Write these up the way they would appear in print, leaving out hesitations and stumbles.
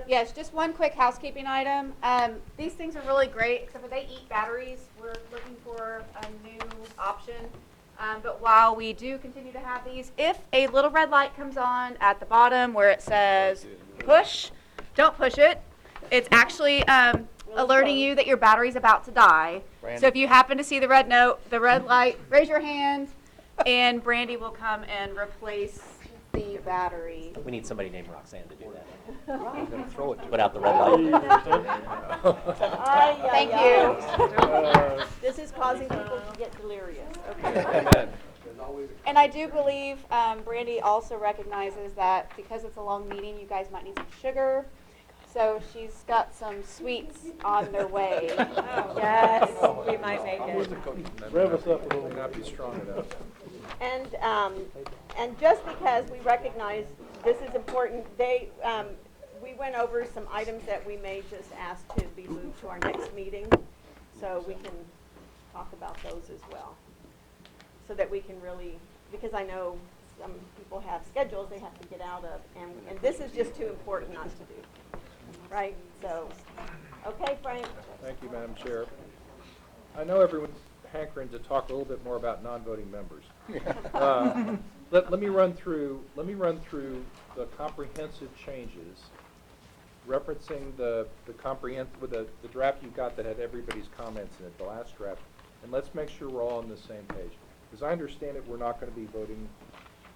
Yes, just one quick housekeeping item. These things are really great, except for they eat batteries. We're looking for a new option. But while we do continue to have these, if a little red light comes on at the bottom where it says push, don't push it. It's actually alerting you that your battery's about to die. Brandy. So if you happen to see the red note, the red light, raise your hand, and Brandy will come and replace the battery. We need somebody named Roxanne to do that. I'm going to throw it to Put out the red light. Thank you. This is causing people to get delirious. Okay. Amen. And I do believe Brandy also recognizes that because it's a long meeting, you guys might need some sugar. So she's got some sweets on their way. Yes, we might make it. Rev us up a little. May not be strong enough. And just because we recognize this is important, we went over some items that we may just ask to be moved to our next meeting, so we can talk about those as well. So that we can really, because I know some people have schedules they have to get out of, and this is just too important not to do. Right? So, okay, Frank. Thank you, Madam Chair. I know everyone's hankering to talk a little bit more about non-voting members. Let me run through the comprehensive changes, referencing the draft you got that had everybody's comments in it, the last draft, and let's make sure we're all on the same page. As I understand it, we're not going to be voting.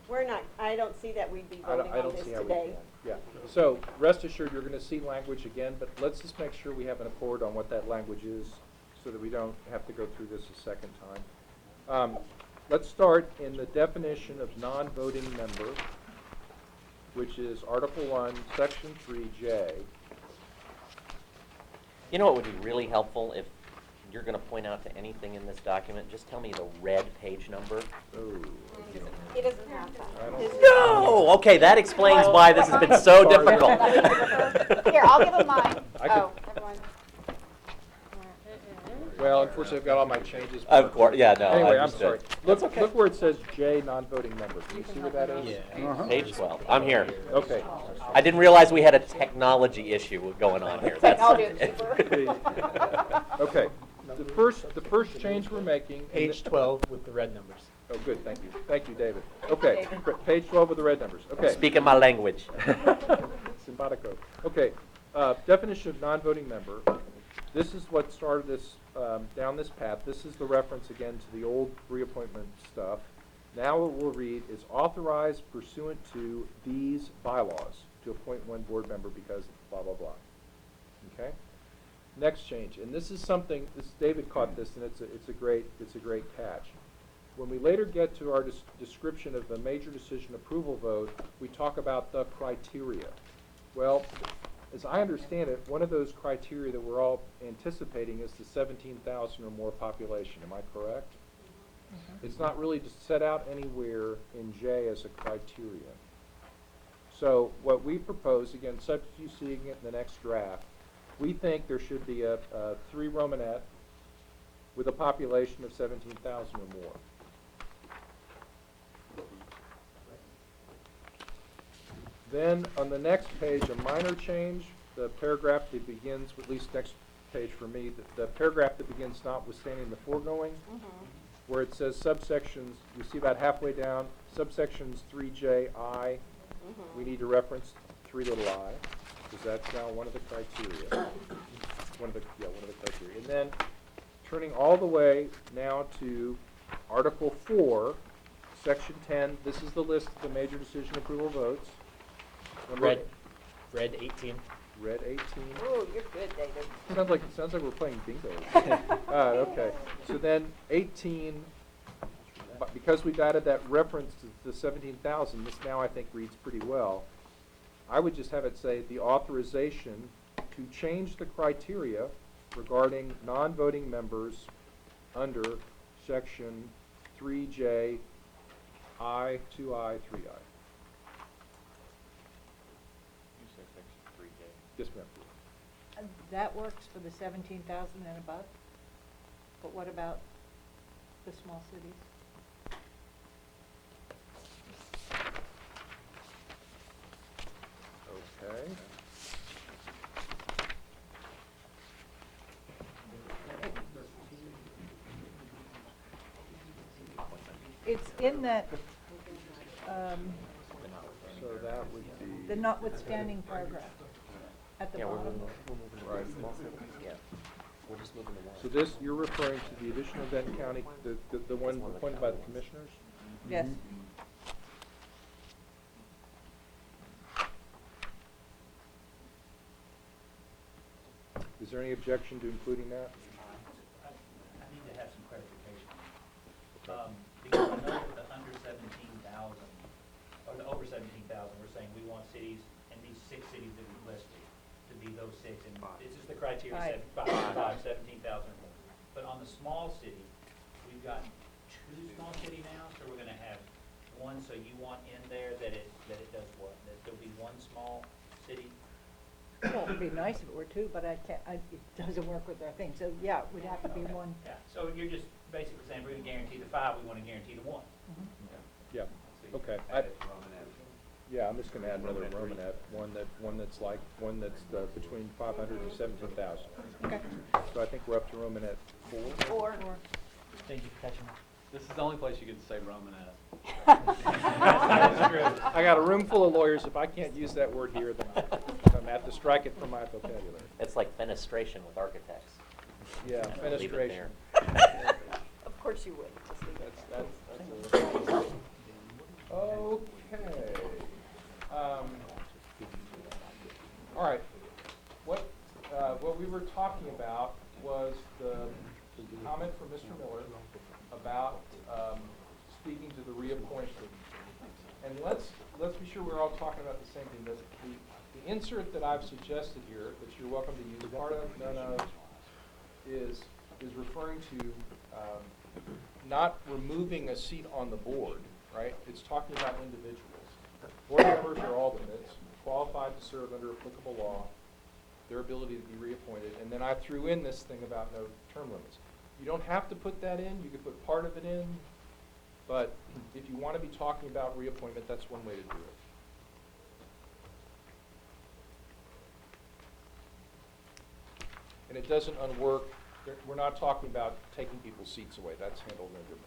We're not, I don't see that we'd be voting on this today. Yeah. So rest assured, you're going to see language again, but let's just make sure we have an accord on what that language is so that we don't have to go through this a second time. Let's start in the definition of non-voting member, which is Article 1, Section 3J. You know what would be really helpful if you're going to point out to anything in this document, just tell me the red page number. Oh. He doesn't have that. No! Okay, that explains why this has been so difficult. Here, I'll give him mine. I Everyone. Well, unfortunately, I've got all my changes. Of course, yeah, no. Anyway, I'm understood. sorry. Look where it says J, non-voting member. Can you see what that is? Yeah. Page 12. I'm here. Okay. I didn't realize we had a technology issue going on here. Technology is cheaper. Okay. The first change we're making. Page 12 with the red numbers. Oh, good. Thank you. Thank you, David. Okay. Page 12 with the red numbers. Okay. Speaking my language. Simpatico. Okay. Definition of non-voting member. This is what started this down this path. This is the reference again to the old reappointment stuff. Now what we'll read is authorized pursuant to these bylaws to appoint one board member because blah blah blah. Okay. Next change, and this is something. David caught this, and it's a great catch. When we later get to our description of the major decision approval vote, we talk about the criteria. Well, as I understand it, one of those criteria that we're all anticipating is the 17,000 or more population. Am I correct? Mm-hmm. It's not really set out anywhere in J as a criteria. So what we propose, again, subject to you seeing it in the next draft, we think there should be a 3 Romanet with a population of 17,000 or more. Then on the next page, a minor change, the paragraph that begins, at least next page for me, the paragraph that begins notwithstanding the foregoing, where it says subsections, you see about halfway down, subsections 3JI, we need to reference 3 little I, because that's now one of the criteria. One of the criteria. And then turning all the way now to Article 4, Section 10, this is the list of the major decision approval votes. Red 18. Red 18. Oh, you're good, David. Sounds like we're playing bingo. Okay. So then 18, because we've added that reference to the 17,000, this now I think reads pretty well. I would just have it say the authorization to change the criteria regarding non-voting members under Section 3J, I, 2I, 3I. Yes, ma'am. That works for the 17,000 and above, but what about the small cities? Okay. it's in that, So that would be. the notwithstanding paragraph at the Yeah, we're bottom. moving, we're moving to Right. the small cities, yeah. We're just moving to one. So this, you're referring to the additional Benton County, the one appointed by the commissioners? Yes. Is there any objection to including that? I need to have some clarification. Because I know for the under 17,000, or the over 17,000, we're saying we want cities, and these 6 cities that we listed, to be those 6, and this is the criteria, Five. 17,000 or more. But on the small city, we've got 2 small city now, so we're gonna have 1, so you want in there that it does what? That there'll be 1 small city? Well, it'd be nice if it were 2, but it doesn't work with our thing, so yeah, it would have to be Okay. 1. Yeah, so you're just basically saying, we're gonna guarantee the 5, we wanna guarantee the 1. Yeah, okay. Yeah, I'm just gonna add another Romanet, one that's between 500 and 17,000. Okay. So I think we're up to Romanet 4. Or, Thank you for catching that. This is the only place you can say Romanet. That's true. I got a room full of lawyers. If I can't use that word here, then I'm at to strike it from my vocabulary. It's like fenestration with architects. Yeah, Leave it fenestration. there. of course you would, just leave it there. Okay. All right. What we were talking about was the comment from Mr. Miller about speaking to the reappointment. And let's be sure we're all talking about the same thing. The insert that I've suggested here, that you're welcome to use, part of, none of, is referring to not removing a seat on the board, right? It's talking about individuals. Board members are alternates, qualified to serve under applicable law, their ability to be reappointed, and then I threw in this thing about no term limits. You don't have to put that in, you could put part of it in, but if you want to be talking about reappointment, that's one way to do it. And it doesn't unwork, we're not talking about taking people's seats away, that's handled in a different.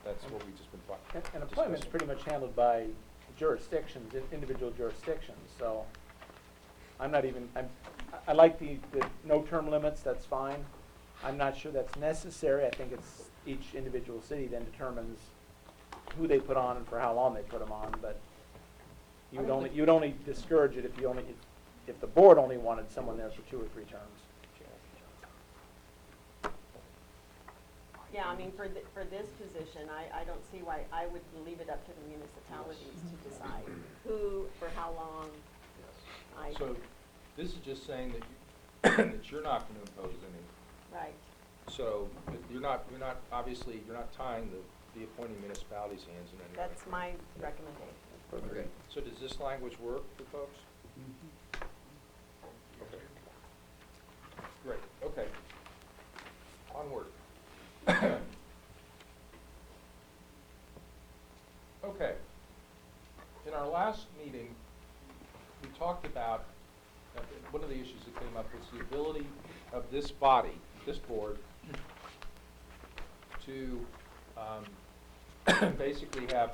That's what we've just been talking. And appointment's pretty much handled by jurisdictions, individual jurisdictions, so I'm not even, I like the no term limits, that's fine. I'm not sure that's necessary. I think it's each individual city then determines who they put on and for how long they put them on, but you would only discourage it if the board only wanted someone there for 2 or 3 terms. Yeah, I mean, for this position, I don't see why, I would leave it up to the municipalities to decide who, for how long. So this is just saying that that you're not going to impose any. Right. So you're not obviously, you're not tying the appointing municipalities' hands in any way. That's my recommendation. Okay. So does this language work for folks? Okay. Great, okay. Onward. Okay. In our last meeting, we talked about, one of the issues that came up was the ability of this body, this board, to basically have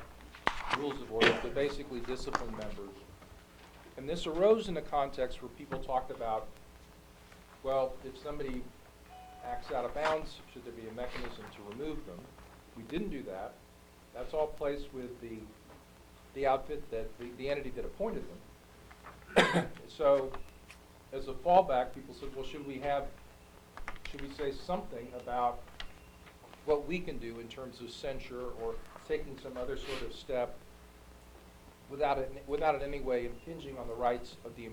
rules of order, to basically discipline members. And this arose in a context where people talked about, well, if somebody acts out of bounds, should there be a mechanism to remove them? We didn't do that. That's all placed with the outfit that, the entity that appointed them. So, as a fallback, people said, well, should we say something about what we can do in terms of censure or taking some other sort of step without in any way impinging on the rights of the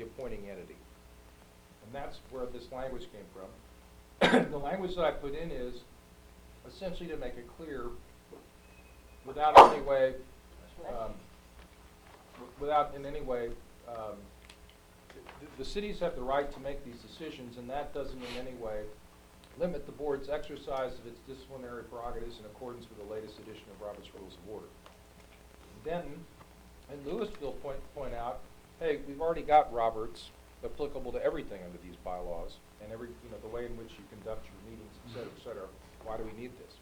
appointing entity? And that's where this language came from. The language that I put in is essentially to make it clear, without in any way, the cities have the right to make these decisions, and that doesn't in any way limit the board's exercise of its disciplinary prerogatives in accordance with the latest edition of Robert's Rules of Order. Denton and Louisville point out, hey, we've already got Roberts applicable to everything under these bylaws, and the way in which you conduct your meetings, et cetera, et cetera. Why do we need this?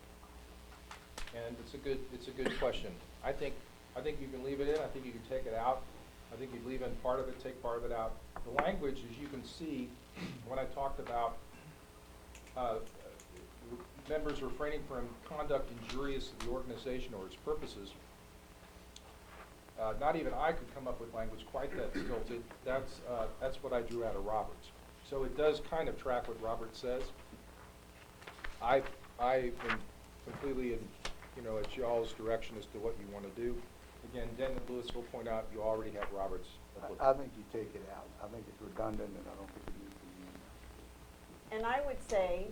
and it's a good question. I think you can leave it in, I think you can take it out. I think you leave in part of it, take part of it out. The language, as you can see, when I talked about members refraining from conduct injurious to the organization or its purposes, not even I could come up with language quite that stilted. That's what I drew out of Roberts. So it does kind of track what Roberts says. I am completely at y'all's direction as to what you want to do. Again, Den and Lewis will point out you already have Roberts. I think you take it out. I think it's redundant, and I don't think it needs to be in there. And I would say,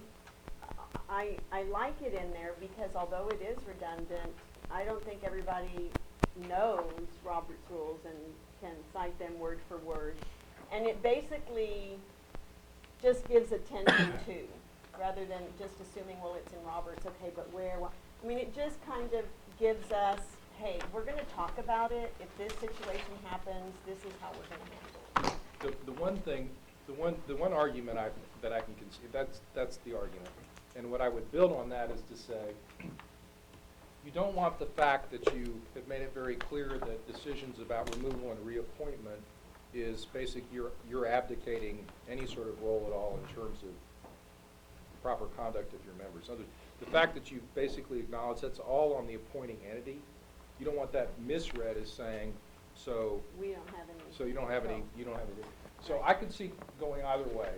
I like it in there because although it is redundant, I don't think everybody knows Robert's rules and can cite them word for word. And it basically just gives attention to, rather than just assuming, well, it's in Roberts, okay, but where? I mean, it just kind of gives us, hey, we're going to talk about it. If this situation happens, this is how we're going to handle it. The one argument that I can conceive, that's the argument. And what I would build on that is to say, you don't want the fact that you have made it very clear that decisions about removal and reappointment is you're abdicating any sort of role at all in terms of proper conduct of your members. The fact that you basically acknowledge that's all on the appointing entity, you don't want that misread as saying, so We don't have any. you don't have any, So I could see going either way.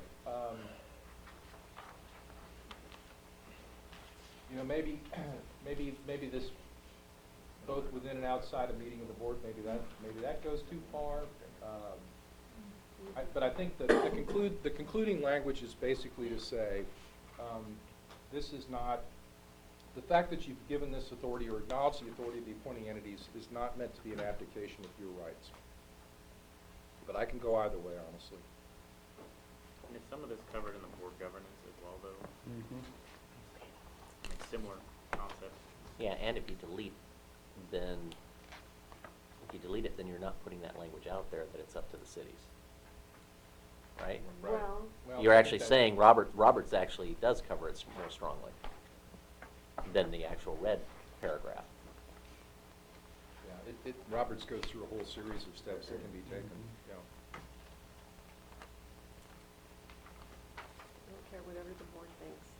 Maybe this, both within and outside a meeting of the board, maybe that goes too far. But I think that the concluding language is basically to say, this is not, the fact that you've given this authority or acknowledged the authority of the appointing entities is not meant to be an abdication of your rights. But I can go either way, honestly. And is some of this covered in the board governance as well, though? Mm-hmm. I mean, similar concept. Yeah, and if you delete it, then you're not putting that language out there that it's up to the cities. Right? Well, You're actually saying Roberts actually does cover it more strongly than the actual red paragraph. Yeah, Roberts goes through a whole series of steps that can be taken, yeah. I don't care whatever the board thinks.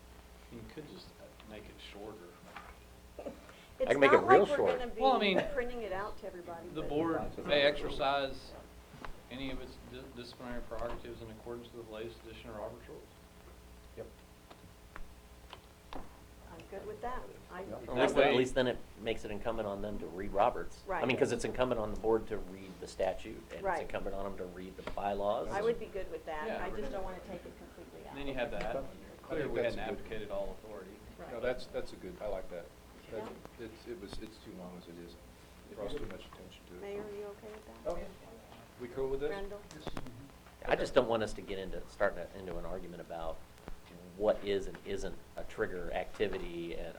You could just make it shorter. It's can make it not real like we're short. gonna be Well, I mean, printing it out to everybody. The but- board may exercise any of its disciplinary prerogatives in accordance with the latest edition of Robert's Rules. Yep. I'm good with that. At least then it makes it incumbent on them to read Roberts. I Right. mean, because it's incumbent on the board to read the statute, and Right. it's incumbent on them to read the bylaws. I would be good with that. Yeah. I just don't wanna take it completely out. And then you have that, clear think we that's hadn't a good- abdicated all authority. Right. No, that's a good, I like that. Yeah. It's too long as it is. It draws too much attention to it. Mayor, are you okay with that? Oh, yeah. We cool with this? Randall? I just don't want us to get into an argument about what is and isn't a trigger activity, and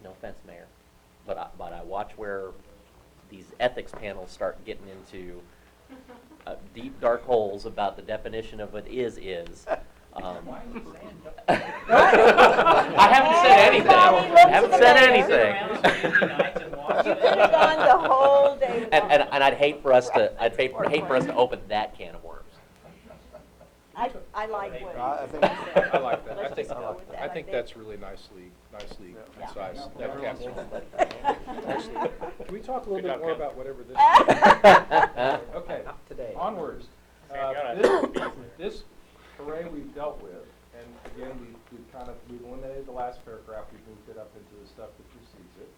no offense, Mayor, but I watch where these ethics panels start getting into deep dark holes about the definition of what is. Why are you saying? I haven't said anything. Everybody look I to haven't the said mayor. anything. Sit around Tuesday nights and watch You it. could have gone the whole day without. And I'd hate for us to open that can of worms. I like what I you think- said. I like that. Let's just go with that. I think that's really nicely Yeah. concise. That Yeah. captures it. Actually, can we talk a little Good bit job, more Ken. about whatever this is? Okay, Today. onwards. Thank This array we've dealt with, and again, we've eliminated the last paragraph, we've moved it up into the stuff that precedes it.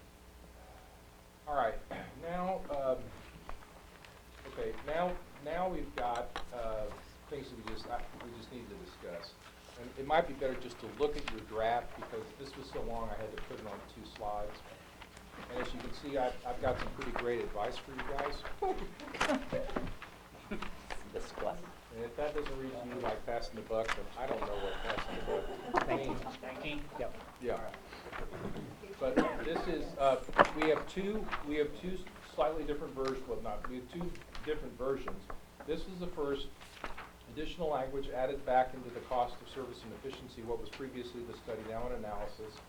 All right, now, now we've got, things that we just need to discuss. And it might be better just to look at your draft, because this was so long, I had to put it on 2 slides. And as you can see, I've got some pretty great advice for you guys. Disgust. And if that doesn't read to you like passing the buck, then I don't know what passing the buck means. Thank you. Yeah. But this is, we have two slightly different versions, we have 2 different versions. This is the first additional language added back into the cost of service and efficiency, what was previously the study now and analysis.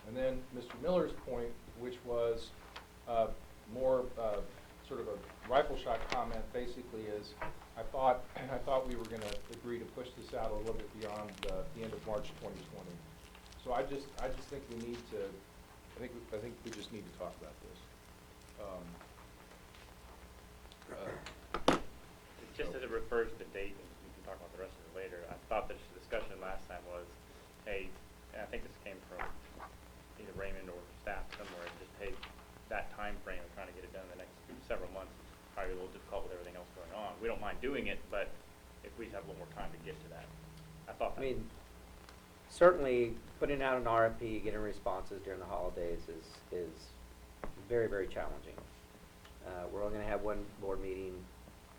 And then Mr. Miller's point, which was more sort of a rifle shot comment, basically is, I thought we were going to agree to push this out a little bit beyond the end of March 2020. So I just think we need to, I think we just need to talk about this. Just as it refers to the date, and we can talk about the rest of it later, I thought the discussion last time was, hey, and I think this came from either Raymond or staff somewhere, just, hey, that time frame of trying to get it done in the next several months is probably a little difficult with everything else going on. We don't mind doing it, but if we have a little more time to get to that. I thought I that. mean, certainly putting out an RFP, getting responses during the holidays is very, very challenging. We're only gonna have one board meeting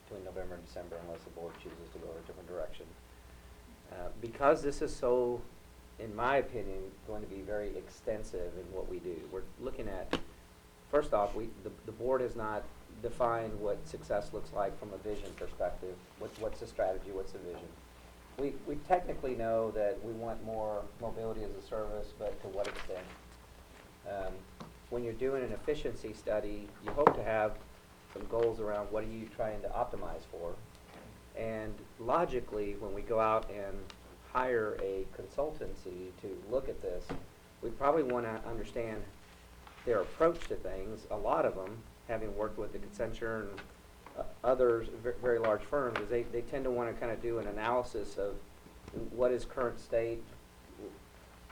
between November and December unless the board chooses to go in a different direction. Because this is so, in my opinion, going to be very extensive in what we do, we're looking at, first off, the board has not defined what success looks like from a vision perspective. What's the strategy, what's the vision? We technically know that we want more mobility as a service, but to what extent? When you're doing an efficiency study, you hope to have some goals around what are you trying to optimize for. And logically, when we go out and hire a consultancy to look at this, we probably want to understand their approach to things. A lot of them, having worked with the Accenture and others, very large firms, is they tend to want to kind of do an analysis of what is current state,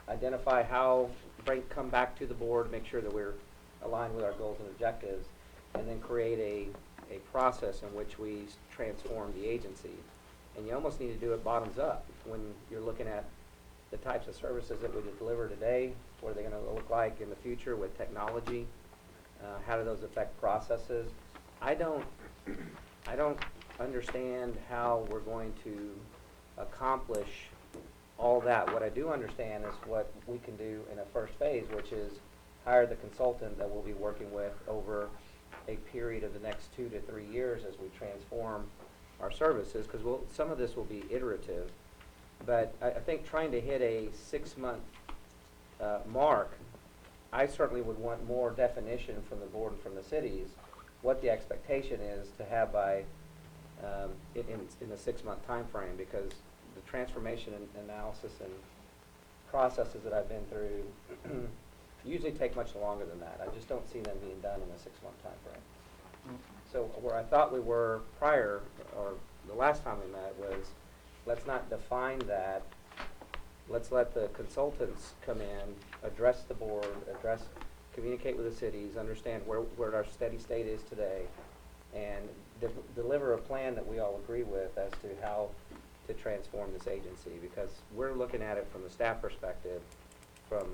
identify how, come back to the board, make sure that we're aligned with our goals and objectives, and then create a process in which we transform the agency. And you almost need to do it bottoms up when you're looking at the types of services that we deliver today, what are they going to look like in the future with technology, how do those affect processes. I don't understand how we're going to accomplish all that. What I do understand is what we can do in a first phase, which is hire the consultant that we'll be working with over a period of the next 2 to 3 years as we transform our services, because some of this will be iterative. But I think trying to hit a 6-month mark, I certainly would want more definition from the board and from the cities what the expectation is to have by in the 6-month time frame, because the transformation and analysis and processes that I've been through usually take much longer than that. I just don't see them being done in a 6-month time frame. So where I thought we were prior, or the last time we met, was let's not define that. Let's let the consultants come in, address the board, communicate with the cities, understand where our steady state is today, and deliver a plan that we all agree with as to how to transform this agency. Because we're looking at it from the staff perspective, from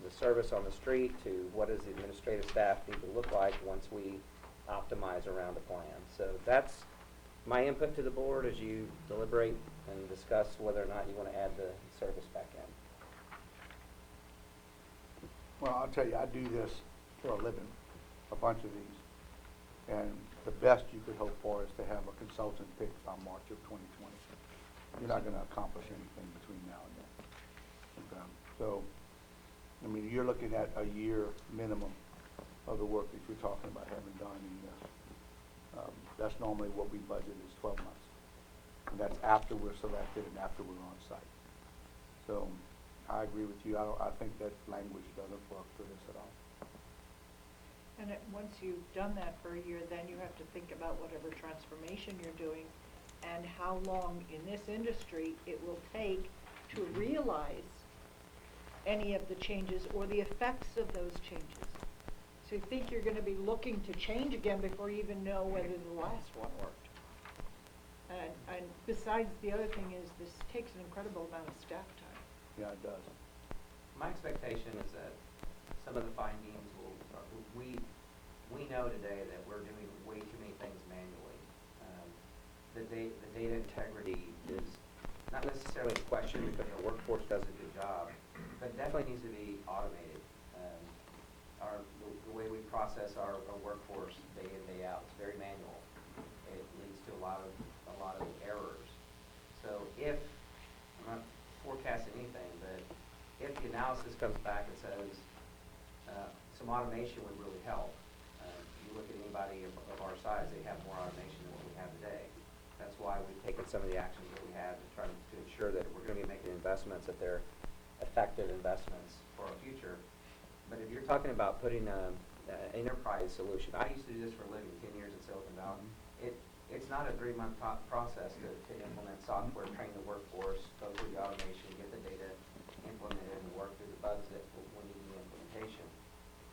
the service on the street to what does the administrative staff need to look like once we optimize around a plan. So that's my input to the board as you deliberate and discuss whether or not you want to add the service back in. Well, I'll tell you, I do this for a living, a bunch of these. And the best you could hope for is to have a consultant picked by March of 2020. You're not going to accomplish anything between now and then. Okay. So, I mean, you're looking at a year minimum of the work that you're talking about having done in this. That's normally what we budget is 12 months. And that's after we're selected and after we're on site. So I agree with you. I think that language doesn't work for this at all. And once you've done that for a year, then you have to think about whatever transformation you're doing and how long in this industry it will take to realize any of the changes or the effects of those changes. So you think you're going to be looking to change again before you even know whether the last one worked. And besides, the other thing is this takes an incredible amount of staff time. Yeah, it does. My expectation is that some of the findings we know today that we're doing way too many things manually. The data integrity is not necessarily a question because our workforce does a good job, but it definitely needs to be automated. The way we process our workforce day in, day out, it's very manual. It leads to a lot of errors. So I'm not forecasting anything, but if the analysis comes back and says, some automation would really help. You look at anybody of our size, they have more automation than what we have today. That's why we've taken some of the actions that we have to try to ensure that we're gonna be making investments, that they're effective investments for our future. But if you're talking about putting an enterprise solution, I used to do this for a living, 10 years in Silicon Valley. It's not a 3-month process to implement software, train the workforce, go through the automation, get the data implemented, and work through the bugs that we need in the implementation.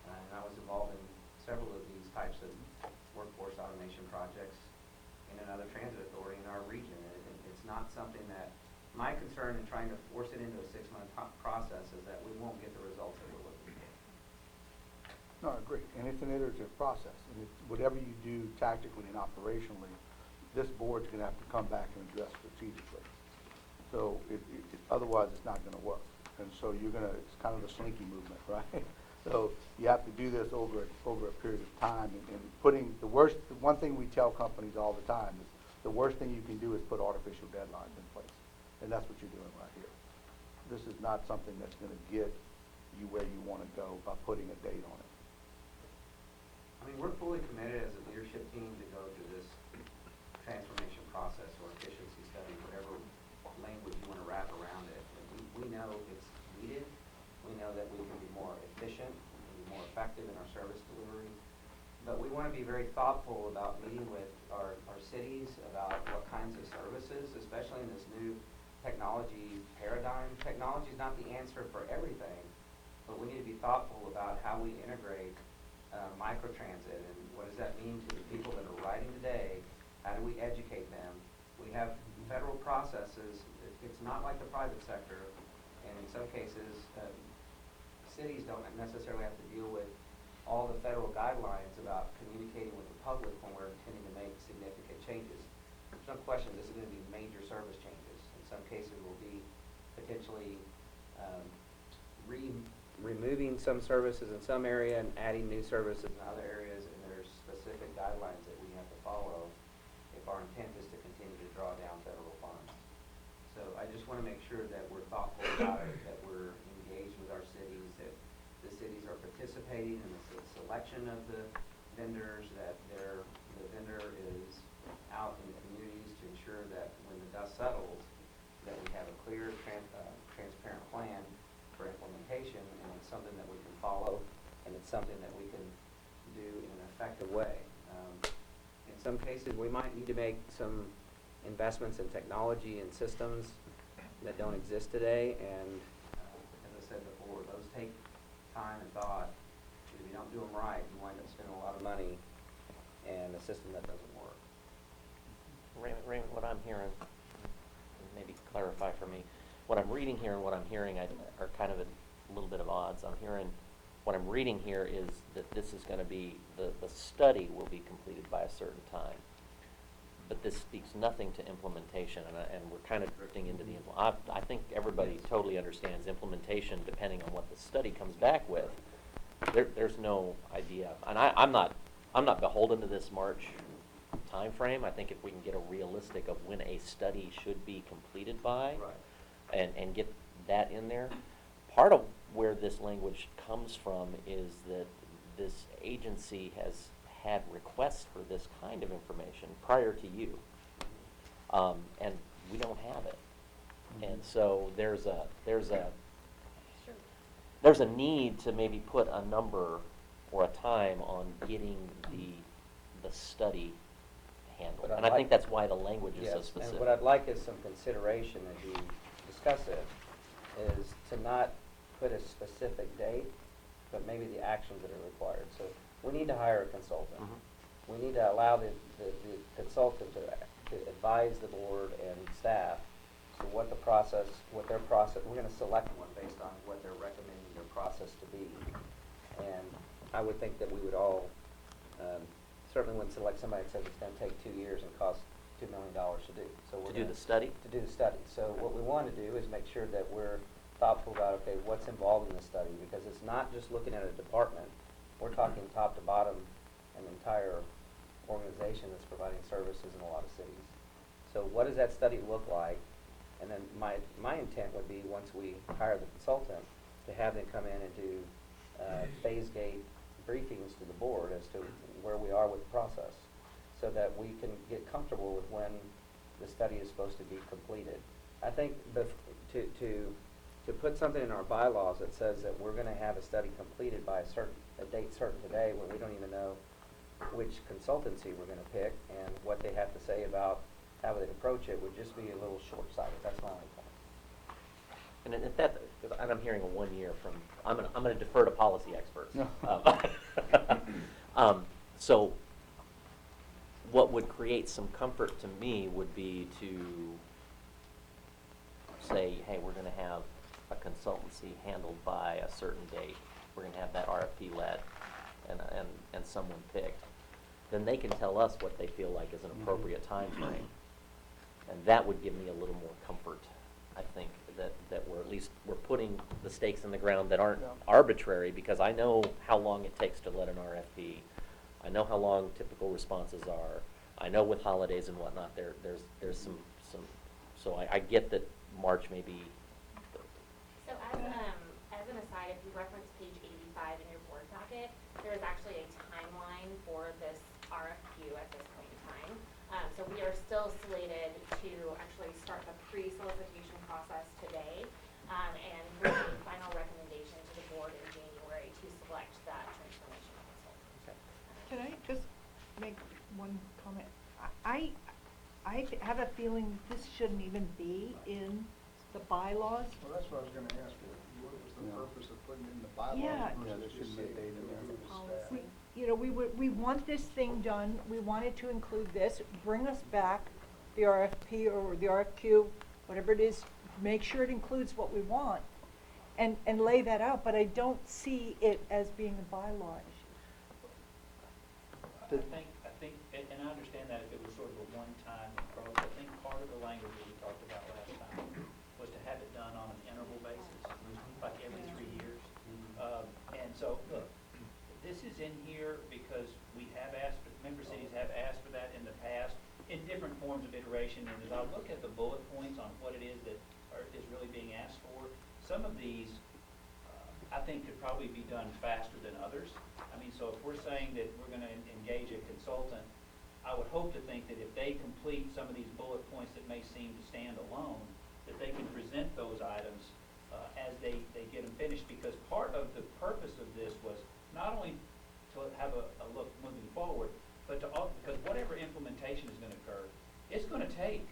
And I was involved in several of these types of workforce automation projects in another transit authority in our region. And it's not something that, my concern in trying to force it into a 6-month process is that we won't get the results that we're looking for. No, I agree, and it's an iterative process, and whatever you do tactically and operationally, this board's gonna have to come back and address strategically. So otherwise, it's not gonna work. And so it's kind of the slinky movement, right? So you have to do this over a period of time, and putting the one thing we tell companies all the time is, the worst thing you can do is put artificial deadlines in place. And that's what you're doing right here. This is not something that's gonna get you where you wanna go by putting a date on it. I mean, we're fully committed as a leadership team to go through this transformation process or efficiency study, whatever language you want to wrap around it. We know it's needed. We know that we can be more efficient, we can be more effective in our service delivery. But we want to be very thoughtful about meeting with our cities about what kinds of services, especially in this new technology paradigm. Technology is not the answer for everything, but we need to be thoughtful about how we integrate microtransit, and what does that mean to the people that are riding today? How do we educate them? We have federal processes. It's not like the private sector, and in some cases, cities don't necessarily have to deal with all the federal guidelines about communicating with the public when we're intending to make significant changes. There's no question this is going to be major service changes. In some cases, will be potentially removing some services in some area and adding new services in other areas, and there's specific guidelines that we have to follow if our intent is to continue to draw down federal funds. So I just want to make sure that we're thoughtful about it, that we're engaged with our cities, that the cities are participating in the selection of the vendors, that the vendor is out in the communities to ensure that when the dust settles, that we have a clear, transparent plan for implementation, and it's something that we can follow, and it's something that we can do in an effective way. In some cases, we might need to make some investments in technology and systems that don't exist today, and as I said before, those take time and thought. If you don't do them right, you wind up spending a lot of money and a system that doesn't work. Raymond, what I'm hearing, maybe clarify for me, what I'm reading here and what I'm hearing are kind of a little bit of odds. What I'm reading here is that this is going to be, the study will be completed by a certain time. But this speaks nothing to implementation, and we're kind of drifting into the, I think everybody totally understands implementation depending on what the study comes back with. There's no idea, and I'm not beholden to this March time frame. I think if we can get a realistic of when a study should be completed by, Right. and get that in there. Part of where this language comes from is that this agency has had requests for this kind of information prior to you, and we don't have it. And so there's a need to maybe put a number or a time on getting the study handled. But And I think that's why the language is so Yes, specific. and what I'd like is some consideration as you discuss it, is to not put a specific date, but maybe the actions that are required. So we need to hire a consultant. Mhm. We need to allow the consultant to advise the board and staff to what their process, we're going to select one based on what they're recommending their process to be. And I would think that we would all, certainly wouldn't select somebody that says it's going to take 2 years and cost $2 million to do. So we're To do gonna- the study? To do the study. So what we want to do is make sure that we're thoughtful about, okay, what's involved in the study, because it's not just looking at a department. We're talking top to bottom, an entire organization that's providing services in a lot of cities. So what does that study look like? And then my intent would be, once we hire the consultant, to have them come in and do phase gate briefings to the board as to where we are with the process, so that we can get comfortable with when the study is supposed to be completed. I think to put something in our bylaws that says that we're gonna have a study completed by a date certain today, when we don't even know which consultancy we're gonna pick and what they have to say about how they approach it, would just be a little short-sighted. That's my only point. And if that, because I'm hearing a 1 year from, I'm gonna defer to policy experts. No. So what would create some comfort to me would be to say, hey, we're gonna have a consultancy handled by a certain date. We're gonna have that RFP led and someone picked. Then they can tell us what they feel like is an appropriate time frame. And that would give me a little more comfort, I think, that we're at least, we're putting the stakes in the ground that aren't Yeah. arbitrary, because I know how long it takes to let an RFP. I know how long typical responses are. I know with holidays and whatnot, there's some, so I get that March may be. So as an aside, if you reference page 85 in your board packet, there is actually a timeline for this RFQ at this point in time. So we are still slated to actually start the pre-solicitation process today, and bring a final recommendation to the board in January to select that transformational consultant. Can I just make one comment? I have a feeling this shouldn't even be in the bylaws. Well, that's what I was gonna ask you. What was the Yeah. purpose of putting it in the bylaws Yeah. Yeah, there versus shouldn't just be a saying date in do it there. through the staff? You know, we want this thing done, we wanted to include this, bring us back the RFP or the RFQ, whatever it is, make sure it includes what we want, and lay that out, but I don't see it as being a bylaw issue. I think, and I understand that if it was sort of a one-time approach, I think part of the language that we talked about last time was to have it done on an interval basis, like every 3 years. And so, look, this is in here because we have asked, member cities have asked for that in the past in different forms of iteration. And as I look at the bullet points on what it is that is really being asked for, some of these, I think could probably be done faster than others. I mean, so if we're saying that we're gonna engage a consultant, I would hope to think that if they complete some of these bullet points that may seem to stand alone, that they can present those items as they get them finished, because part of the purpose of this was not only to have a look moving forward, but because whatever implementation is gonna occur, it's gonna take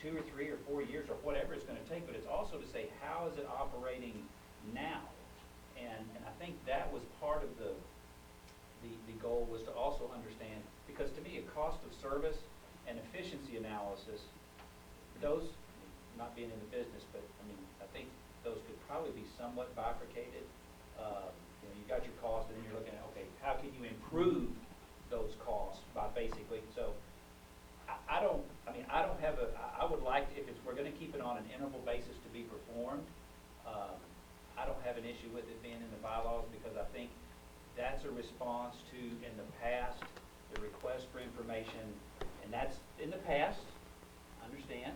2 or 3 or 4 years or whatever it's gonna take, but it's also to say, how is it operating now? And I think that was part of the goal, was to also understand, because to me, a cost of service and efficiency analysis, those, not being in the business, but I mean, I think those could probably be somewhat bifurcated. You know, you got your cost, and then you're looking at, okay, how can you improve those costs by basically, so I don't have I would like, if we're gonna keep it on an interval basis to be performed, I don't have an issue with it being in the bylaws, because I think that's a response to, in the past, the request for information, and that's in the past, understand,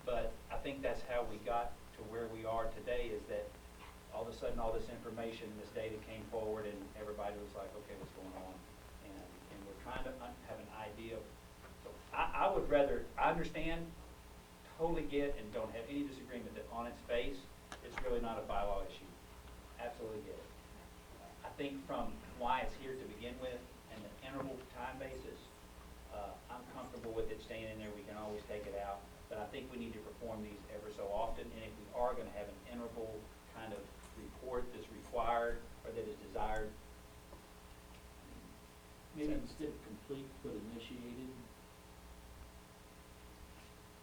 but I think that's how we got to where we are today, is that all of a sudden, all this information, this data came forward, and everybody was like, okay, what's going on? And we're trying to have an idea of, so I would rather, I understand, totally get, and don't have any disagreement that on its face, it's really not a bylaw issue. Absolutely get it. I think from why it's here to begin with and the interval time basis, I'm comfortable with it staying in there. We can always take it out. But I think we need to perform these ever so often. And if we are going to have an interval kind of report that's required or that is desired, Maybe instead of complete, put initiated.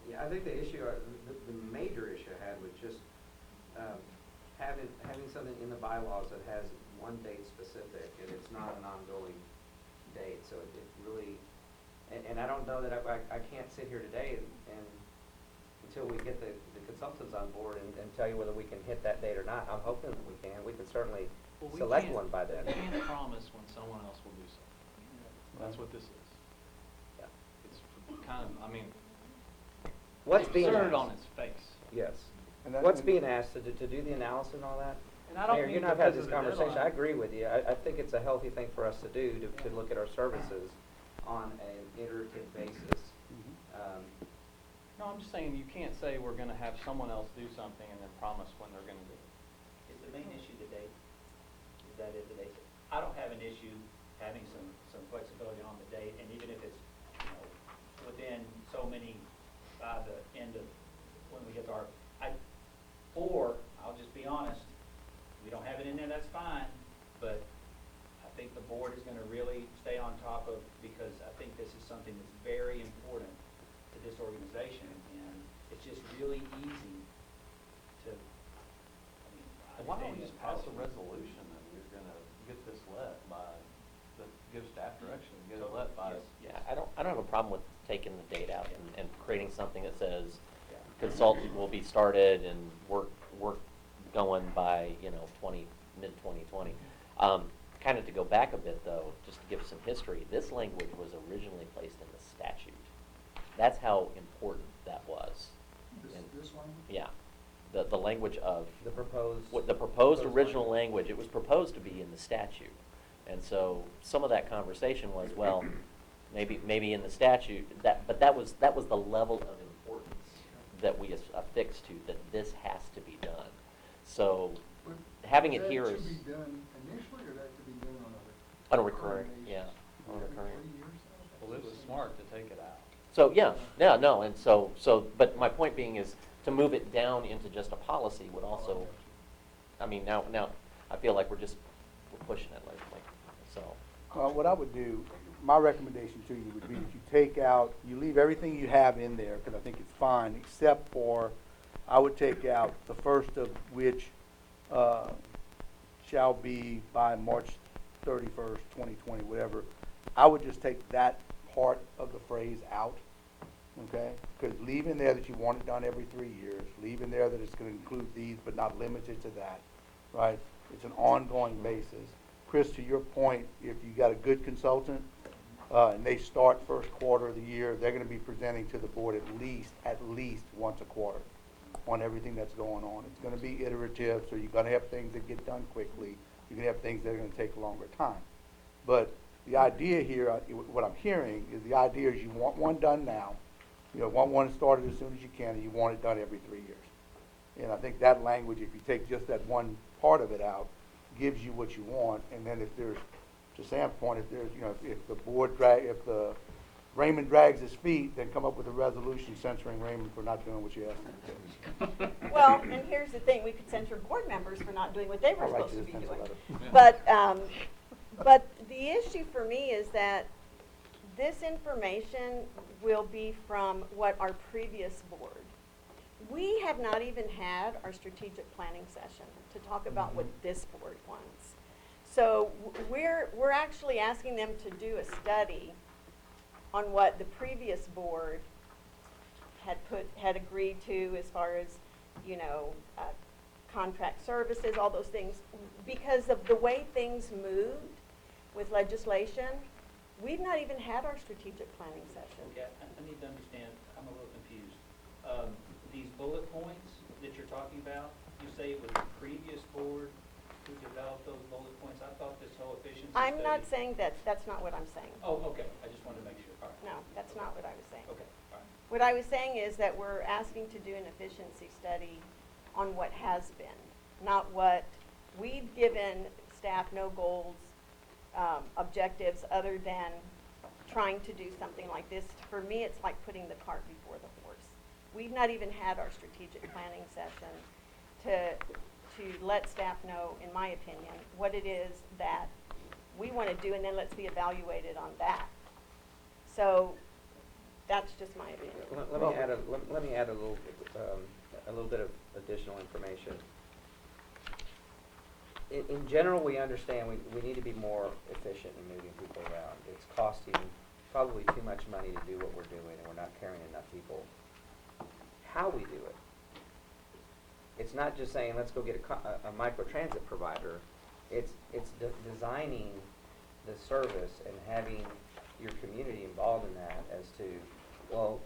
Yeah, I think the issue, the major issue I had was just having something in the bylaws that has one date specific, and it's not an ongoing date, so it really, and I don't know that I can't sit here today and until we get the consultants on board and tell you whether we can hit that date or not. I'm hoping that we can. We can certainly Well, we select can't- one by then. We can't promise when someone else will do something. That's what this is. Yeah. It's kind of, I mean, What's being absurd asked? on its face. Yes. And that- What's being asked to do the analysis and all that? And I don't Mayor, mean you and I have had because this of the conversation, I deadline. agree with you. I think it's a healthy thing for us to do, to look at our services on an iterative basis. No, I'm just saying, you can't say we're gonna have someone else do something and then promise when they're gonna do it. Is the main issue the date? Is that it, the date? I don't have an issue having some flexibility on the date, and even if it's, you know, within so many, by the end of, when we get to our, or, I'll just be honest, we don't have it in there, that's fine, but I think the board is gonna really stay on top of, because I think this is something that's very important to this organization, and it's just really easy to, I mean, I Why don't understand we the just pass a policy. resolution that we're gonna get this let by, that gives staff direction, to get it let by. Yes, Yeah, I don't have a problem with taking the date out and creating something that says Yeah. consultant will be started and work going by, you know, mid-2020. Kind of to go back a bit though, just to give some history, this language was originally placed in the statute. That's how important that was. And- This one? Yeah, the language of, The proposed. what the proposed original language. language, it was proposed to be in the statute. And so some of that conversation was, well, maybe in the statute, but that was the level of importance that we affixed to, that this has to be done. So having it here is That to be done initially, or that to be done on a recurring, yeah, on a every recurring. 3 years now? Well, it was smart to take it out. So, yeah, no, and so, but my point being is, to move it down into just a policy would also, I mean, now, I feel like we're pushing it, like, so. What I would do, my recommendation to you would be that you take out, you leave everything you have in there, because I think it's fine, except for, I would take out the first of which shall be by March 31st, 2020, whatever. I would just take that part of the phrase out, okay? Because leave in there that you want it done every 3 years, leave in there that it's going to include these, but not limited to that, right? It's an ongoing basis. Chris, to your point, if you got a good consultant, and they start first quarter of the year, they're gonna be presenting to the board at least once a quarter on everything that's going on. It's gonna be iterative, so you're gonna have things that get done quickly. You're gonna have things that are gonna take a longer time. But the idea here, what I'm hearing, is the idea is you want one done now, you know, want one started as soon as you can, and you want it done every 3 years. And I think that language, if you take just that one part of it out, gives you what you want, and then if there's, to Sam's point, if there's, you know, if the Raymond drags his feet, then come up with a resolution censuring Raymond for not doing what you asked him to do. Well, and here's the thing, we could censure board members for not doing what they were I'll write supposed to you be this doing. letter. But the issue for me is that this information will be from what our previous board. We have not even had our strategic planning session to talk about what this board wants. So we're actually asking them to do a study on what the previous board had agreed to as far as, you know, contract services, all those things. Because of the way things moved with legislation, we've not even had our strategic planning session. Okay, I need to understand, I'm a little confused. These bullet points that you're talking about, you say it was the previous board who developed those bullet points? I thought this whole efficiency study. I'm not saying that's not what I'm saying. Oh, okay, I just wanted to make sure, all right. No, that's not what I was saying. Okay, all right. What I was saying is that we're asking to do an efficiency study on what has been, not what, we've given staff no goals, objectives, other than trying to do something like this. For me, it's like putting the cart before the horse. We've not even had our strategic planning session to let staff know, in my opinion, what it is that we want to do, and then let's be evaluated on that. So that's just my opinion. Let me add a little bit of additional information. In general, we understand we need to be more efficient in moving people around. It's costing probably too much money to do what we're doing, and we're not carrying enough people. How we do it, it's not just saying, let's go get a microtransit provider. It's designing the service and having your community involved in that as to, well,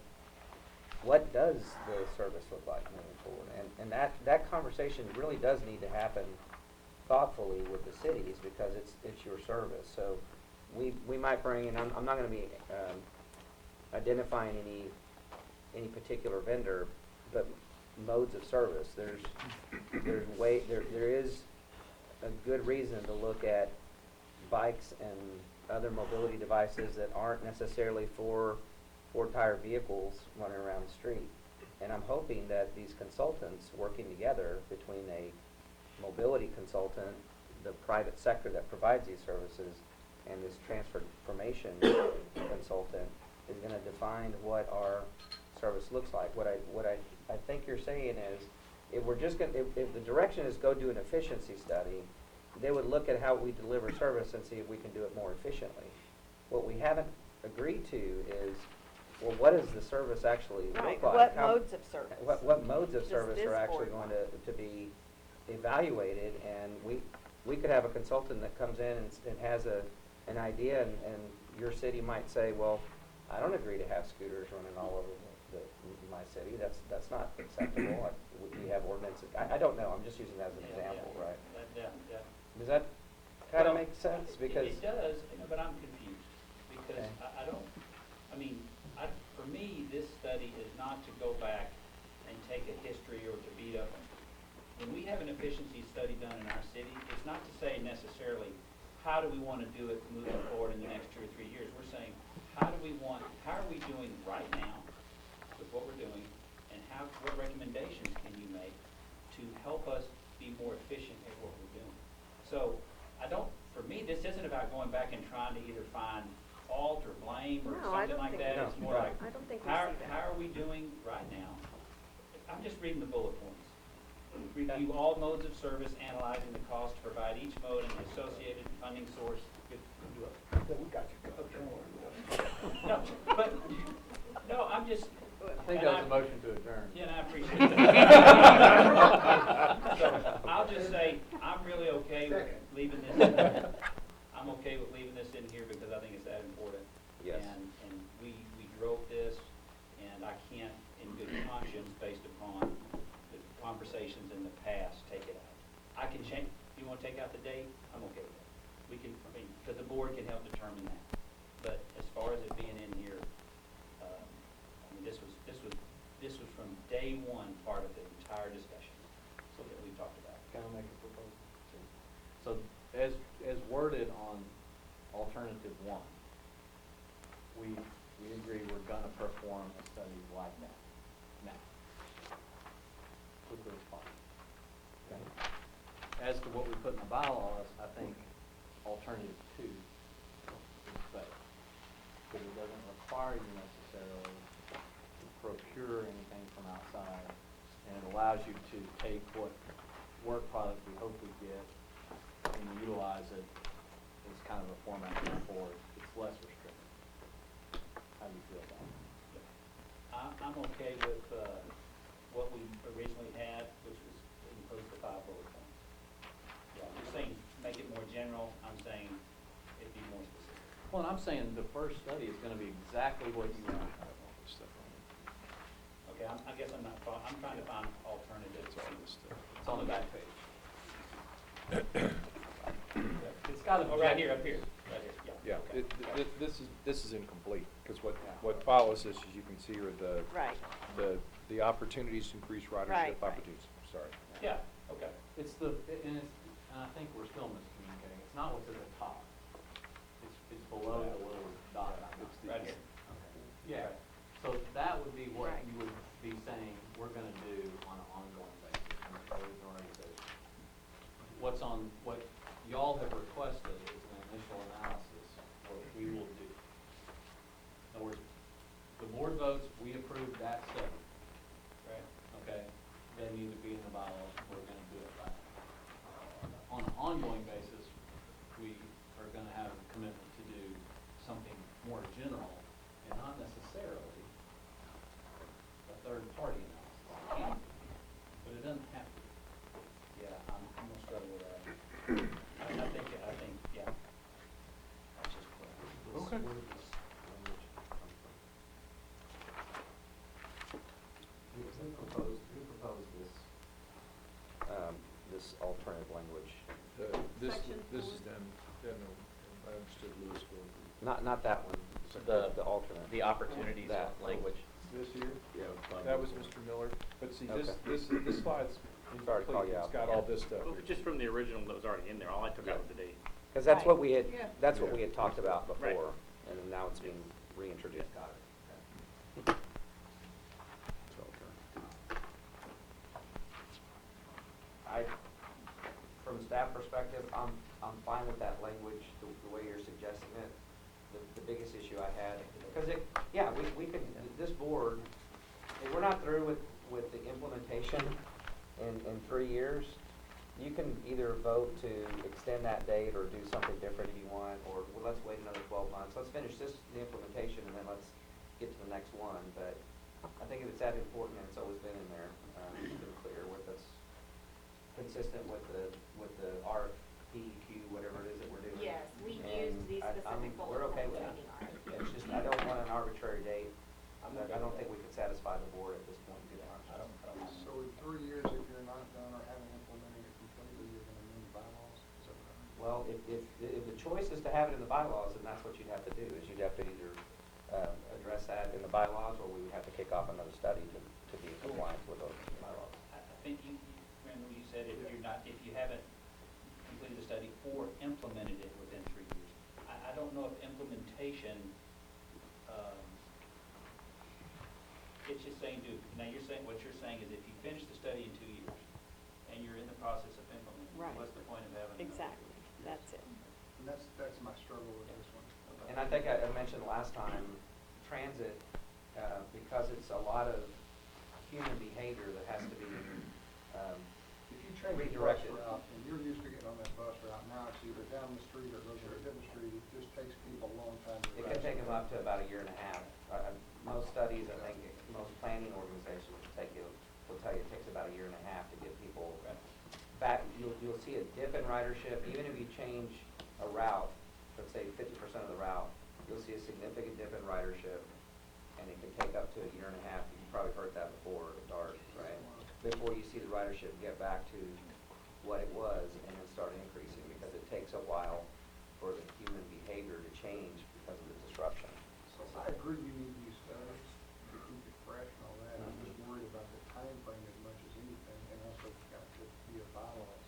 what does the service look like moving forward? And that conversation really does need to happen thoughtfully with the cities because it's your service. So we might bring in, I'm not gonna be, identifying any particular vendor, but modes of service. There is a good reason to look at bikes and other mobility devices that aren't necessarily for four-tire vehicles running around the street. And I'm hoping that these consultants working together between a mobility consultant, the private sector that provides these services, and this transformation consultant is gonna define what our service looks like. What I think you're saying is, if we're just gonna, if the direction is go do an efficiency study, they would look at how we deliver service and see if we can do it more efficiently. What we haven't agreed to is, well, what does the service actually look like? Right, what How- modes of service? What modes of Does service this are actually board going to be evaluated? And we could have a consultant that comes in and has an idea, and your city might say, well, I don't agree to have scooters running all over my city. That's not acceptable. We have ordinances. I don't know. I'm just using that as an example, right? Yeah. Does that kind of Well, make sense? Because It does, but I'm confused, because Okay. I don't, I mean, for me, this study is not to go back and take a history or to beat up. When we have an efficiency study done in our city, it's not to say necessarily, how do we want to do it moving forward in the next 2 or 3 years? We're saying, how are we doing right now with what we're doing, and what recommendations can you make to help us be more efficient at what we're doing? So, for me, this isn't about going back and trying to either find fault or blame or No, I something don't like think that. we- It's more no, like, I don't think we how see that. are we doing right now? I'm just reading the bullet points. Review all modes of service, analyzing the cost to provide each mode and the associated funding source. We got you. No, but, no, I'm just. I think and that was a motion to adjourn. Yeah, and I appreciate that. So, I'll just say, I'm really okay with leaving this in. I'm okay with leaving this in here because I think it's that important. Yes. And we drove this, and I can't, in good conscience, based upon the conversations in the past, take it out. I can change, if you want to take out the date, I'm okay with that. We can, because the board can help determine that. But as far as it being in here, this was from day one part of the entire discussion, so that we talked about. Can I make a proposal? So as worded on alternative 1, we agree we're gonna perform a study like that now. With the response. Okay. As to what we put in the bylaws, I think alternative 2 is better. Because it doesn't require you necessarily to procure anything from outside, and it allows you to take what work product we hope we get and utilize it as kind of a format going forward. It's less restrictive. How do you feel about it? I'm okay with what we originally had, which was includes the 5 bullet points. Yeah, you're saying make it more general. I'm saying it'd be more specific. Well, and I'm saying the first study is gonna be exactly what you want. Okay, I guess I'm trying to find alternatives. It's on the back page. It's gotta be. Oh, right here, up here, right here, yeah. Yeah, Okay. this is incomplete, because what follows this, as you can see, are Right. the opportunities to increase ridership Right, right. opportunities. Sorry. Yeah, okay. It's and I think we're still miscommunicating. It's not what's at the top. It's below the little dot. It's the- Right here. Yeah, so that would be what Right. you would be saying we're gonna do on an ongoing basis in the code and organization. What y'all have requested is an initial analysis of what we will do. In other words, the board votes, we approve that study, Right. okay? They need to be in the bylaws, we're gonna do it right. On an ongoing basis, we are gonna have a commitment to do something more general and not necessarily a third-party analysis. It can be, but it doesn't have to be. Yeah, I'm gonna struggle with that. I think, yeah. That's just correct. Okay. Where did this language come from? Not that one, the alternate. The opportunities That language. This here? Yeah. That was Mr. Miller, but see, this slide's Sorry to call incomplete, you it's out. got all this stuff Well, here. just from the original that was already in there, all I took out was the date. Because that's what Right. we had, Yeah. that's what we had talked about Right. before, and then now it's being reintroduced. Got it. I, from a staff perspective, I'm fine with that language, the way you're suggesting it. The biggest issue I had, because we can, this board, if we're not through with the implementation in 3 years, you can either vote to extend that date or do something different if you want, or well, let's wait another 12 months. Let's finish the implementation, and then let's get to the next one. But I think if it's that important, and it's always been in there, it's been clear with us, consistent with the RFPQ, whatever it is that we're doing. Yes, we And used these specific bullet we're okay points with in that. the RFP. It's just, I don't want an arbitrary date. I don't think we could satisfy the board at this point, to be honest. So in 3 years, if you're not done or haven't implemented it completely, you're gonna amend the bylaws? Is that what I heard? Well, if the choice is to have it in the bylaws, then that's what you'd have to do, is you'd have to either address that in the bylaws, or we would have to kick off another study to be in compliance with those bylaws. I think Randall, you said if you haven't completed the study or implemented it within 3 years. I don't know if implementation, it's just saying now what you're saying is if you finish the study in 2 years and you're in the process of implementing, Right. what's the point of having? Exactly, that's it. And that's my struggle with this one. And I think I mentioned last time, transit, because it's a lot of human behavior that has to be If you change the bus redirected. route, and you're used to getting on that bus route, now it's either down the street or goes right down the street, it just takes people a long time to. It can take them up to about 1.5 years. Most studies, I think, most planning organizations will tell you it takes about 1.5 years to get people back. You'll see a dip in ridership, even if you change a route, let's say 50% of the route, you'll see a significant dip in ridership, and it can take up to 1.5 years. You've probably heard that before, Dart, right? Before you see the ridership get back to what it was and then start increasing, because it takes a while for the human behavior to change because of the disruption. So I agree you need these studies to keep it fresh and all that. I'm just worried about the time frame as much as anything, and also it's got to be a bylaws.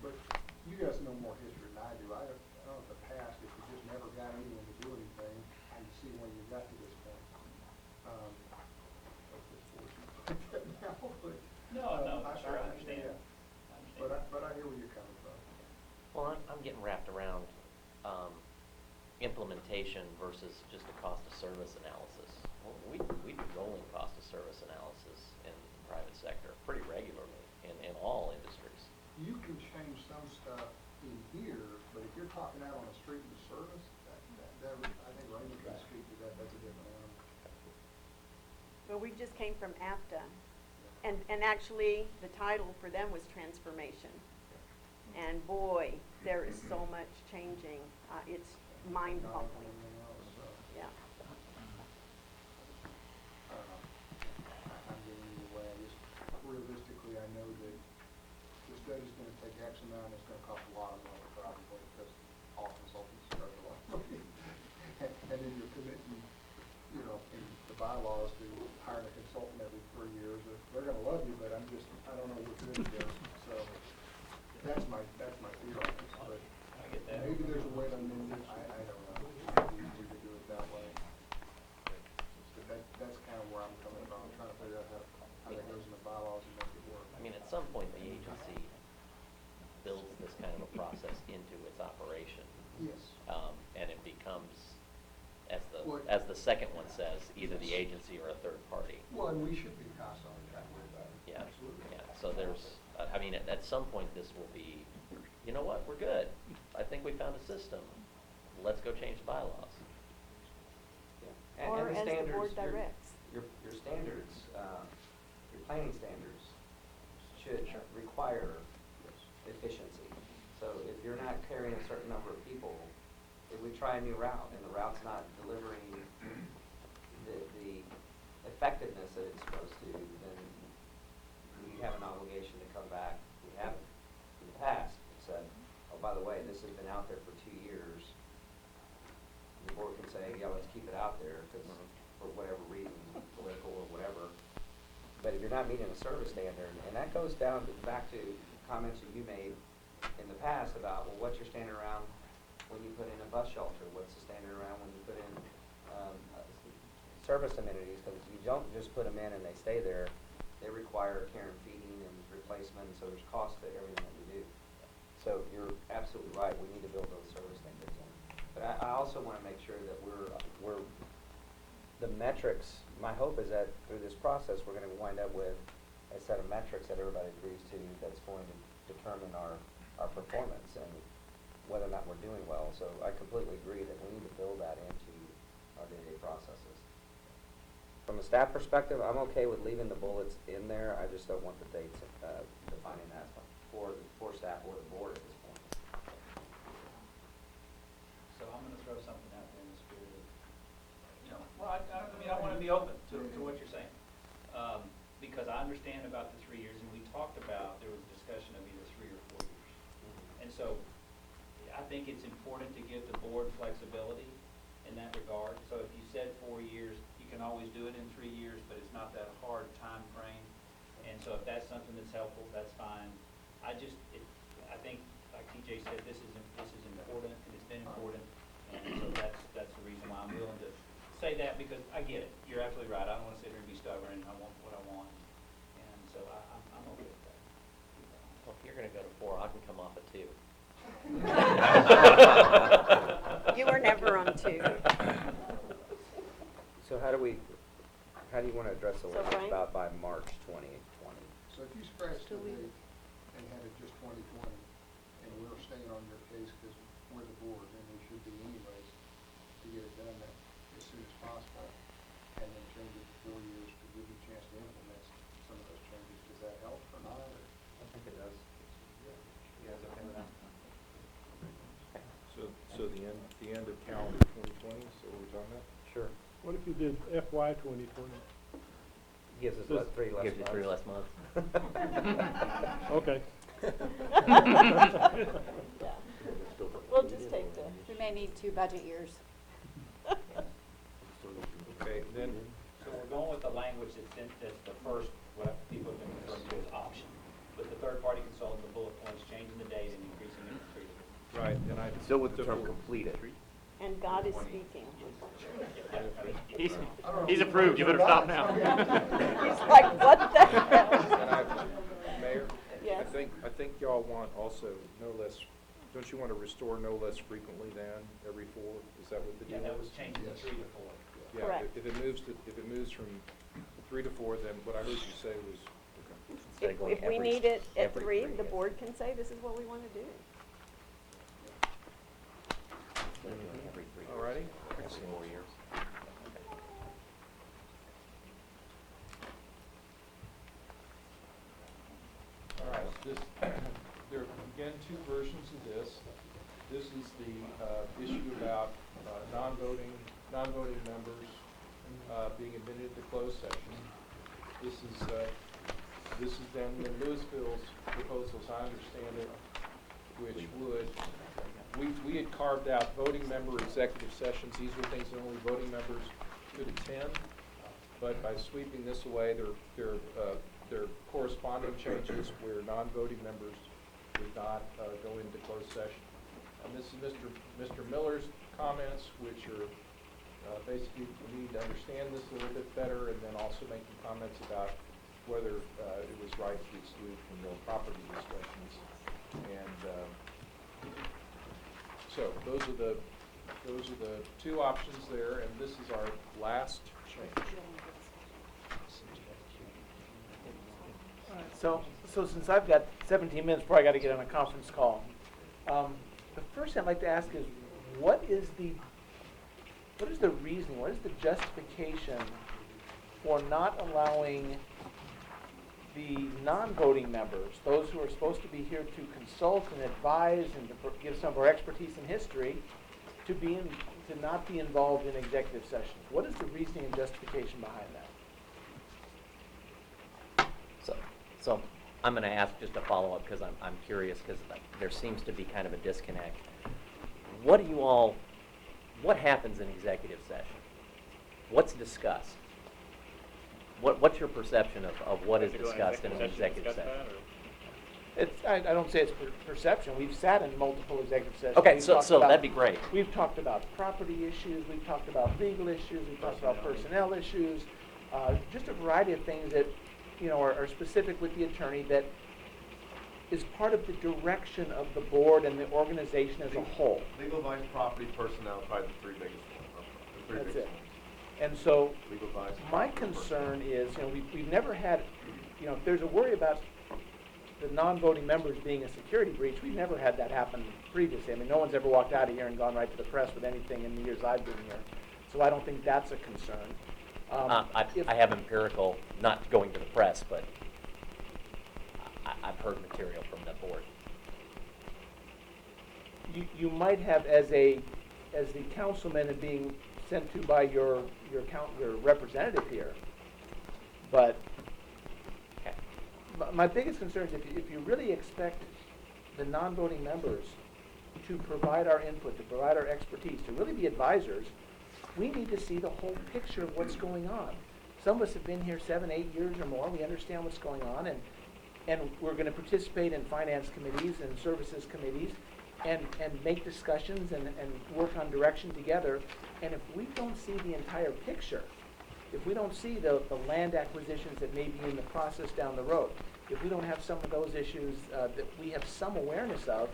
But you guys know more history than I do. I don't know in the past, if you just never got anyone to do anything, I can see when you got to this point. Hope this board's not like that now, but. No, sure, I understand. Yeah. I understand. But I hear where you're coming from. Well, I'm getting wrapped around implementation versus just a cost of service analysis. Well, we do rolling cost of service analysis in the private sector pretty regularly in all industries. You can change some stuff in here, but if you're talking out on the street and service, I think Raymond can speak to that, that's a different animal. Well, we just came from APTA, and actually, the title for them was transformation. And boy, there is so much changing, it's mind-boggling, yeah. I don't know. I'm getting either way. I just realistically, I know that the study's gonna take X amount, it's gonna cost a lot of money probably, because all consultants charge a lot of money. And then you're committing, in the bylaws to hiring a consultant every 3 years. They're gonna love you, but I don't know what good it does. So that's my fear on this, but I get that. maybe there's a way to amend it. I don't know. Maybe we could do it that way. But that's kind of where I'm coming from. I'm trying to figure out how that goes in the bylaws and make it work. I mean, at some point, the agency builds this kind of a process into its operation. Yes. And it becomes, Well, as the second one says, either the agency or a third party. Well, and we should be constantly trying to worry about it. Yeah, Absolutely. yeah, so there's, I mean, at some point, this will be, you know what, we're good. I think we found a system. Let's go change the bylaws. And Or the as the standards, board your- directs. Your standards, your planning standards should require efficiency. So if you're not carrying a certain number of people, if we try a new route and the route's not delivering the effectiveness that it's supposed to, then we have an obligation to come back. We have in the past said, oh, by the way, this has been out there for 2 years. We board can say, yeah, let's keep it out there, because for whatever reason, political or whatever. But if you're not meeting a service standard, and that goes down back to comments that you made in the past about, well, what's your standard around when you put in a bus shelter? What's the standard around when you put in service amenities? Because you don't just put them in and they stay there. They require care and feeding and replacement, so there's cost to everything that we do. So you're absolutely right, we need to build those service standards in. But I also want to make sure that we're the metrics, my hope is that through this process, we're going to wind up with a set of metrics that everybody agrees to that's going to determine our performance and whether or not we're doing well. So I completely agree that we need to build that into our day-to-day processes. From a staff perspective, I'm okay with leaving the bullets in there. I just don't want the dates defining that for staff or the board at this point. So I'm gonna throw something out there in the spirit of, you know, well, I mean, I wanna be open to what you're saying. Because I understand about the 3 years, and we talked about, there was a discussion of either 3 or 4 years. And so, I think it's important to give the board flexibility in that regard. So if you said 4 years, you can always do it in 3 years, but it's not that hard time frame. And so if that's something that's helpful, that's fine. I think, like TJ said, this is important, and it's been important, and so that's the reason why I'm willing to say that, because I get it. You're absolutely right. I don't want to sit here and be stubborn. I want what I want, and so I'm okay with that. Well, if you're gonna go to 4, I can come off at 2. You were never on 2. So how do you want to address the So, language Frank? about by March 2020? So if you scratch the date and had it just 2020, and we're staying on your case because we're the board, and we should be anyways, to get it done as soon as possible, and then change it to 4 years to give you a chance to implement some of those changes, does that help or not? Or? I think it does. You guys okay with that? So the end of calendar 2020, so what we're talking about? Sure. What if you did FY 2020? Gives us, Does- 3 less Gives you 3 less months. Okay. Yeah. We'll just take the, We may need 2 budget years. Okay, then, So we're going with the language that's the first, what people have been referring to as option. With the third-party consultant, the bullet points, changing the date and increasing it to 3 years. right, and I. Still with the term completed. and God is speaking. He's approved, you better stop now. He's like, what the hell? Mayor? Yes. I think y'all want also no less, don't you want to restore no less frequently than every 4? Is that what the deal Yeah, is? that was changing the 3 to 4. Yeah, Correct. if it moves from 3 to 4, then what I heard you say was, Instead of going If we every- need it at every 3, 3, the yeah. board can say, this is what we want to do. Instead of doing every 3 years. all righty? Every 4 years. All right, there are again 2 versions of this. This is the issue about non-voting members being admitted to closed session. This is then Louisville's proposal, as I understand it, which would, we had carved out voting member executive sessions. These were things that only voting members could attend. But by sweeping this away, there are corresponding changes where non-voting members would not go into closed session. And this is Mr. Miller's comments, which are basically, we need to understand this a little bit better, and then also making comments about whether it was right to exclude from real property discussions. And so those are the 2 options there, and this is our last change. So since I've got 17 minutes before I got to get on a conference call, the first thing I'd like to ask is, what is the reasoning, what is the justification for not allowing the non-voting members, those who are supposed to be here to consult and advise and to give some of our expertise in history, to not be involved in executive sessions? What is the reasoning and justification behind that? So I'm going to ask just a follow-up because I'm curious because there seems to be kind of a disconnect. What what happens in executive session? What's discussed? What's your perception of what is Have to go in discussed in an executive discuss session? that, or- I don't say it's perception, we've sat in multiple executive sessions. Okay, We've so talked about- that'd be great. We've talked about property issues, we've talked about legal issues, we've talked about personnel issues, just a variety of things that, you know, are specific with the attorney that is part of the direction of the board and the organization as a whole. Legal advice, property, personnel, probably the three biggest ones. The three That's biggest it. ones. And so, Legal advice. my property, concern personnel. is, you know, we've never had, you know, if there's a worry about the non-voting members being a security breach, we've never had that happen previously. I mean, no one's ever walked out of here and gone right to the press with anything in the years I've been here. So I don't think that's a concern. If- I have empirical, not going to the press, but I've heard material from the board. You might have as the councilman and being sent to by your representative here, but Okay. my biggest concern is if you really expect the non-voting members to provide our input, to provide our expertise, to really be advisors, we need to see the whole picture of what's going on. Some of us have been here 7, 8 years or more, we understand what's going on, and we're gonna participate in finance committees and services committees, and make discussions and work on direction together. And if we don't see the entire picture, if we don't see the land acquisitions that may be in the process down the road, if we don't have some of those issues that we have some awareness of,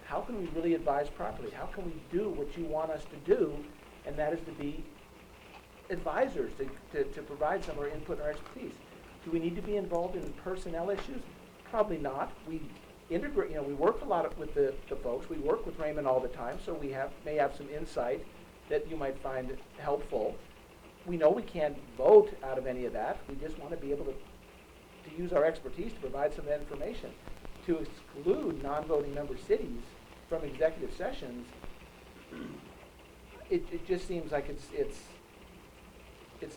how can we really advise properly? How can we do what you want us to do? And that is to be advisors, to provide some of our input and our expertise. Do we need to be involved in personnel issues? Probably not. We integrate, you know, we work a lot with the folks. We work with Raymond all the time, so we may have some insight that you might find helpful. We know we can't vote out of any of that. We just want to be able to use our expertise to provide some information. To exclude non-voting member cities from executive sessions, it just seems like it's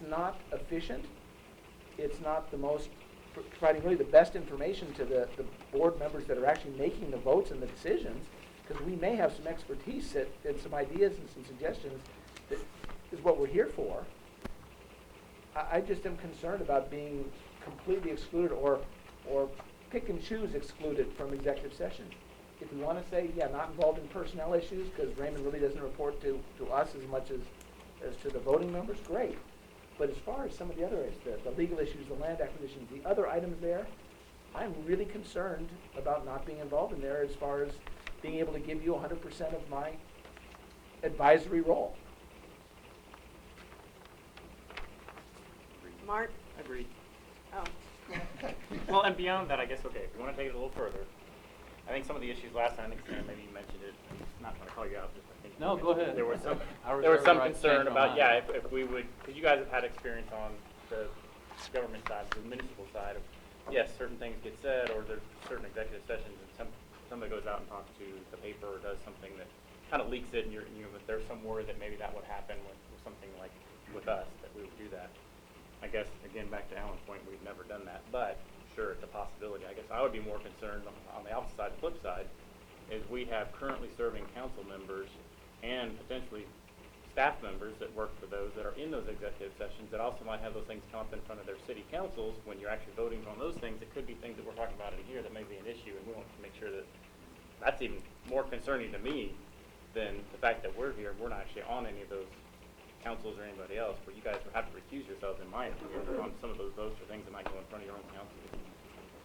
not efficient. It's not the most, providing really the best information to the board members that are actually making the votes and the decisions, because we may have some expertise and some ideas and some suggestions that is what we're here for. I just am concerned about being completely excluded or pick and choose excluded from executive sessions. If you want to say, yeah, not involved in personnel issues, because Raymond really doesn't report to us as much as to the voting members, great. But as far as some of the other areas, the legal issues, the land acquisitions, the other items there, I'm really concerned about not being involved in there as far as being able to give you 100% of my advisory role. Mark? Agreed. Oh. Well, and beyond that, I guess, okay, if you want to take it a little further, I think some of the issues last time, I think Sam maybe you mentioned it, I'm not trying to call you out, just I think. you No, go mentioned ahead. There was some, I there was reserve some the right to concern change my about, mind. yeah, if we would, because you guys have had experience on the government side, the municipal side of, yes, certain things get said, or there's certain executive sessions, and somebody goes out and talks to the paper or does something that kind of leaks it, and if there's some worry that maybe that would happen with something like with us, that we would do that. I guess, again, back to Alan's point, we've never done that, but sure, it's a possibility. I guess I would be more concerned on the opposite side, the flip side, is we have currently serving council members and potentially staff members that work for those that are in those executive sessions that also might have those things come up in front of their city councils. When you're actually voting on those things, it could be things that we're talking about in here that may be an issue, and we want to make sure that that's even more concerning to me than the fact that we're here. We're not actually on any of those councils or anybody else, but you guys would have to recuse yourselves, in my opinion, on some of those votes or things that might go in front of your own council.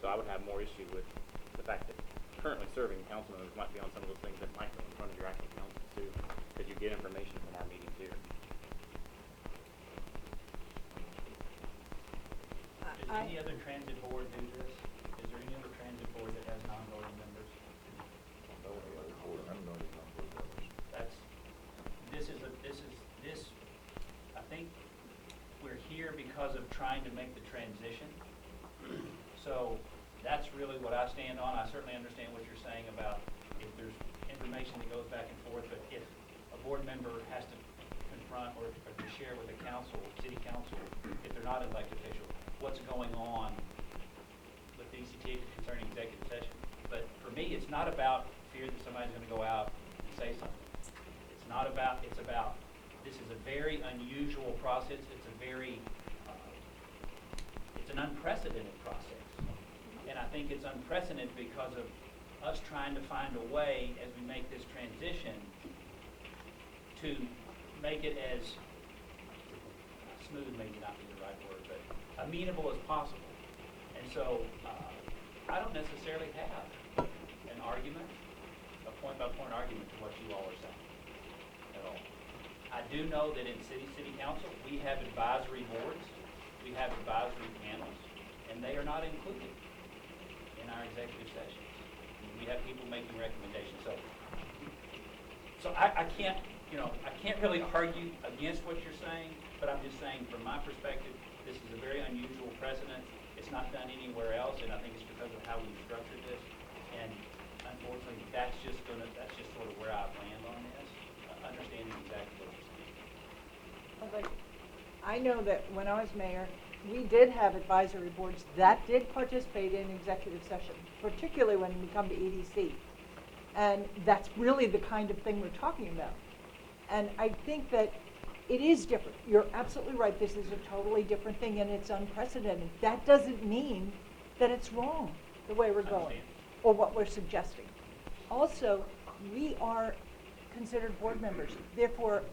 So I would have more issue with the fact that currently serving council members might be on some of those things that might go in front of your actual council too, because you get information from our meetings here. Does any other transit board do this? Is there any other transit board that has non-voting members? This, I think we're here because of trying to make the transition. So that's really what I stand on. I certainly understand what you're saying about if there's information that goes back and forth, but if a board member has to confront or to share with the council, city council, if they're not an elected official, what's going on with DCTA concerning executive session. But for me, it's not about fear that somebody's going to go out and say something. It's not about, it's about, this is a very unusual process. It's a very, it's an unprecedented process. And I think it's unprecedented because of us trying to find a way, as we make this transition, to make it as smooth, maybe not be the right word, but amenable as possible. And so, I don't necessarily have an argument, a point-by-point argument to what you all are saying at all. I do know that in city council, we have advisory boards, we have advisory panels, and they are not included in our executive sessions. We have people making recommendations. So I can't, I can't really argue against what you're saying, but I'm just saying from my perspective, this is a very unusual precedent. It's not done anywhere else, and I think it's because of how we've structured this. And unfortunately, that's just sort of where I land on this, understanding exactly what you're saying. But I know that when I was mayor, we did have advisory boards that did participate in executive session, particularly when we come to EDC. And that's really the kind of thing we're talking about. And I think that it is different. You're absolutely right. This is a totally different thing, and it's unprecedented. That doesn't mean that it's wrong the way we're going or what we're suggesting. Also, we are considered board members. Therefore,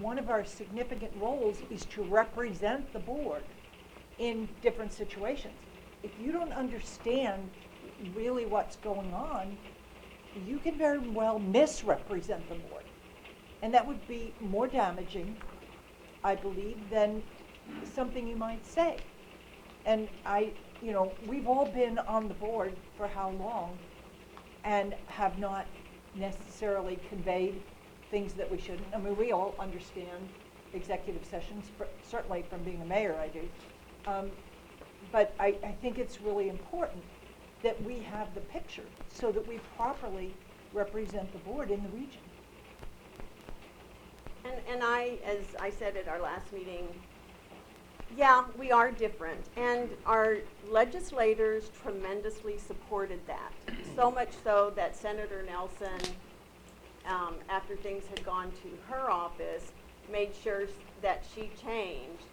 one of our significant roles is to represent the board in different situations. If you don't understand really what's going on, you can very well misrepresent the board. And that would be more damaging, I believe, than something you might say. And we've all been on the board for how long and have not necessarily conveyed things that we shouldn't. I mean, we all understand executive sessions, certainly from being a mayor I do. But I think it's really important that we have the picture so that we properly represent the board in the region. And as I said at our last meeting, yeah, we are different. And our legislators tremendously supported that. So much so that Senator Nelson, after things had gone to her office, made sure that she changed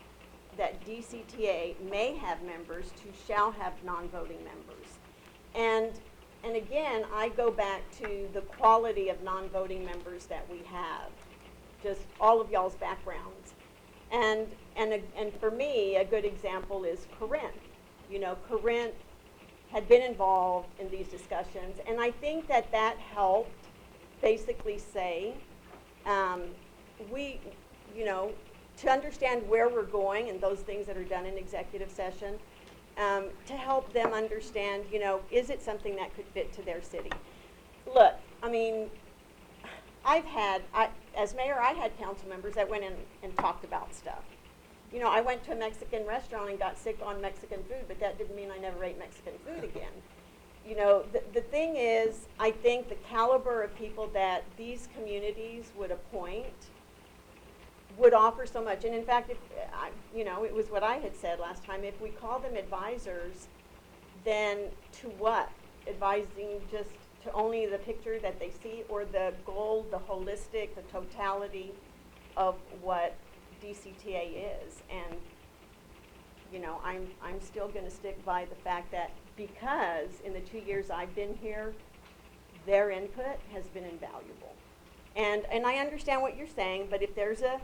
that DCTA may have members to shall have non-voting members. And again, I go back to the quality of non-voting members that we have. Just all of y'all's backgrounds. And for me, a good example is Corinne. Corinne had been involved in these discussions, and I think that helped basically say, to understand where we're going and those things that are done in executive session, to help them understand, is it something that could fit to their city? Look, I mean, as mayor, I had council members that went in and talked about stuff. I went to a Mexican restaurant and got sick on Mexican food, but that didn't mean I never ate Mexican food again. The thing is, I think the caliber of people that these communities would appoint would offer so much. And in fact, it was what I had said last time. If we call them advisors, then to what? Advising just to only the picture that they see, or the goal, the holistic, the totality of what DCTA is. And I'm still going to stick by the fact that because in the 2 years I've been here, their input has been invaluable. And I understand what you're saying, but if there's a,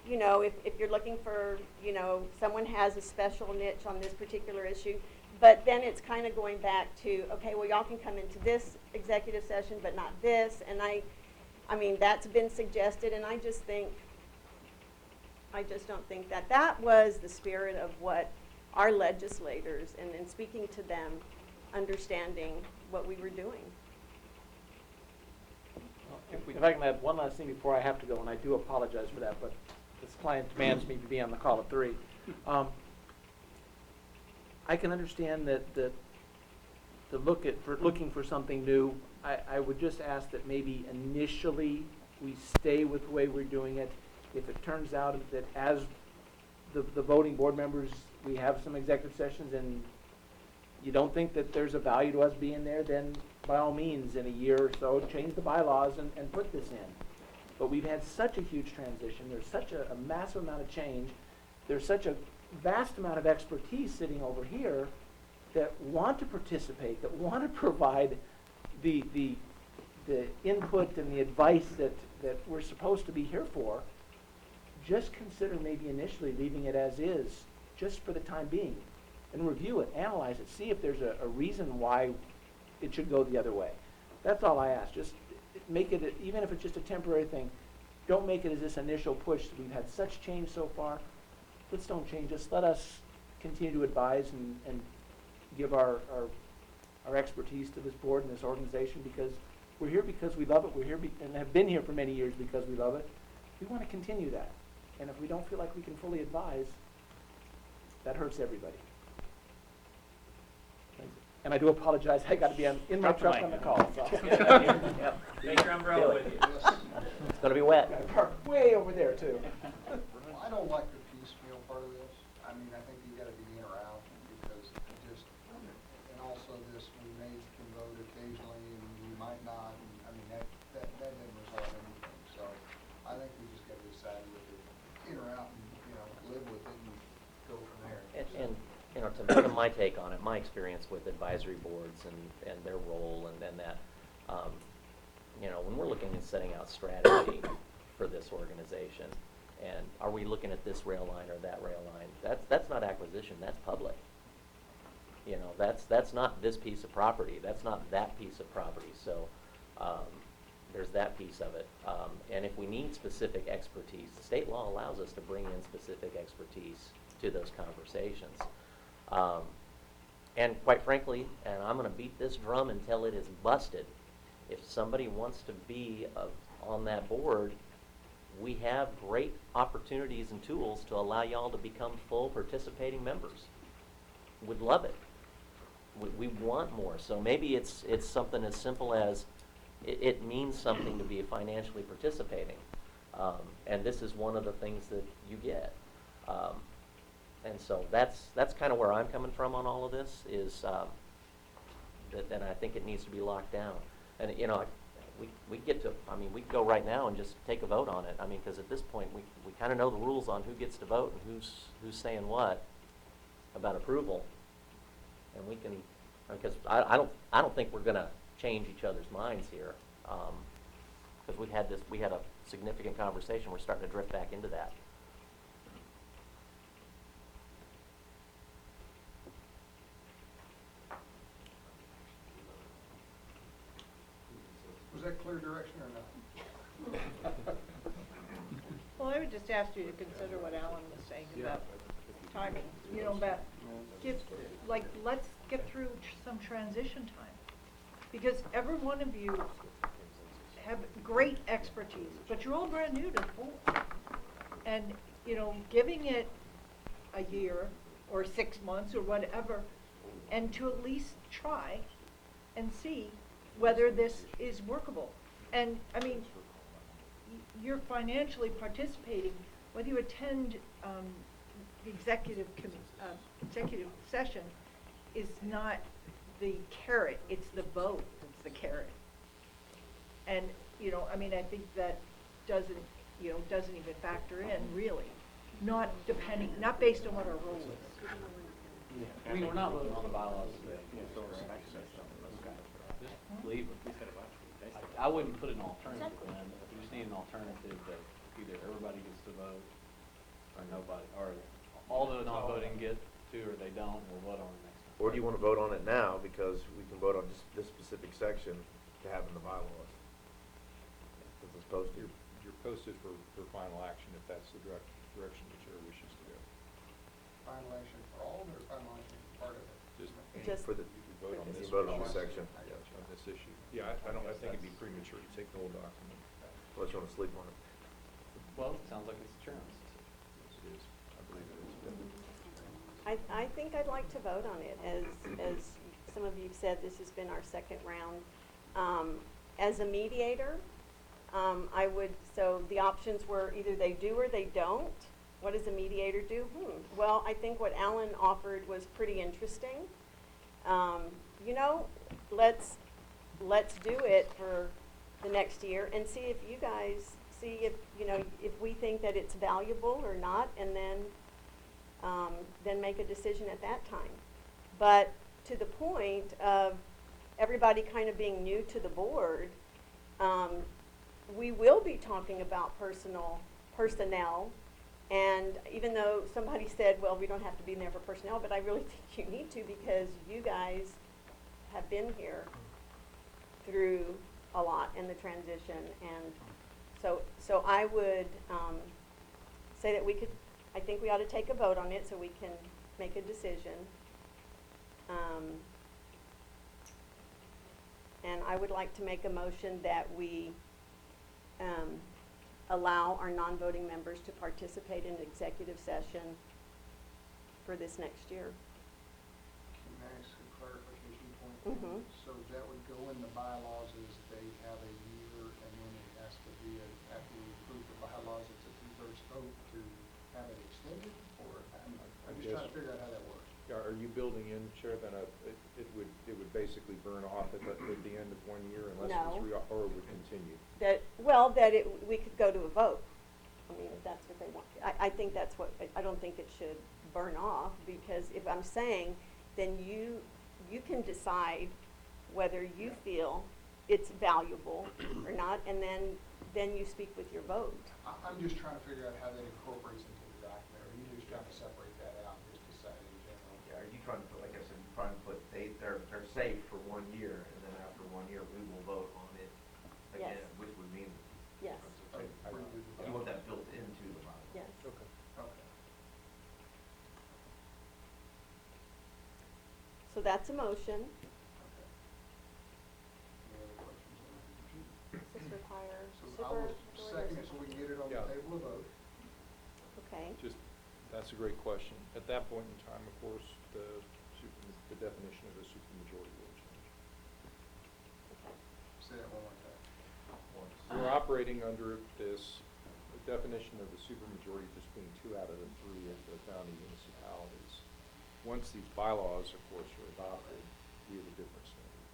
if you're looking for, someone has a special niche on this particular issue, but then it's kind of going back to, okay, well, y'all can come into this executive session, but not this. And I mean, that's been suggested, and I just don't think that was the spirit of what our legislators, and in speaking to them, understanding what we were doing. If I can add one last thing before I have to go, and I do apologize for that, but this client demands me to be on the call at 3. I can understand that looking for something new. I would just ask that maybe initially we stay with the way we're doing it. If it turns out that as the voting board members, we have some executive sessions and you don't think that there's a value to us being there, then by all means, in a year or so, change the bylaws and put this in. but we've had such a huge transition, there's such a massive amount of change, there's such a vast amount of expertise sitting over here that want to participate, that want to provide the input and the advice that we're supposed to be here for. Just consider maybe initially leaving it as is, just for the time being, and review it, analyze it, see if there's a reason why it should go the other way. That's all I ask. Just make it, even if it's just a temporary thing, don't make it as this initial push. We've had such change so far. Let's don't change this. Let us continue to advise and give our expertise to this board and this organization, because we're here because we love it. We're here and have been here for many years because we love it. We want to continue that. And if we don't feel like we can fully advise, that hurts everybody. And I do apologize, I got to be in my truck on the call. So. Take your umbrella with you. It's gonna be wet. Got to park way over there too. Well, I don't like the piecemeal part of this. I mean, I think you gotta be in or out, because it just, and also this, we can vote occasionally and we might not, and I mean, that doesn't resolve anything. So I think we just gotta decide whether in or out and, live with it and go from there. And to give my take on it, my experience with advisory boards and their role and then that, when we're looking at setting out strategy for this organization, and are we looking at this rail line or that rail line, that's not acquisition, that's public. That's not this piece of property, that's not that piece of property, so there's that piece of it. And if we need specific expertise, the state law allows us to bring in specific expertise to those conversations. And quite frankly, and I'm going to beat this drum until it is busted, if somebody wants to be on that board, we have great opportunities and tools to allow y'all to become full participating members. We'd love it. We want more. So maybe it's something as simple as it means something to be financially participating. And this is one of the things that you get. And so that's kind of where I'm coming from on all of this, is that I think it needs to be locked down. And we get to, we could go right now and just take a vote on it. Because at this point we kind of know the rules on who gets to vote and who's saying what about approval. And we can, because I don't think we're going to change each other's minds here, because we had a significant conversation. We're starting to drift back into that. Was that clear direction or not? Well, I would just ask you to consider what Alan was saying about timing, let's get through some transition time. Because every one of you have great expertise, but you're all brand new to the board. And, giving it a year or 6 months or whatever, and to at least try and see whether this is workable. And, you're financially participating, whether you attend the executive session is not the carrot, it's the vote that's the carrot. And, I think that doesn't even factor in, really, not based on what our role is. We're not voting on the bylaws today, so just leave it. I wouldn't put an alternative in. If you just need an alternative that either everybody gets to vote or nobody, or all the non-voting get to, or they don't, we'll vote on it next time. Or do you want to vote on it now, because we can vote on just this specific section to have in the bylaws? Because it's posted. You're posted for final action if that's the direction the chair wishes to go. Final action for all, or final action for part of it? Just For the, You vote on you this. vote on this section. On this issue. Yeah, I think it'd be premature to take the whole document. Unless you want to sleep on it. Well, it sounds like it's a chairman's It decision. is. I believe it is. I think I'd like to vote on it. As some of you have said, this has been our second round. As a mediator, so the options were either they do or they don't. What does a mediator do? Well, I think what Alan offered was pretty interesting. Let's do it for the next year and see see if, you know, if we think that it's valuable or not, and then make a decision at that time. But to the point of everybody kind of being new to the board, we will be talking about personnel, and even though somebody said, well, we don't have to be in there for personnel, but I really think you need to, because you guys have been here through a lot in the transition, and so I would say that I think we ought to take a vote on it so we can make a decision. And I would like to make a motion that we allow our non-voting members to participate in executive session for this next year. Can I ask a clarification point? Mhm. So that would go in the bylaws as they have a year, and then it has to be, after we approve the bylaws, it's a 2/3 vote to have it extended, or, I'm just trying to figure out how that works. Yeah, are you building in, Chair, that it would basically burn off at the end of 1 year unless No. it's or it would continue? We could go to a vote. I mean, if that's what they want. I think that's what, I don't think it should burn off, because if I'm saying, then you can decide whether you feel it's valuable or not, and then you speak with your vote. I'm just trying to figure out how that incorporates into the document, or are you just trying to separate that out and just decide in general? Yeah, are you trying to put, like I said, you're trying to put, they're safe for 1 year, and then after 1 year, we will vote on it again, Yes. which would mean. Yes. You want that built into the bylaw. Yes. Okay. Okay. So that's a motion. Okay. Any other questions on that? Does this require So I super will majority second or it so we can get it on Yeah. the table to vote. Okay. Just, that's a great question. At that point in time, of course, the definition of a supermajority will change. Say that one more time. We're operating under this, the definition of the supermajority just being 2 out of the 3 of the founding municipalities. Once these bylaws, of course, are adopted, we have a different standard.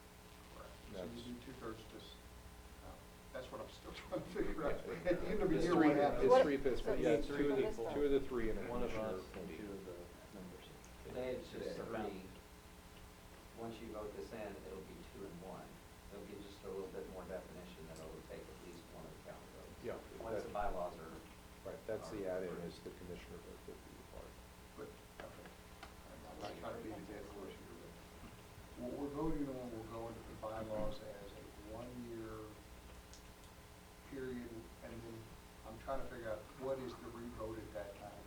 Right. So That's- you do 2/3 just, that's what I'm still trying to figure out. Yeah. At the end of the It's year, three- what happens? It's 3/5, but yeah, it's So 2 of what is that? 2 of the 3 and a One of commissioner us can and be. 2 of the members. Today it's just Today. 3. Once you vote this in, it'll be 2 and 1. It'll give just a little bit more definition, and it'll take at least one of the county votes. Yeah, Once that- the bylaws are. Right, that's the add-in, is the commissioner vote that we require. But, okay. I'm not trying to beat a dead horse here, but what we're voting on will go into the bylaws as a 1-year period, and then I'm trying to figure out what is the revote at that time.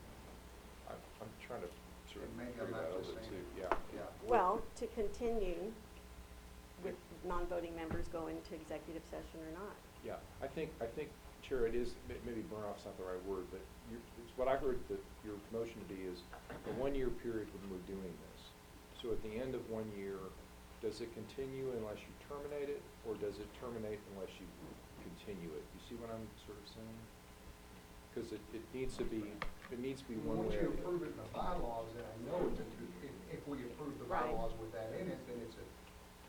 I'm trying to sort of And maybe figure I'm not that out just too, saying- yeah. Yeah. Well, to continue with non-voting members go into executive session or not. Yeah, I think, Chair, it is, maybe burn off's not the right word, but it's what I heard that your motion to be is a 1-year period when we're doing this. So at the end of 1 year, does it continue unless you terminate it, or does it terminate unless you continue it? You see what I'm sort of saying? Because it needs to be one Once way you or the approve other. it in the bylaws, then I know it's if we approve the Right. bylaws with that in it, then it's a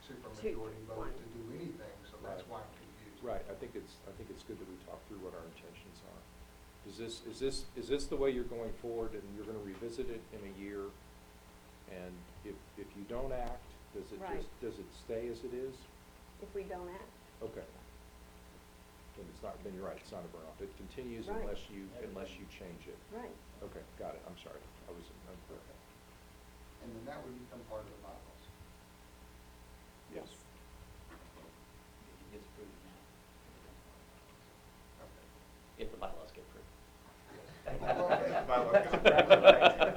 supermajority vote to do anything, so that's Right. why I'm confused. Right, I think it's good that we talk through what our intentions are. Is this the way you're going forward, and you're gonna revisit it in a year? And if you don't act, does it Right. does it stay as it is? If we don't act. Okay. Then it's not, then you're right, it's not a burn off. It continues Right. unless you change it. Right. Okay, got it, I'm sorry, I was unclear. And then that would become part of the bylaws. Yes. It gets approved now. Okay. If the bylaws get approved.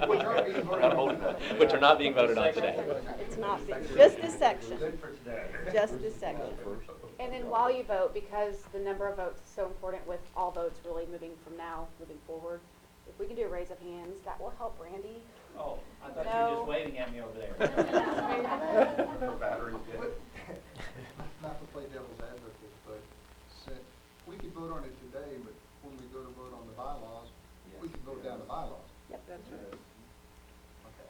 Which aren't being voted on today. Which are not being voted on today. It's not, just this section, Good for today. just this section. And then while you vote, because the number of votes is so important with all votes really moving forward, if we can do a raise of hands, that will help Randy. Oh, I thought you No. were just waving at me over there. For batteries, yeah. But, not to play devil's advocate, but since, we could vote on it today, but when we go to vote on the bylaws, we can vote down the bylaws. Yep. That's right. Okay.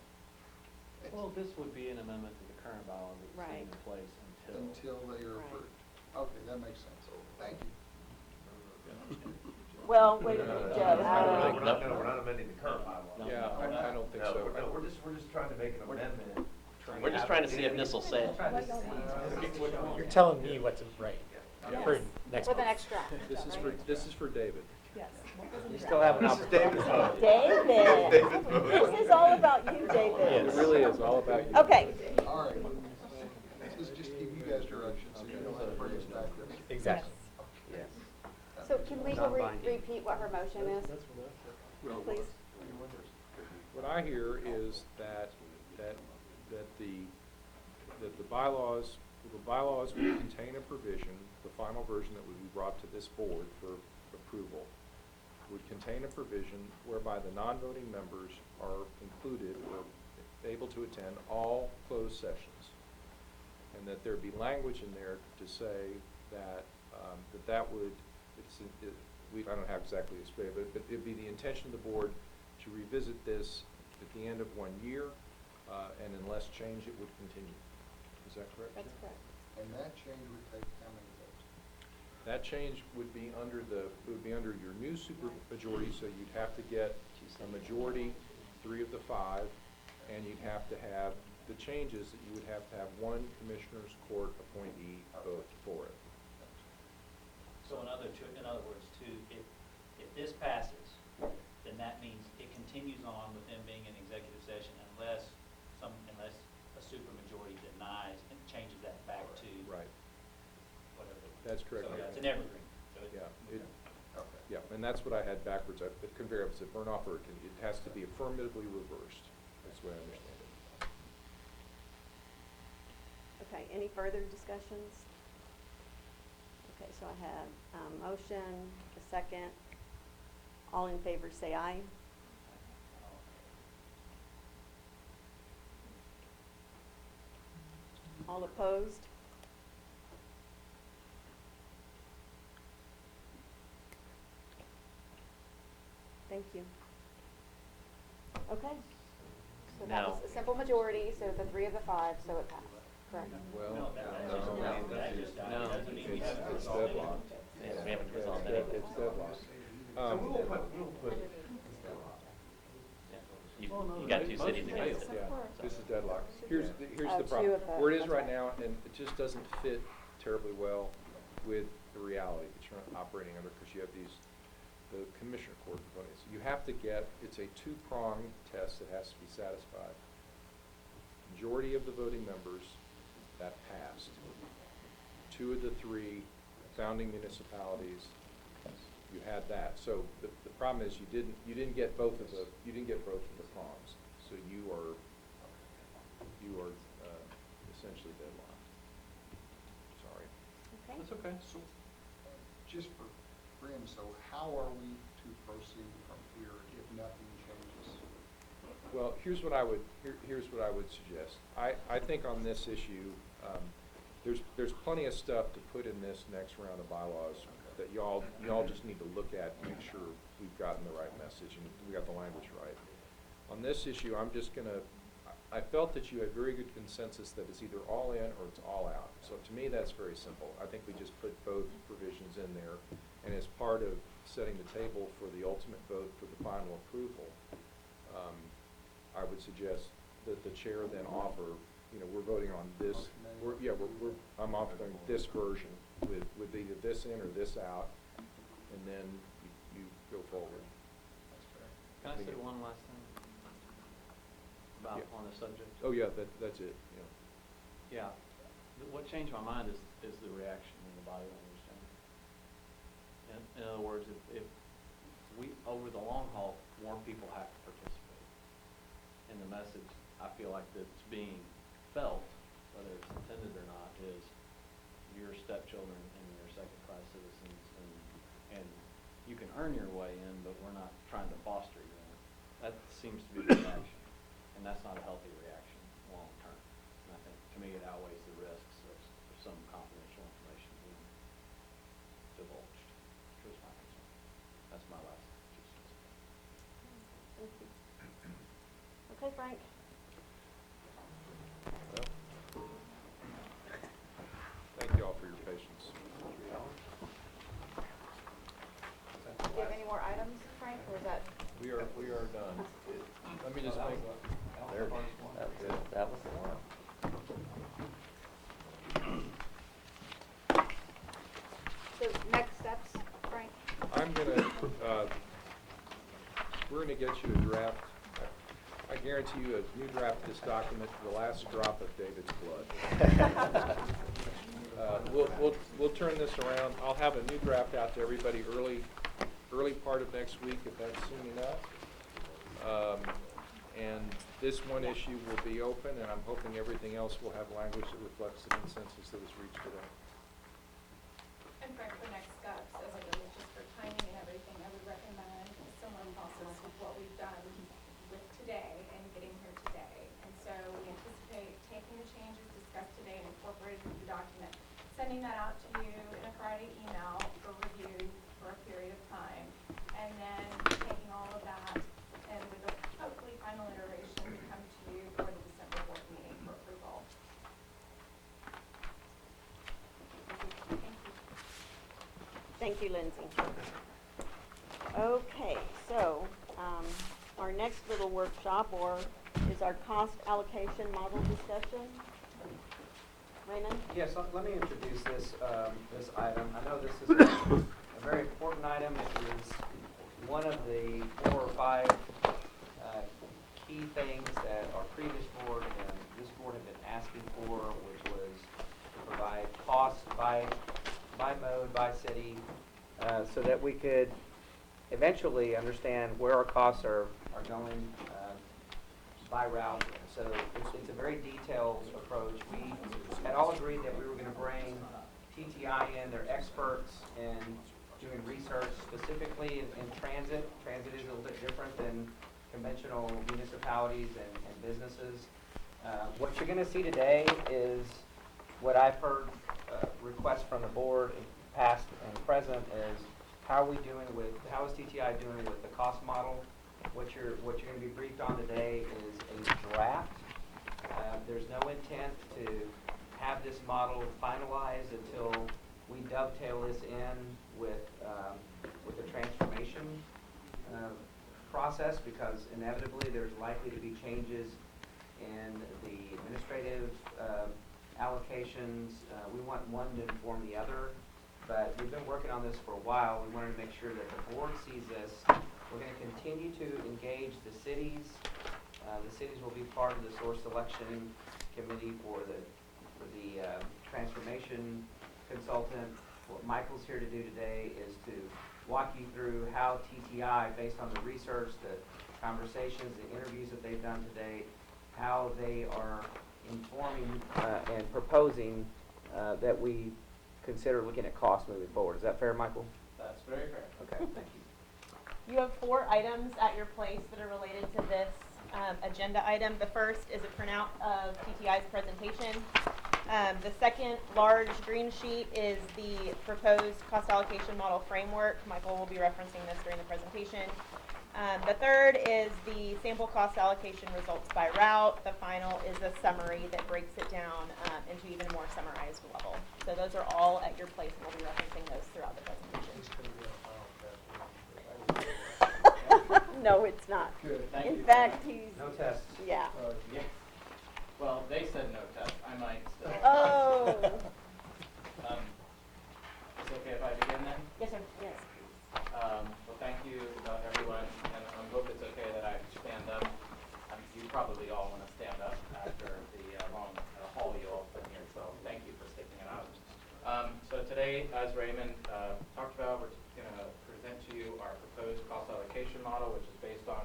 Well, this would be an amendment to the current bylaw that's Right. in place until. Until they are Right. approved. Okay, that makes sense. Thank you. Well, wait a minute, Joe. We're not amending the current bylaw. Yeah, I don't think No, so. we're just trying to make an amendment. We're just trying to see if this will say it. You're telling me what's right Yeah. for next With an month. extra. This is for David. You still have an This is David's vote. David, David's vote. this is all about you, David. It really is all about you. Okay, All right, this is just to give you guys direction, so you don't have to bring us back this. Exactly. Yes. So can legal Non-binding. repeat what her motion is? Please. What I hear is that the bylaws would contain a provision, the final version that would be brought to this board for approval, would contain a provision whereby the non-voting members are included or able to attend all closed sessions. And that there be language in there to say that, that would, I don't have exactly explained, but it'd be the intention of the board to revisit this at the end of 1 year, and unless changed, it would continue. Is that correct? That's correct. And that change would take how many votes? That change would be under your new supermajority, so you'd have to get a majority, 3 of the 5, and you'd have to have the changes that you would have to have 1 commissioner's court appointee vote for it. So in other words, too, if this passes, then that means it continues on with them being in executive session unless a supermajority denies and changes that back to Right. whatever. That's correct. So it's an evergreen. So it- Yeah, Okay. yeah, and that's what I had backwards. It can vary, if it's a burn off or it has to be affirmatively reversed. That's the way I understand it. okay, any further discussions? Okay, so I have a motion, a second. All in favor say aye. All opposed? Thank you. Okay. So that Now- was a simple majority, so the 3 of the 5, so it passed, correct? Well, No, that just, no, that just died. No. It doesn't mean we it's haven't it's resolved it. deadlocked. Yeah, we haven't It's resolved dead- anything. It's deadlocked. So we'll put, You got 2 cities against it. Yeah, this is deadlocked. Here's the Oh, 2 problem. of the- Where it is that's right right. now, and it just doesn't fit terribly well with the reality that you're operating under, because you have the commissioner court components. You have to get, it's a 2-pronged test that has to be satisfied. Majority of the voting members, that passed. 2 of the 3 founding municipalities, you had that. So the problem is you didn't get both of the prongs. So you are essentially deadlocked. Sorry. Okay. That's okay. So, just for Brim, so how are we to proceed from here if nothing changes? Well, here's what I would suggest. I think on this issue, there's plenty of stuff to put in this next round of bylaws that y'all just need to look at and make sure we've gotten the right message and we got the language right. On this issue, I felt that you had very good consensus that it's either all in or it's all out. So to me, that's very simple. I think we just put both provisions in there, and as part of setting the table for the ultimate vote for the final approval, I would suggest that the chair then offer, we're voting on this, I'm offering this version with either this in or this out, and then you go forward. That's fair. Can I say one last thing about, Yeah. on the subject? Oh, yeah, that's it, yeah. Yeah. What changed my mind is the reaction in the body language change. In other words, if we, over the long haul, more people have to participate. And the message, I feel like that's being felt, whether it's intended or not, is your stepchildren and your second-class citizens, and you can earn your way in, but we're not trying to foster you in. That seems to be the reaction, and that's not a healthy reaction long-term. And I think, to me, it outweighs the risks of some confidential information being divulged, which was my concern. That's my last 2 cents. Thank you. Okay, Frank? Well, thank you all for your patience. Do you have any are done. Let me just make, There, that was the one. So next steps, Frank? I'm gonna, we're gonna get you a draft. I guarantee you a new draft of this document to the last drop of David's blood. We'll turn this around. I'll have a new draft out to everybody early part of next week, if that's soon enough. And this one issue will be open, and I'm hoping everything else will have language that reflects the consensus that was reached today. And Frank, for next steps, as it goes just for timing and everything, I would recommend a similar process with what we've done with today and getting here today. And so we anticipate taking the changes discussed today and incorporating the document, sending that out to you in a Friday email for review for a period of time, and then taking all of that and with a hopefully final iteration to come to you for the December board meeting for approval. Thank you, Lindsay. Okay, so our next little workshop is our cost allocation model discussion. Raymond? Yes, let me introduce this item. I know this is a very important item. It is one of the 4 or 5 key things that our previous board and this board have been asking for, which was to provide costs by mode, by city, so that we could eventually understand where our costs are going by route. So it's a very detailed approach. We had all agreed that we were going to bring TTI in. They're experts in doing research specifically in transit. Transit is a little bit different than conventional municipalities and businesses. What you're going to see today is what I've heard requests from the board, past and present, is how is TTI doing with the cost model? What you're going to be briefed on today is a draft. There's no intent to have this model finalized until we dovetail this in with the transformation process, because inevitably there's likely to be changes in the administrative allocations. We want one to inform the other, but we've been working on this for a while. We wanted to make sure that the board sees this. We're going to continue to engage the cities. The cities will be part of the source selection committee for the transformation consultant. What Michael's here to do today is to walk you through how TTI, based on the research, the conversations, the interviews that they've done today, how they are informing and proposing that we consider looking at costs moving forward. Is that fair, Michael? That's very fair. Okay, thank you. You have 4 items at your place that are related to this agenda item. The first is a printout of TTI's presentation. The second large green sheet is the proposed cost allocation model framework. Michael will be referencing this during the presentation. The third is the sample cost allocation results by route. The final is a summary that breaks it down into even a more summarized level. So those are all at your place, and we'll be referencing those throughout the presentation. No, it's not. Good. Thank In you. fact, he's. No tests. Yeah. Yeah. Well, they said no test. I might still. Oh. Is it okay if I begin then? Yes, sir. Yes. Well, thank you, everyone, and I hope it's okay that I stand up. You probably all want to stand up after the long haul you all put here, so thank you for sticking it out. So today, as Raymond talked about, we're going to present to you our proposed cost allocation model, which is based on,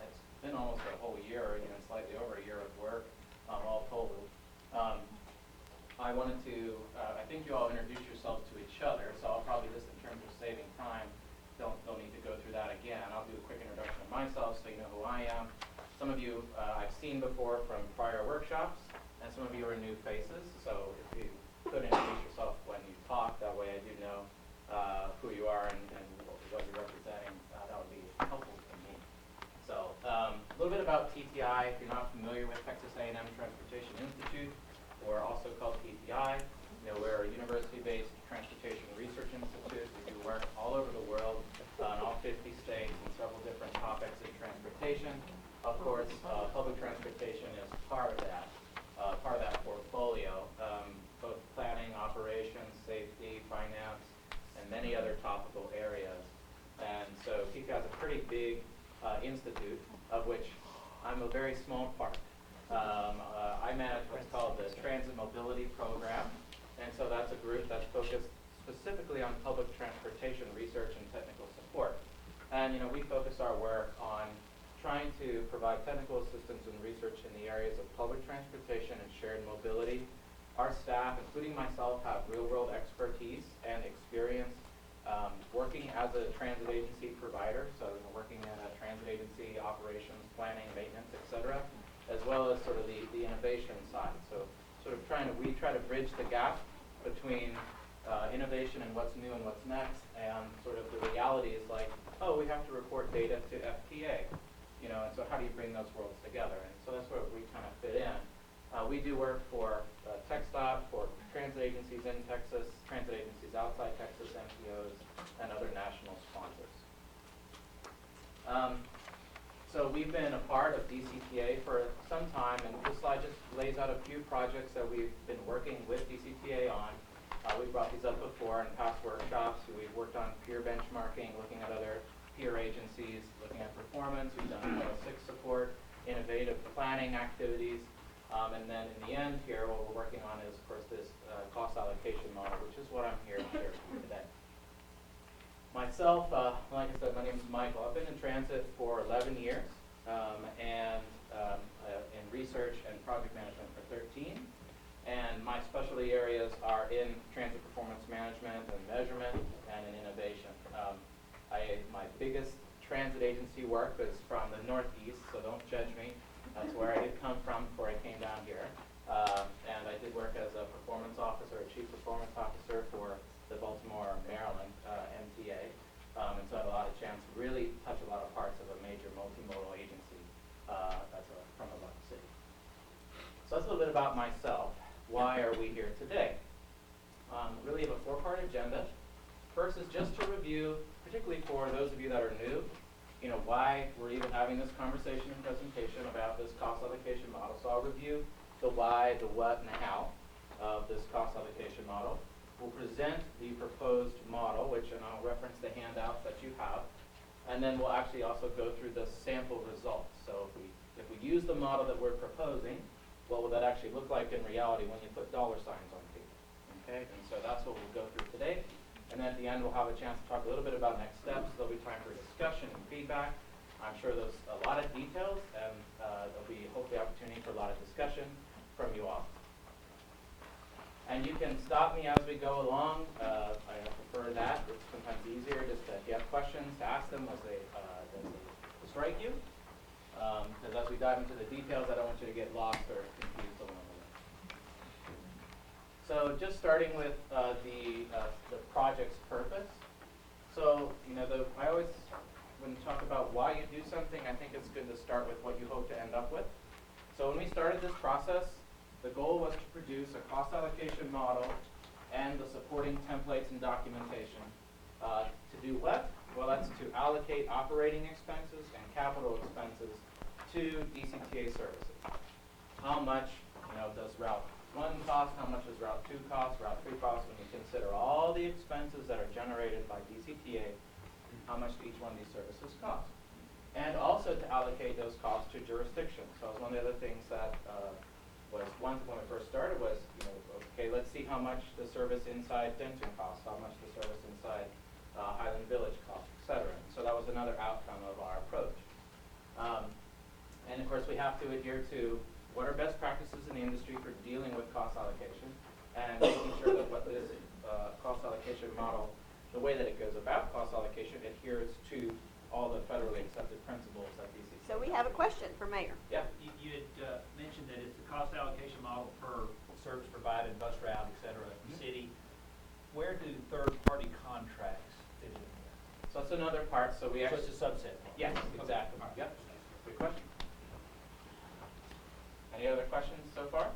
it's been almost a whole year, slightly over a year of work, all told. I wanted to, I think you all introduced yourselves to each other, so I'll probably just, in terms of saving time, don't need to go through that again. I'll do a quick introduction of myself so you know who I am. Some of you I've seen before from prior workshops, and some of you are new faces, so if you could introduce yourself when you talk, that way I do know who you are and what you're representing. That would be helpful to me. So a little bit about TTI. If you're not familiar with Texas A&M Transportation Institute, or also called TTI, we're a university-based transportation research institute. We do work all over the world, in all 50 states, and several different topics. As pretty big institute, of which I'm a very small part. I manage what's called the Transit Mobility Program, and so that's a group that's focused specifically on public transportation research and technical support. And we focus our work on trying to provide technical assistance and research in the areas of public transportation and shared mobility. Our staff, including myself, have real-world expertise and experience working as a transit agency provider, so working in a transit agency operations, planning, maintenance, etc., as well as sort of the innovation side. So sort of we try to bridge the gap between innovation and what's new and what's next, and sort of the reality is like, oh, we have to report data to FTA, and so how do you bring those worlds together? And so that's where we kind of fit in. We do work for TxDOT, for transit agencies in Texas, transit agencies outside Texas, MPOs, and other national sponsors. So we've been a part of DCTA for some time, and this slide just lays out a few projects that we've been working with DCTA on. We've brought these up before in past workshops. We've worked on peer benchmarking, looking at other peer agencies, looking at performance. We've done Title VI support, innovative planning activities. And then in the end here, what we're working on is, of course, this cost allocation model, which is what I'm here to share with you today. Myself, like I said, my name is Michael. I've been in transit for 11 years, and in research and project management for 13. And my specialty areas are in transit performance management and measurement and in innovation. My biggest transit agency work is from the Northeast, so don't judge me. That's where I did come from before I came down here. And I did work as a performance officer, a chief performance officer for the Baltimore, Maryland MTA. And so I had a lot of chance to really touch a lot of parts of a major multimodal agency from a large city. So that's a little bit about myself. Why are we here today? Really have a four-part agenda. First is just to review, particularly for those of you that are new, why we're even having this conversation and presentation about this cost allocation model. So I'll review the why, the what, and the how of this cost allocation model. We'll present the proposed model, and I'll reference the handouts that you have. And then we'll actually also go through the sample results. So if we use the model that we're proposing, what will that actually look like in reality when you put dollar signs on people? Okay, and so that's what we'll go through today. And then at the end, we'll have a chance to talk a little bit about next steps. There'll be time for discussion and feedback. I'm sure there's a lot of details, and there'll be hopefully opportunity for a lot of discussion from you all. And you can stop me as we go along. I prefer that. It's sometimes easier just if you have questions to ask them as they strike you. Because as we dive into the details, I don't want you to get lost or confused along the way. So just starting with the project's purpose. So I always, when you talk about why you do something, I think it's good to start with what you hope to end up with. So when we started this process, the goal was to produce a cost allocation model and the supporting templates and documentation. To do what? Well, that's to allocate operating expenses and capital expenses to DCTA services. How much does Route 1 cost? How much does Route 2 cost? Route 3 cost? When you consider all the expenses that are generated by DCTA, how much do each one of these services cost? And also to allocate those costs to jurisdictions. So one of the other things that was when we first started was, okay, let's see how much the service inside Denton costs, how much the service inside Highland Village costs, etc. So that was another outcome of our approach. And of course, we have to adhere to what are best practices in the industry for dealing with cost allocation, and making sure that what this cost allocation model, the way that it goes about cost allocation, adheres to all the federally accepted principles that DCTA. So we have a question for Mayor. Yeah. You had mentioned that it's the cost allocation model per service provided, bus route, et cetera, city. Where do third-party contracts fit in here? So that's another part. So we actually. So it's a subset. Yes, exactly. Okay. Yep. Good question. Any other questions so far?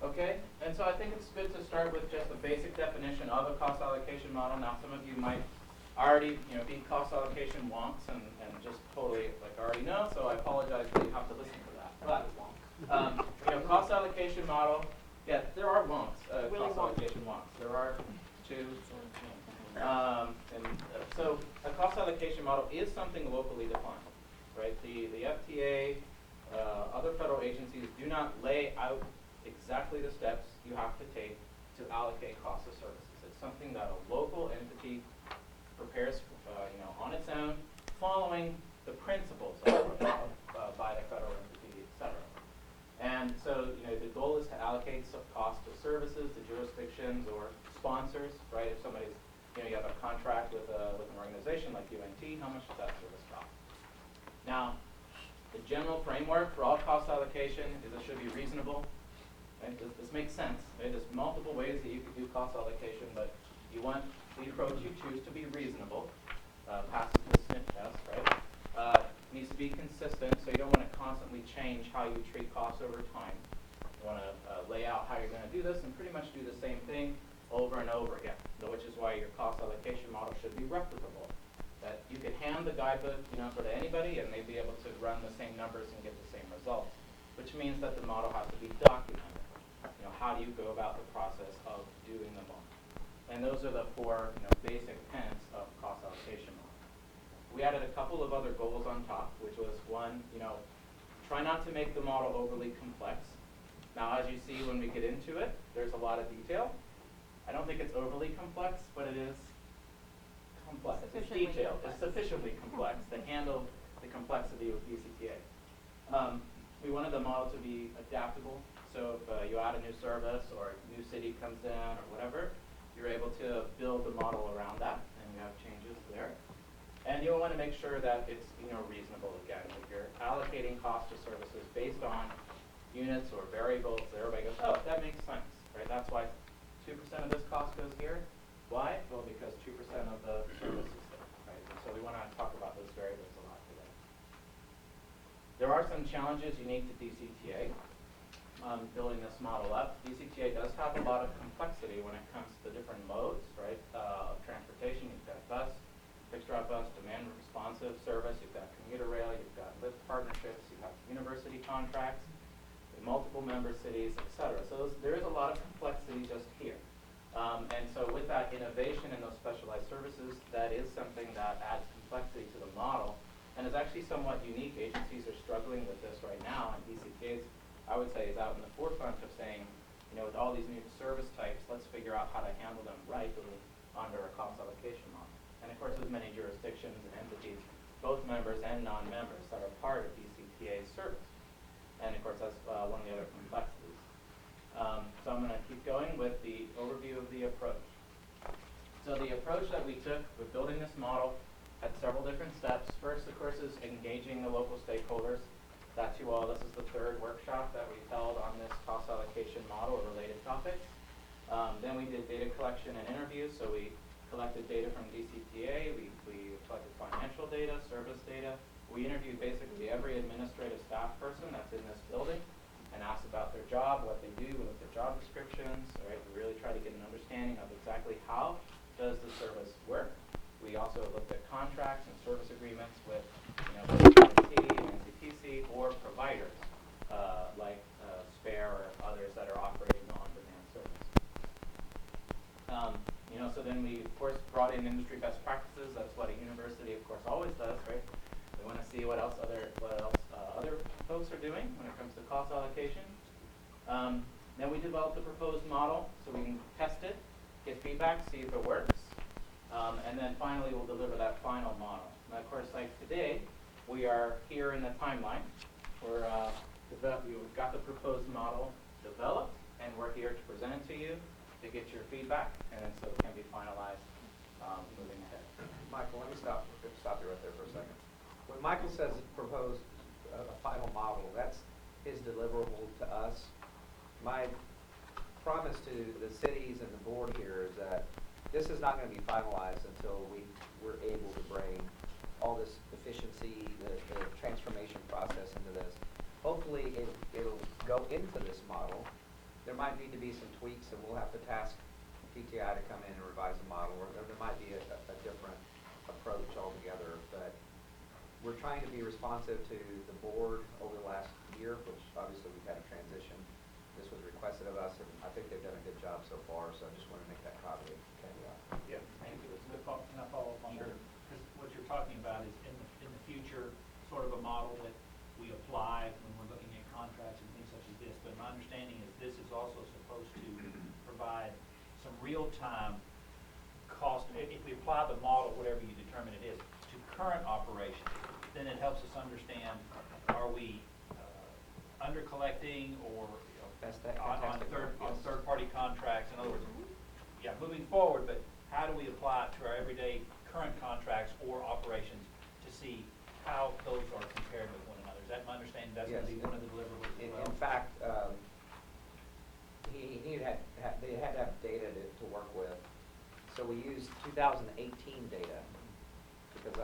Okay, and so I think it's good to start with just a basic definition of a cost allocation model. Now, some of you might already, be cost allocation wonks and just totally already know. So I apologize that you have to listen to that. But cost allocation model. Yeah, there are wonks. Willy Cost Wonka. allocation wonks. There are two. agencies do not lay out exactly the steps you have to take to allocate cost of services. It's something that a local entity prepares, on its own, following the principles by the federal entity, et cetera. And so, the goal is to allocate some cost of services to jurisdictions or sponsors, right? If somebody's, you have a contract with an organization like UNT, how much does that service cost? Now, the general framework for all cost allocation is it should be reasonable. Right? This makes sense. Right? There's multiple ways that you could do cost allocation, but you want the approach you choose to be reasonable. Passes the sniff test, right? Needs to be consistent, so you don't want to constantly change how you treat costs over time. You want to lay out how you're going to do this and pretty much do the same thing over and over again, which is why your cost allocation model should be replicable. That you could hand the guidebook, sort of anybody, and they'd be able to run the same numbers and get the same results, which means that the model has to be documented. How do you go about the process of doing the model? And those are the four, basic tenets of cost allocation model. We added a couple of other goals on top, which was one, try not to make the model overly complex. Now, as you see when we get into it, there's a lot of detail. I don't think it's overly complex, but it is complex. It's detailed. It's sufficiently complex to handle the complexity of DCTA. We wanted the model to be adaptable. So if you add a new service or a new city comes in or whatever, you're able to build the model around that, and you have changes there. And you'll want to make sure that it's reasonable again. If you're allocating cost of services based on units or variables, everybody goes, oh, that makes sense, right? That's why 2% of this cost goes here. Why? Well, because 2% of the service is there, right? And so we want to talk about those variables a lot today. There are some challenges unique to DCTA. Building this model up. DCTA does have a lot of complexity when it comes to the different modes, right, of transportation. You've got bus, fixed route bus, demand responsive service, you've got commuter rail, you've got lift partnerships, you have university contracts, multiple member cities, et cetera. So there is a lot of complexity just here. And so with that innovation in those specialized services, that is something that adds complexity to the model and is actually somewhat unique. Agencies are struggling with this right now, and DCTA, I would say, is out in the forefront of saying, with all these new service types, let's figure out how to handle them right under a cost allocation model. And of course, there's many jurisdictions and entities, both members and non-members, that are part of DCTA's service. And of course, that's one of the other complexities. So I'm going to keep going with the overview of the approach. So the approach that we took with building this model had several different steps. First, of course, is engaging the local stakeholders. That's you all. This is the third workshop that we held on this cost allocation model or related topics. Then we did data collection and interviews. So we collected data from DCTA. We collected financial data, service data. We interviewed basically every administrative staff person that's in this building and asked about their job, what they do, what their job descriptions. Right? We really tried to get an understanding of exactly how does the service work. We also looked at contracts and service agreements with UNT and NCTC or providers like Spare or others that are operating the on-demand service. So then we, of course, brought in industry best practices. That's what a university, of course, always does, right? We want to see what else other folks are doing when it comes to cost allocation. Then we developed a proposed model so we can test it, get feedback, see if it works. And then finally, we'll deliver that final model. Now, of course, like today, we are here in the timeline. We've got the proposed model developed, and we're here to present it to you to get your feedback, and then so it can be finalized moving ahead. Michael, let me stop you right there for a second. When Michael says propose a final model, that's his deliverable to us. My promise to the cities and the board here is that this is not going to be finalized until we're able to bring all this efficiency, the transformation process into this. Hopefully it'll go into this model. There might need to be some tweaks, and we'll have to task TTI to come in and revise the model, or there might be a different approach altogether. But we're trying to be responsive to the board over the last year, which obviously we've had a transition. This was requested of us, and I think they've done a good job so far, so I just want to make that caveat. Yeah, thank you. It's a good follow up on that. Because what you're talking about is in the future, sort of a model that we apply when we're looking at contracts provide some real-time cost, if we apply the model, whatever you determine it is, to current operations, then it helps us understand, are we under collecting or That's on fantastic work, yes. third-party contracts? In other words, yeah, moving forward, but how do we apply it to our everyday current contracts or operations to see how those are compared with one another? Is that my understanding? That's going to be Yes. one of the deliverables as well? In fact, he needed they had to have data to work with. So we used 2018 data because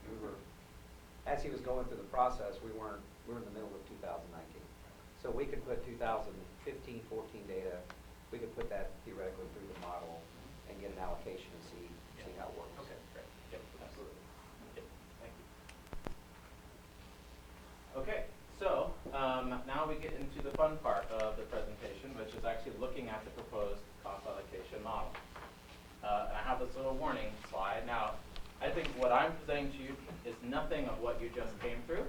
we were, as he was going through the process, we were in the middle of 2019. So we could put 2015, 14 data, we could put that theoretically through the model and get an allocation and see how it works. Okay, great. Yep, absolutely. Yep, thank you. Okay, so now we get into the fun part of the presentation, which is actually looking at the proposed cost allocation model. And I have this little warning slide. Now, I think what I'm presenting to you is nothing of what you just came through,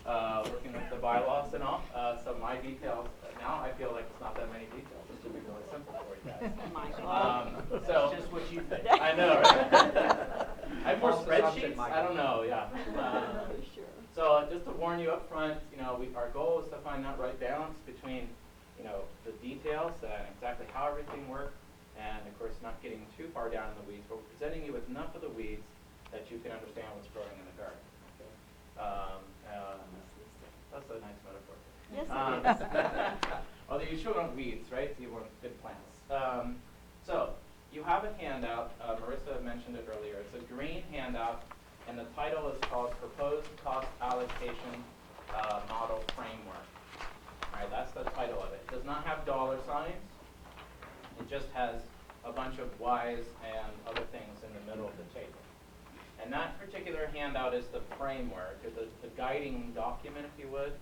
working with the bylaws and all. So my details, now I feel like it's not that many details. This will be really simple for you guys. So, That's just what you think. I know, right? I have more False assumption, spreadsheets, Michael. I don't know, yeah. So just to warn you up front, our goal is to find that right balance between, the details and exactly how everything works, and of course not getting too far down in the weeds, but we're presenting you with enough of the weeds that you can understand what's growing in the garden. Okay? That's a nice metaphor. Yes, it is. Although you sure want weeds, right? You want good plants. So you have a handout. Marissa mentioned it earlier. It's a green handout, and the title is called Proposed Cost Allocation Model Framework. All right, that's the title of it. It does not have dollar signs. It just has a bunch of Y's and other things in the middle of the table. And that particular handout is the framework, the guiding document, if you would,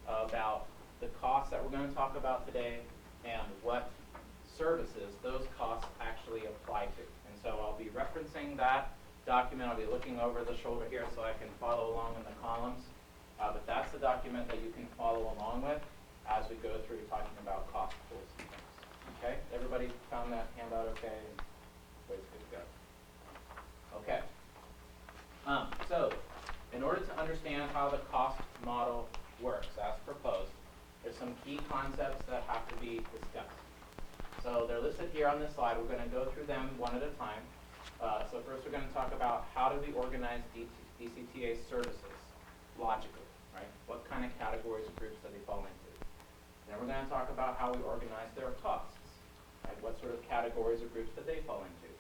about the costs that we're going to talk about today and what services those costs actually apply to. And so I'll be referencing that document. I'll be looking over the shoulder here so I can follow along in the columns. But that's the document that you can follow along with as we go through talking about cost pools and things. Okay? Everybody found that handout okay? Everybody's good to go. Okay. So, in order to understand how the cost model works as proposed, there's some key concepts that have to be discussed. So they're listed here on this slide. We're going to go through them one at a time. So first we're going to talk about how do we organize DCTA services logically, right? What kind of categories or groups do they fall into? Then we're going to talk about how we organize their costs, right? What sort of categories or groups do they fall into?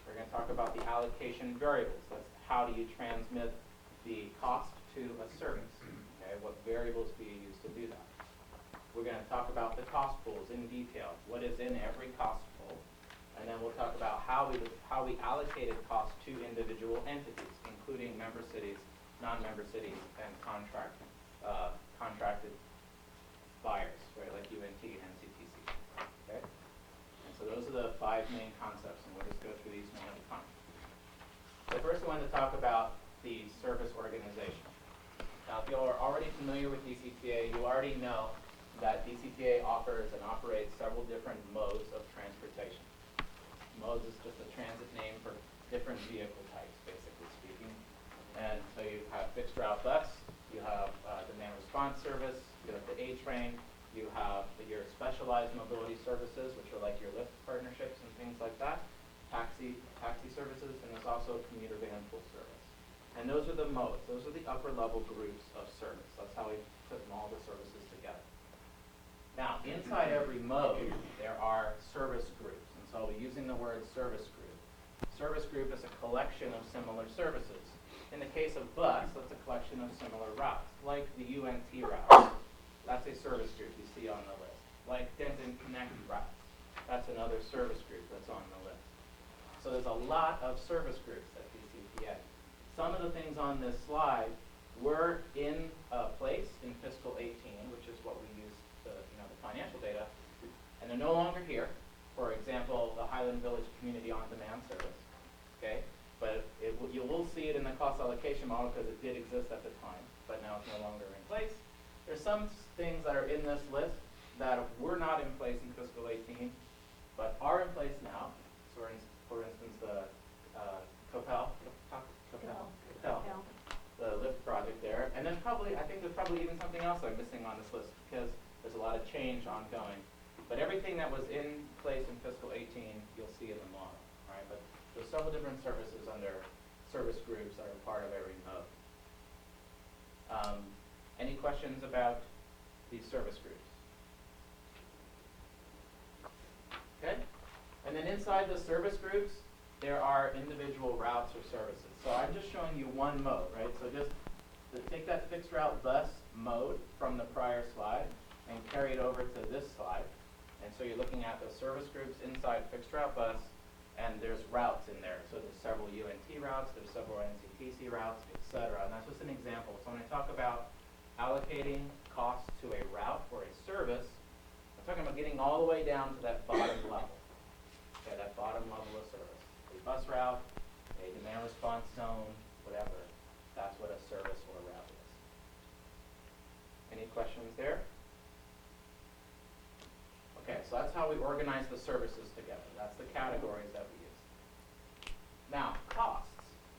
We're going to talk about the allocation variables. That's how do you transmit the cost to a service, okay? What variables do you use to do that? We're going to talk about the cost pools in detail. What is in every cost pool? And then we'll talk about how we allocated costs to individual entities, including member cities, non-member cities, and contracted buyers, right, like UNT and CTC. Okay? And so those are the 5 main concepts, and we'll just go through these one at a time. So first I want to talk about the service organization. Now, if you are already familiar with DCTA, you already know that DCTA offers and operates several different modes of transportation. Modes is just a transit name for different vehicle types, basically speaking. And so you have fixed route bus, you have demand response service, you have the A train, you have your specialized mobility services, which are like your Lyft partnerships and things like that, taxi services, and there's also commuter van pool service. And those are the modes. Those are the upper level groups of service. That's how we put all the services together. Now, inside every mode, there are service groups. And so I'll be using the word service group. Service group is a collection of similar services. In the case of bus, that's a collection of similar routes, like the UNT route. That's a service group you see on the list. Like Denton Connect routes. That's another service group that's on the list. So there's a lot of service groups at DCTA. Some of the things on this slide were in place in fiscal 18, which is what we use the financial data, and they're no longer here. For example, the Highland Village Community On-Demand Service. Okay, but you will see it in the cost allocation model because it did exist at the time, but now it's no longer in place. There's some things that are in this list that were not in place in fiscal 18, but are in place now. So for instance, the Capel, the lift project there. And then I think there's probably even something else I'm missing on this list because there's a lot of change ongoing. But everything that was in place in fiscal 18, you'll see in the model, right? But there's several different services under service groups that are part of every mode. Any questions about these service groups? Okay? And then inside the service groups, there are individual routes or services. So I'm just showing you one mode, right? So just take that fixed route bus mode from the prior slide and carry it over to this slide. And so you're looking at the service groups inside fixed route bus, and there's routes in there. So there's several UNT routes, there's several NCTC routes, etc. And that's just an example. So when I talk about allocating costs to a route or a service, I'm talking about getting all the way down to that bottom level. Okay, that bottom level of service. A bus route, a demand response zone, whatever. That's what a service or a route is. Any questions there? Okay, so that's how we organize the services together. That's the categories that we use. Now, costs.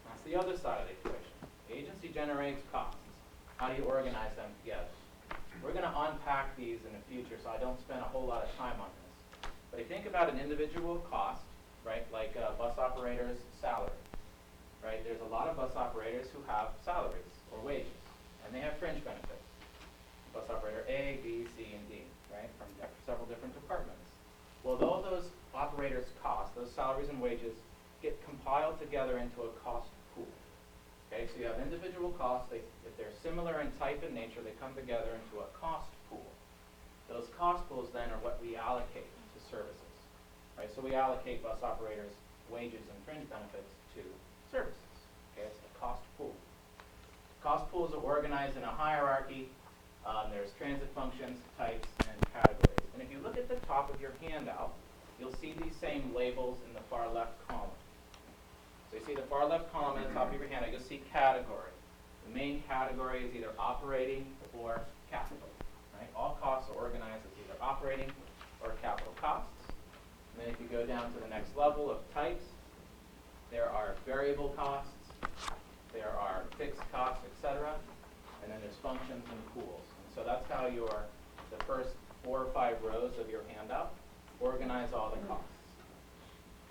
That's the other side of the equation. The agency generates costs. How do you organize them together? We're going to unpack these in the future, so I don't spend a whole lot of time on this. But if you think about an individual cost, right, like a bus operator's salary, right? There's a lot of bus operators who have salaries or wages, and they have fringe benefits. Bus operator A, B, C, and D, right, from several different departments. Well, though those operators' costs, those salaries and wages, get compiled together into a cost pool. Okay, so you have individual costs. If they're similar in type and nature, they come together into a cost pool. Those cost pools then are what we allocate to services, right? So we allocate bus operators' wages and fringe benefits to services. Okay, it's the cost pool. Cost pools are organized in a hierarchy. There's transit functions, types, and categories. And if you look at the top of your handout, you'll see these same labels in the far left column. So you see the far left column at the top of your handout, you'll see category. The main category is either operating or capital, right? All costs are organized as either operating or capital costs. And then if you go down to the next level of types, there are variable costs, there are fixed costs, etc. And then there's functions and pools. And so that's how the first 4 or 5 rows of your handout organize all the costs.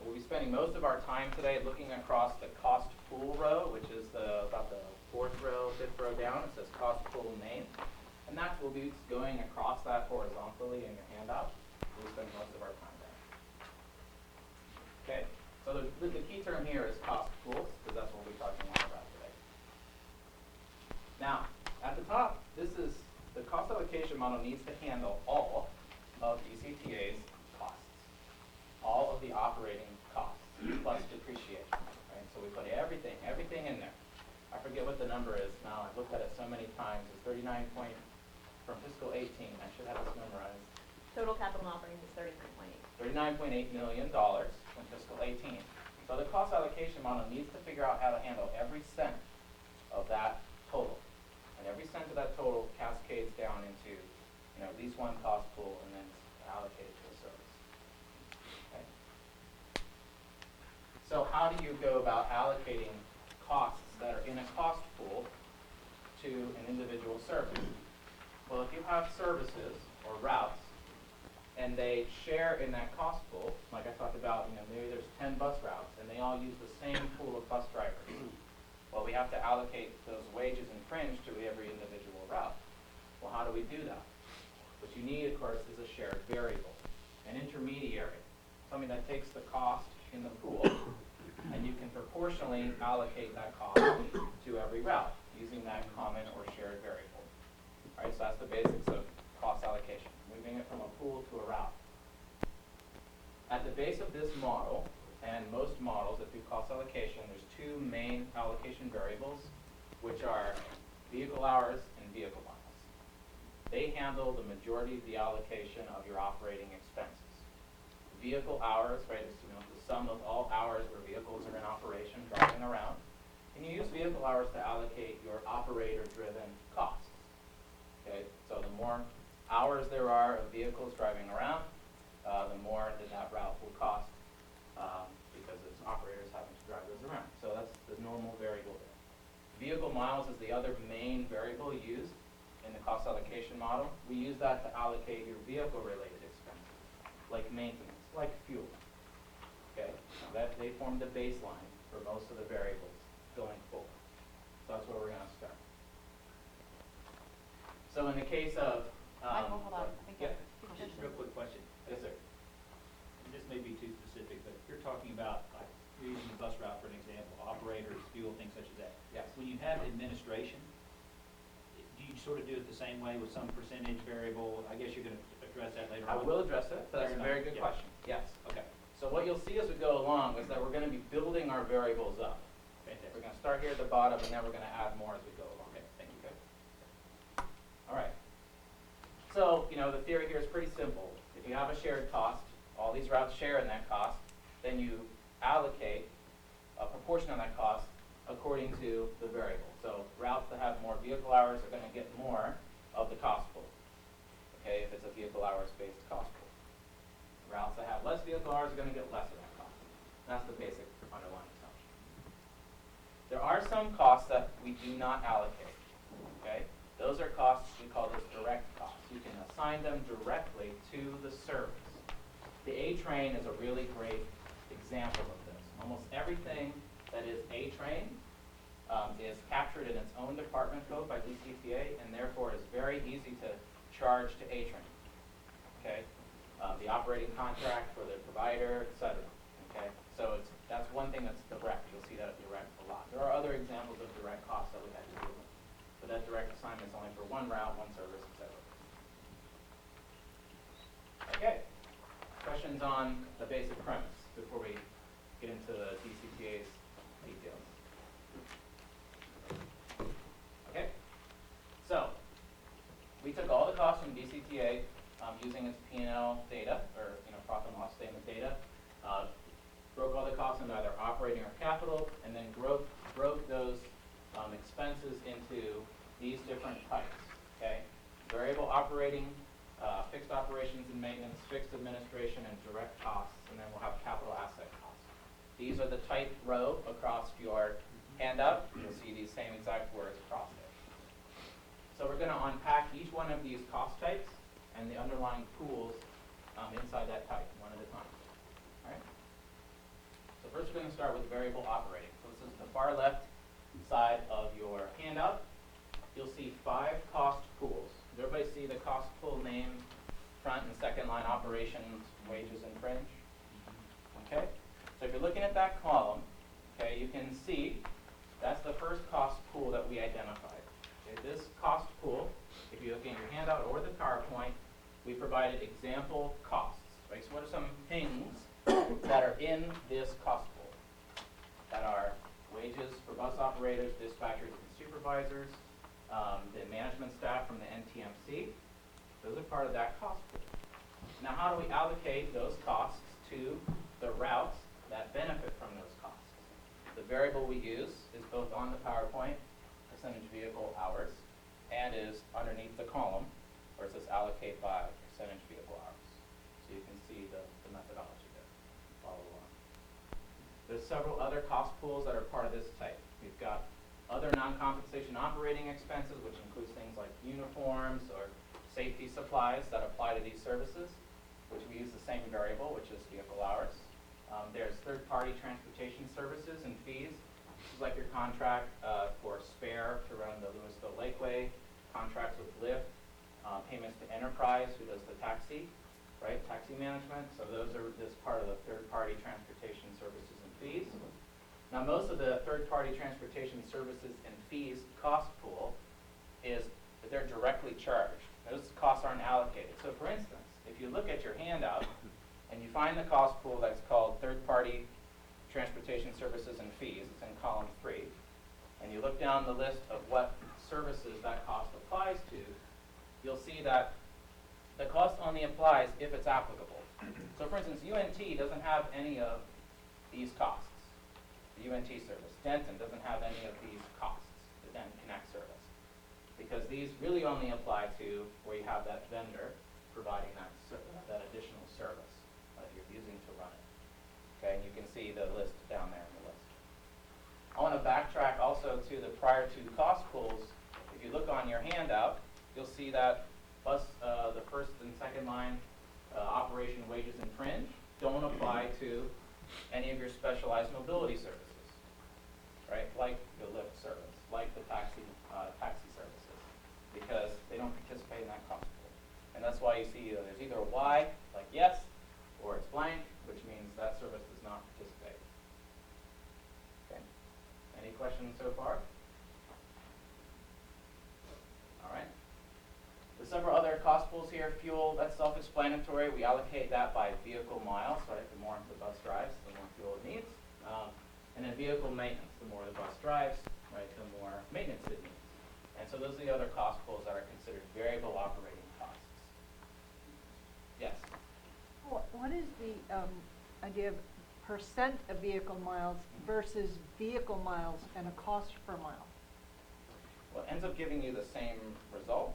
We'll be spending most of our time today looking across the cost pool row, which is about the 4th row, 5th row down. It says cost pool name. And that will be going across that horizontally in your handout. We'll spend most of our time there. Okay, so the key term here is cost pools, because that's what we're talking about today. Now, at the top, the cost allocation model needs to handle all of DCTA's costs, all of the operating costs, plus depreciation, right? So we put everything in there. I forget what the number is now. I've looked at it so many times. It's from fiscal 18. I should have this memorized. Total capital and operating is 39.8. $39.8 million from fiscal 18. So the cost allocation model needs to figure out how to handle every cent of that total. And every cent of that total cascades down into at least one cost pool and then allocated to a service. Okay. So how do you go about allocating costs that are in a cost pool to an individual service? Well, if you have services or routes and they share in that cost pool, like I talked about, maybe there's 10 bus routes and they all use the same pool of bus drivers. Well, we have to allocate those wages and fringe to every individual route. Well, how do we do that? What you need, of course, is a shared variable, an intermediary, something that takes the cost in the pool, and you can proportionally allocate that cost to every route using that common or shared variable. All right, so that's the basics of cost allocation, moving it from a pool to a route. At the base of this model, and most models that do cost allocation, there's 2 main allocation variables, which are vehicle hours and vehicle miles. They handle the majority of the allocation of your operating expenses. Vehicle hours, right, is the sum of all hours where vehicles are in operation, driving around. And you use vehicle hours to allocate your operator-driven costs. Okay, so the more hours there are of vehicles driving around, the more that route will cost, because it's operators having to drive those around. So that's the normal variable there. Vehicle miles is the other main variable used in the cost allocation model. We use that to allocate your vehicle-related expenses, like maintenance, like fuel. Okay, now they form the baseline for most of the variables going forward. So that's where we're gonna start. So in the case of, Michael, hold on. I think yeah. Just a real quick question. Yes, sir. And this may be too specific, but you're talking about, like, you're using the bus route for an example, operators, fuel, things such as that. Yes. When you have administration, do you sort of do it the same way with some percentage variable? I guess you're gonna address that later I on. will address it, but that's a Fair very enough. good Yeah. question. Yes. Okay, So what you'll see as we go along is that we're gonna be building our variables up. We're fantastic. gonna start here at the bottom, and then we're gonna add more as we go along. Okay, thank you. All right. So, the theory here is pretty simple. If you have a shared cost, all these routes share in that cost, then you allocate a proportion of that cost according to the variable. So routes that have more vehicle hours are gonna get more of the cost pool. Okay, if it's a vehicle hours-based cost pool. Routes that have less vehicle hours are gonna get less of that cost. That's the basic underlying assumption. There are some costs that we do not allocate, okay? Those are costs, we call those direct costs. You can assign them directly to the service. The A-Train is a really great example of this. Almost everything that is A-Train is captured in its own department code by DCTA, and therefore is very easy to charge to A-Train, okay? The operating contract for the provider, et cetera, okay? So that's one thing that's direct. You'll see that at direct a lot. There are other examples of direct costs that we had to deal with, but that direct assignment is only for one route, one service, et cetera. Okay. Questions on the basic premise before we get into the DCTA's details? Okay. So, we took all the costs from DCTA using its P&L data, or profit and loss statement data, broke all the costs into either operating or capital, and then broke those expenses into these different types. Okay. Variable operating, fixed operations and maintenance, fixed administration, and direct costs, and then we'll have capital asset costs. These are the type row across your handout. You'll see these same exact words across it. So we're going to unpack each one of these cost types and the underlying pools inside that type, one at a time. All right? So first we're going to start with variable operating. So this is the far left side of your handout. You'll see 5 cost pools. Does everybody see the cost pool name, front and second line operations, wages, and fringe? Okay? So if you're looking at that column, okay, you can see that's the first cost pool that we identified. Okay, this cost pool, if you look in your handout or the PowerPoint, we provided example costs. Right? So what are some things that are in this cost pool? That are wages for bus operators, dispatchers, and supervisors, the management staff from the NTMC. Those are part of that cost pool. Now, how do we allocate those costs to the routes that benefit from those costs? The variable we use is both on the PowerPoint, percentage vehicle hours, and is underneath the column where it says allocate by percentage vehicle hours. So you can see the methodology there. Follow along. There's several other cost pools that are part of this type. We've got other non-compensation operating expenses, which includes things like uniforms or safety supplies that apply to these services, which we use the same variable, which is vehicle hours. There's third-party transportation services and fees. This is like your contract for Spare to run the Louisville Lakeway, contracts with Lyft, payments to Enterprise, who does the taxi, right, taxi management. So those are this part of the third-party transportation services and fees. Now, most of the third-party transportation services and fees cost pool is that they're directly charged. Those costs aren't allocated. So, for instance, if you look at your handout and you find the cost pool that's called third-party transportation services and fees, it's in column 3, and you look down the list of what services that cost applies to, you'll see that the cost only applies if it's applicable. So, for instance, UNT doesn't have any of these costs. The UNT service. Denton doesn't have any of these costs, the Denton Connect service, because these really only apply to where you have that vendor providing that additional service. the list down there in the list. I want to backtrack also to the prior two cost pools. If you look on your handout, you'll see that the first and second line, operation wages and fringe, don't apply to any of your specialized mobility services, right? Like the Lyft service, like the taxi services, because they don't participate in that cost pool. And that's why you see there's either a Y, like yes, or it's blank, which means that service does not participate. Okay. Any questions so far? All right. There's several other cost pools here. Fuel, that's self-explanatory. We allocate that by vehicle miles, right? The more the bus drives, the more fuel it needs. And then vehicle maintenance, the more the bus drives, right, the more maintenance it needs. And so those are the other cost pools that are considered variable operating costs. Yes? What is the idea of percent of vehicle miles versus vehicle miles and a cost per mile? Well, it ends up giving you the same result.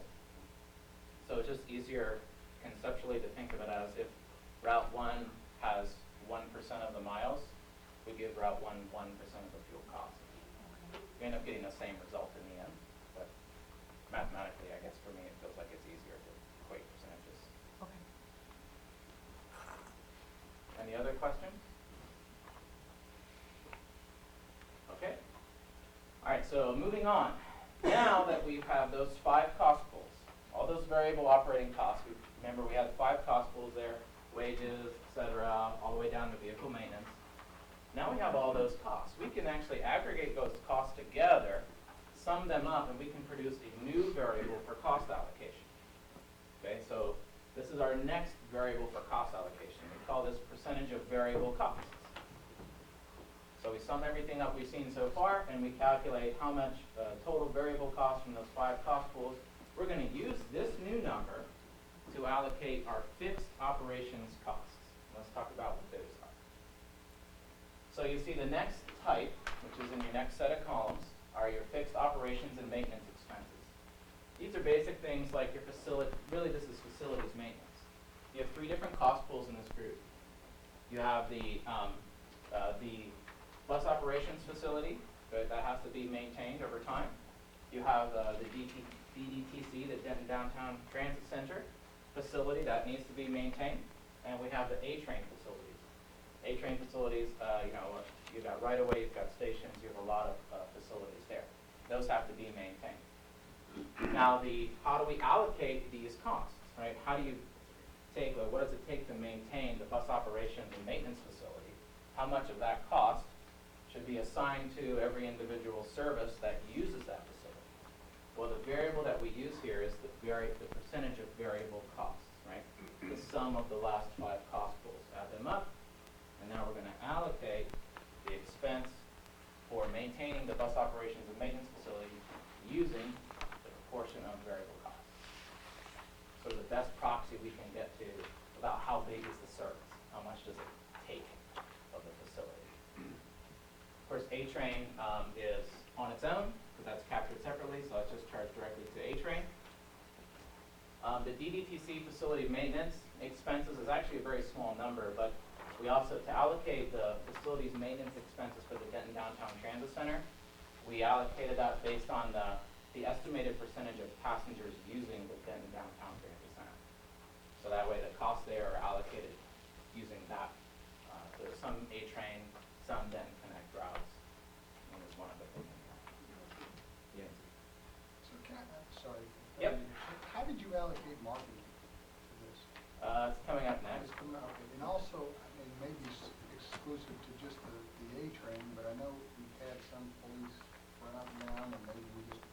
So it's just easier conceptually to think of it as if Route 1 has 1% of the miles, we give Route 1 1% of the fuel cost. You end up getting the same result in the end, but mathematically, I guess for me, it feels like it's easier to equate percentages. Okay. Any other questions? Okay. All right, so moving on. Now that we have those 5 cost pools, all those variable operating costs, remember we had 5 cost pools there, wages, et cetera, all the way down to vehicle maintenance. Now we have all those costs. We can actually aggregate those costs together, sum them up, and we can produce a new variable for cost allocation. Okay, so this is our next variable for cost allocation. We call this percentage of variable costs. So we sum everything up we've seen so far, and we calculate how much total variable costs from those 5 cost pools. We're going to use this new number to allocate our fixed operations costs. Let's talk about what those are. So you see the next type, which is in your next set of columns, are your fixed operations and maintenance expenses. These are basic things like your facility, really this is facilities maintenance. You have 3 different cost pools in this group. You have the bus operations facility, that has to be maintained over time. You have the DDTC, the Denton Downtown Transit Center facility that needs to be maintained. And we have the A-Train facilities. A-Train facilities, you've got right-of-way, you've got stations, you have a lot of facilities there. Those have to be maintained. Now, how do we allocate these costs, right? How do you take, what does it take to maintain the bus operations and maintenance facility? How much of that cost should be assigned to every individual service that uses that facility? Well, the variable that we use here is the percentage of variable costs, right? The sum of the last 5 cost pools. Add them up. And now we're going to allocate the expense for maintaining the bus operations and maintenance facility using the proportion of variable costs. So the best proxy we can get to about how big is the service, how much does it take of the facility. Of course, A-Train is on its own, because that's captured separately, so it's just charged directly to A-Train. The DDTC facility maintenance expenses is actually a very small number, but we also, to allocate the facilities maintenance expenses for the Denton Downtown Transit Center, we allocated that based on the estimated percentage of passengers using the Denton Downtown Transit Center. So that way the costs there are allocated using that. So there's some A-Train, some Denton Connect routes, and there's one other thing in there. Yeah. So sorry. Yep. How did you allocate marketing to this? It's coming up next. It's coming up, okay. And also, I mean, maybe exclusive to just the A-Train, but I know we've had some police run up and down, and maybe we just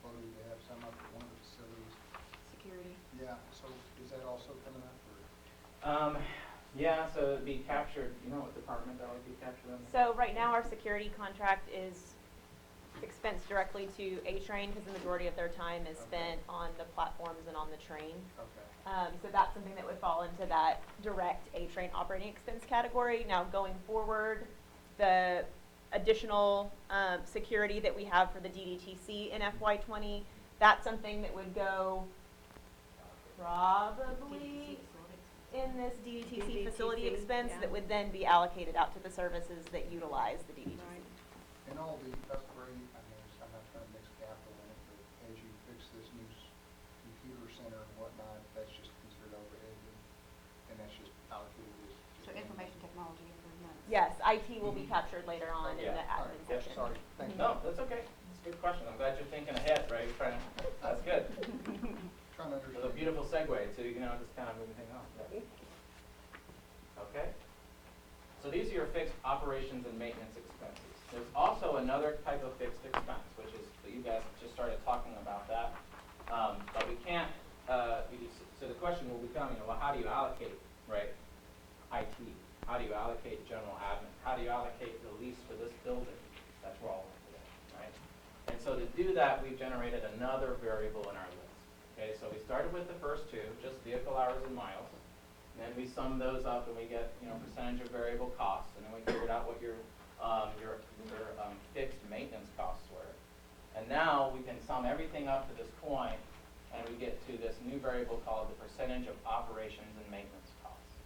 voted to have some up at one of the facilities. Security. Yeah, so is that also coming up, or? Yeah, so it'd be captured, you know what department that would be captured in? So right now, our security contract is expensed directly to A-Train because the majority of their time is spent on the platforms and on the train. Okay. So that's something that would fall into that direct A-Train operating expense category. Now, going forward, the additional security that we have for the DDTC in FY20, that's something that would go probably in this DDTC facility DDTC, expense yeah. that would then be allocated out to the services that utilize the DDTC. Right. And all the upgrade, I mean, I'm not trying to mix capital in it, but as you fix this new computer center and whatnot, that's just considered overhead, and that's just allocated as. So information technology improvements. Yes, IT will be captured later on in Yeah. the admin Yep, section. sorry, thank you. No, that's okay. It's a good question. I'm glad you're thinking ahead, right? You're trying, that's good. Trying to It was understand. a beautiful segue to, just kind of moving things on. Yeah. Okay. So these are your fixed operations and maintenance expenses. There's also another type of fixed expense, which is, you guys just started talking about that. But we can't, so the question will become, well, how do you allocate, right, IT? How do you allocate general admin? How do you allocate the lease for this building? That's where all of it is, right? And so to do that, we've generated another variable in our list. Okay, so we started with the first two, just vehicle hours and miles. And then we summed those up and we get, percentage of variable costs. And then we figured out what your fixed maintenance costs were. And now we can sum everything up to this point and we get to this new variable called the percentage of operations and maintenance costs.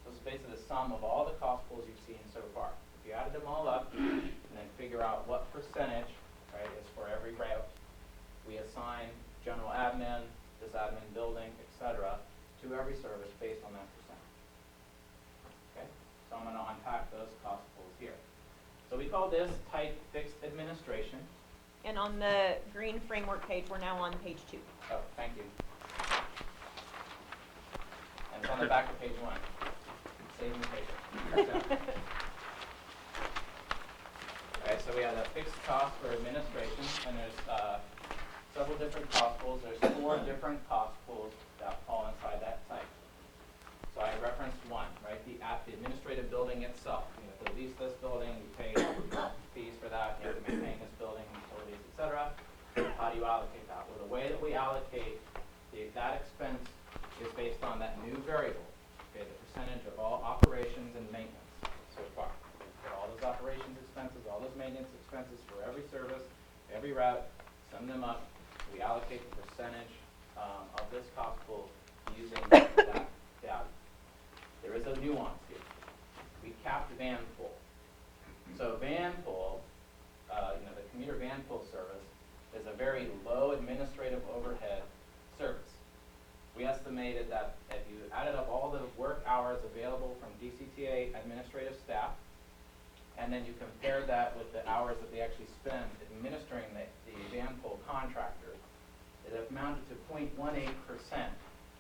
So it's basically the sum of all the cost pools you've seen so far. If you added them all up and then figure out what percentage, right, is for every route, we assign general admin, this admin building, etc., to every service based on that percentage. Okay? So I'm going to unpack those cost pools here. So we call this type fixed administration. And on the green framework page, we're now on page 2. Oh, thank you. And it's on the back of page 1. Saving the paper. Alright, so we have a fixed cost for administration, and there's several different cost pools. There's 4 different cost pools that fall inside that type. So I referenced one, right? At the administrative building itself. You have to lease this building, you pay fees for that, you have to maintain this building, utilities, etc. How do you allocate that? Well, the way that we allocate that expense is based on that new variable, okay, the percentage of all operations and maintenance so far. So all those operations expenses, all those maintenance expenses for every service, every route, sum them up. We allocate the percentage of this cost pool using that value. There is a nuance here. We capped van pool. So van pool, the commuter van pool service is a very low administrative overhead service. We estimated that if you added up all the work hours available from DCTA administrative staff, and then you compared that with the hours that they actually spend administering the van pool contractor, it amounted to 0.18%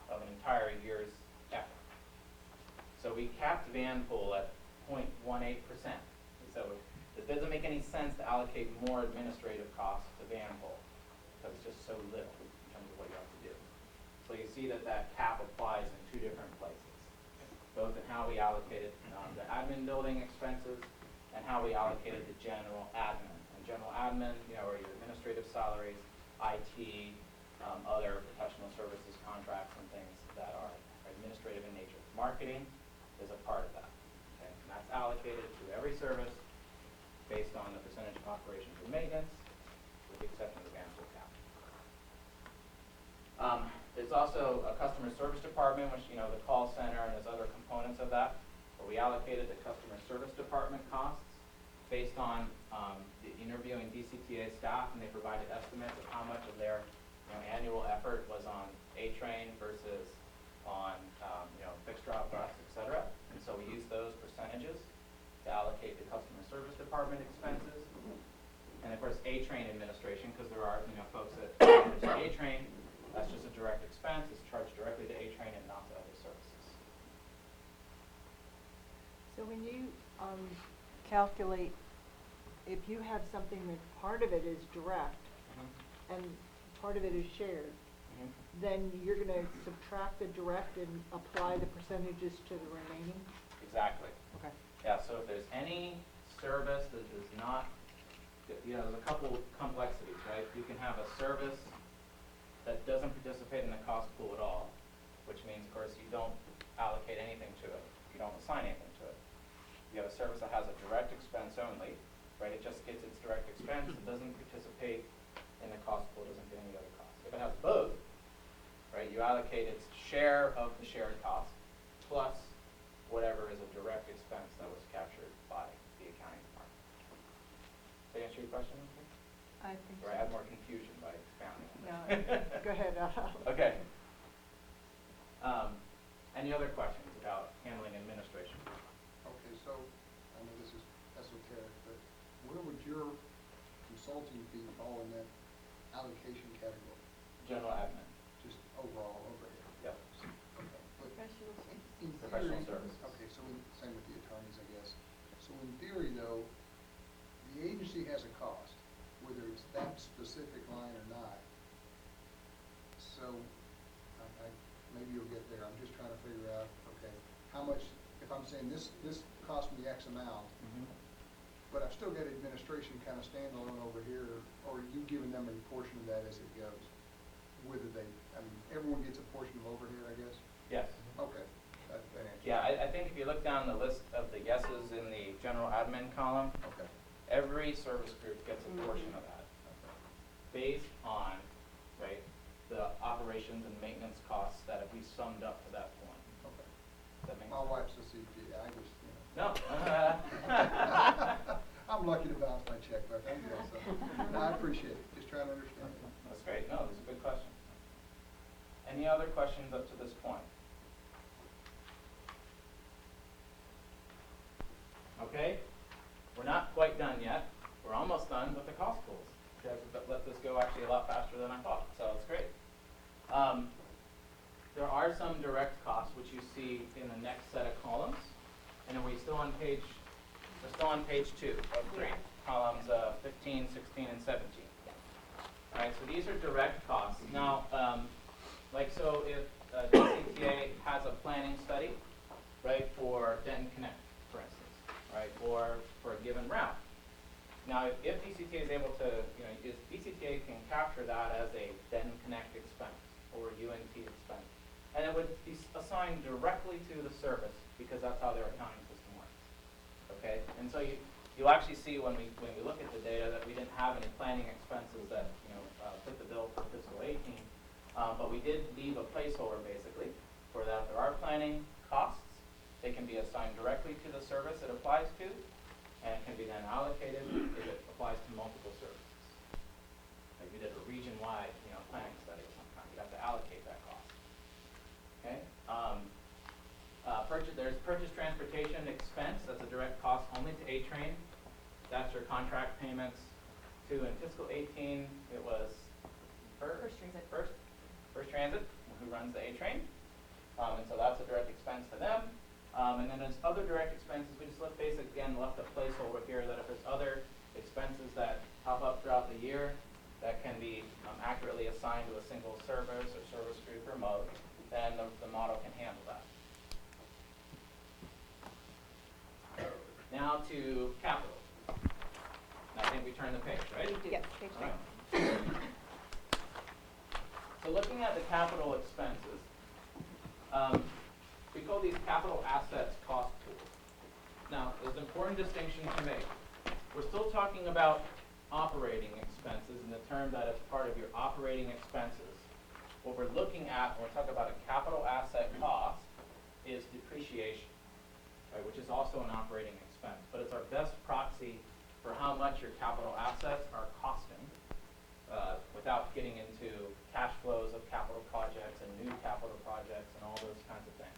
of an entire year's effort. So we capped van pool at 0.18%. So it doesn't make any sense to allocate more administrative costs to van pool because it's just so little in terms of what you have to do. So you see that that cap applies in 2 different places, both in how we allocated the admin building expenses and how we allocated the general admin. And general admin, are your administrative salaries, IT, other professional services contracts and things that are administrative in nature. Marketing is a part of that. Okay? And that's allocated to every service based on the percentage of operations and maintenance, with the exception of the van pool cap. There's also a customer service department, which, the call center and there's other components of that, where we allocated the customer service department costs based on the interviewing DCTA staff, and they provided estimates of how much of their annual effort was on A-Train versus on fixed drop bus, etc. And so we use those percentages to allocate the customer service department expenses. And of course, A-Train administration, because there are folks that use A-Train, that's just a direct expense. It's charged directly to A-Train and not to other services. So when you calculate, if you have something that part of it is direct and part of it is shared, then you're going to subtract the direct and apply the percentages to the remaining? Exactly. Okay. Yeah, so if there's any service that does not, there's a couple complexities, right? You can have a service that doesn't participate in the cost pool at all, which means, of course, you don't allocate anything to it. You don't assign anything to it. You have a service that has a direct expense only, right? It just gets its direct expense. It doesn't participate in the cost pool, doesn't get any other costs. If it has both, right, you allocate its share of the shared cost, plus whatever is a direct expense that was captured by the accounting department. Does that answer your question? I think Or so. add more confusion by expounding on No, it? go ahead. Okay. Any other questions about handling administration? Okay, so, I know this is esoteric, but where would your consulting fee fall in that allocation category? General admin. Just overall overhead? Yep. Okay, but Professional in Professional theory- services. Okay, so same with the attorneys, I guess. So in theory, though, the agency has a cost, whether it's that specific line or not. So, maybe you'll get there. I'm just trying to figure out, okay, how much, if I'm saying this cost me X amount, but I've still got administration kind of standalone over here, or are you giving them a portion of that as it goes? Whether they, I mean, everyone gets a portion of overhead, I guess? Yes. Okay, that answers. Yeah, I think if you look down the list of the yeses in the general admin column, Okay. every service group gets a portion of that, based on, right, the operations and maintenance costs that have we summed up to that point. Okay. Does that make My sense? wife's a CPA, I just, No. I'm lucky to bounce my checkbook, I guess, so, I appreciate it, just trying to understand it. That's great, no, that's a good question. Any other questions up to this point? Okay, we're not quite done yet. We're almost done with the cost pools. You guys have let this go actually a lot faster than I thought, so it's great. There are some direct costs, which you see in the next set of columns. And are we still on page, we're still on page 2 of 3, columns 15, 16, and 17. All right, so these are direct costs. Now, so if DCTA has a planning study, right, for Denton Connect, for instance, right, or for a given route. Now, if DCTA is able to, if DCTA can capture that as a Denton Connect expense or UNT expense, and it would be assigned directly to the service because that's how their accounting system works. Okay, and so you'll actually see when we look at the data that we didn't have any planning expenses that fit the bill for fiscal 18, but we did leave a placeholder basically for that. There are planning costs. They can be assigned directly to the service it applies to, and it can be then allocated if it applies to multiple services. Like we did a region-wide, planning study of some kind. You have to allocate that cost. Okay. There's purchase transportation expense. That's a direct cost only to A-Train. That's your contract payments to, in fiscal 18, it was First Transit, who runs the A-Train. And so that's a direct expense to them. And then there's other direct expenses. We just left a placeholder here that if there's other expenses that pop up throughout the year that can be accurately assigned to a single service or service group or mode, then the model can handle that. Now to capital. And I think we turn the page, right? Yes, page All right. So looking at the capital expenses, we call these capital assets cost pools. Now, there's an important distinction to make. We're still talking about operating expenses in the term that it's part of your operating expenses. What we're looking at when we talk about a capital asset cost is depreciation, right, which is also an operating expense. But it's our best proxy for how much your capital assets are costing without getting into cash flows of capital projects and new capital projects and all those kinds of things.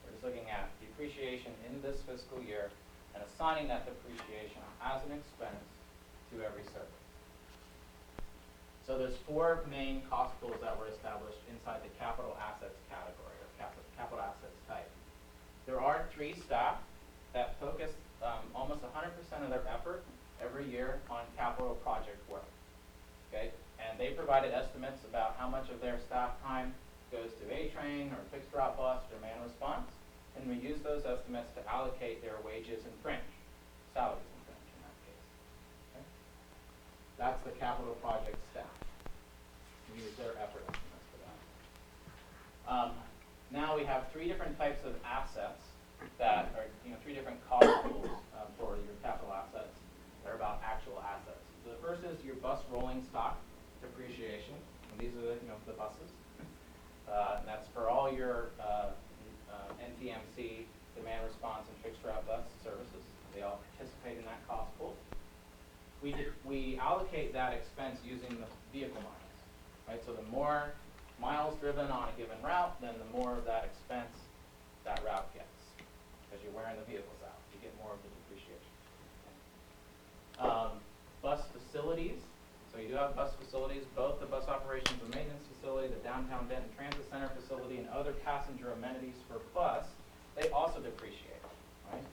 We're just looking at depreciation in this fiscal year and assigning that depreciation as an expense to every service. So there's 4 main cost pools that were established inside the capital assets category or capital assets type. There are 3 staff that focus almost 100% of their effort every year on capital project work. Okay, and they provided estimates about how much of their staff time goes to A-Train or fixed route bus or man response, and we use those estimates to allocate their wages and fringe, salaries and fringe in that case. Okay? That's the capital project staff. We use their effort estimates for that. Now we have 3 different types of assets that are, 3 different cost pools for your capital assets that are about actual assets. So the first is your bus rolling stock depreciation. And these are the buses. And that's for all your NT DMC, demand response, and fixed route bus services. They all participate in that cost pool. We allocate that expense using the vehicle miles, right? So the more miles driven on a given route, then the more of that expense that route gets, because you're wearing the vehicles out. You get more of the depreciation. Bus facilities. So you do have bus facilities, both the bus operations and maintenance facility, the downtown Denton Transit Center facility, and other passenger amenities for bus, they also depreciate, right?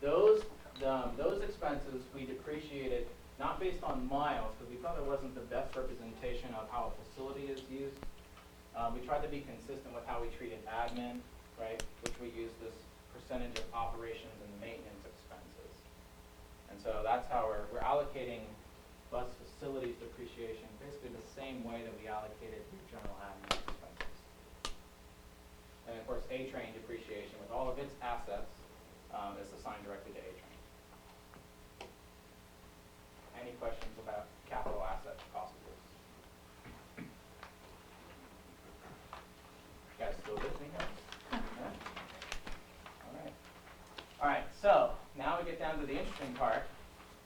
Those expenses we depreciated not based on miles, because we thought it wasn't the best representation of how a facility is used. We tried to be consistent with how we treated admin, right, which we use this percentage of operations and maintenance expenses. And so that's how we're allocating bus facilities depreciation basically the same way that we allocated your general admin expenses. And of course, A-Train depreciation with all of its assets is assigned directly to A-Train. Any questions about capital asset cost pools? You guys still with me here? Yeah? All right, so now we get down to the interesting part.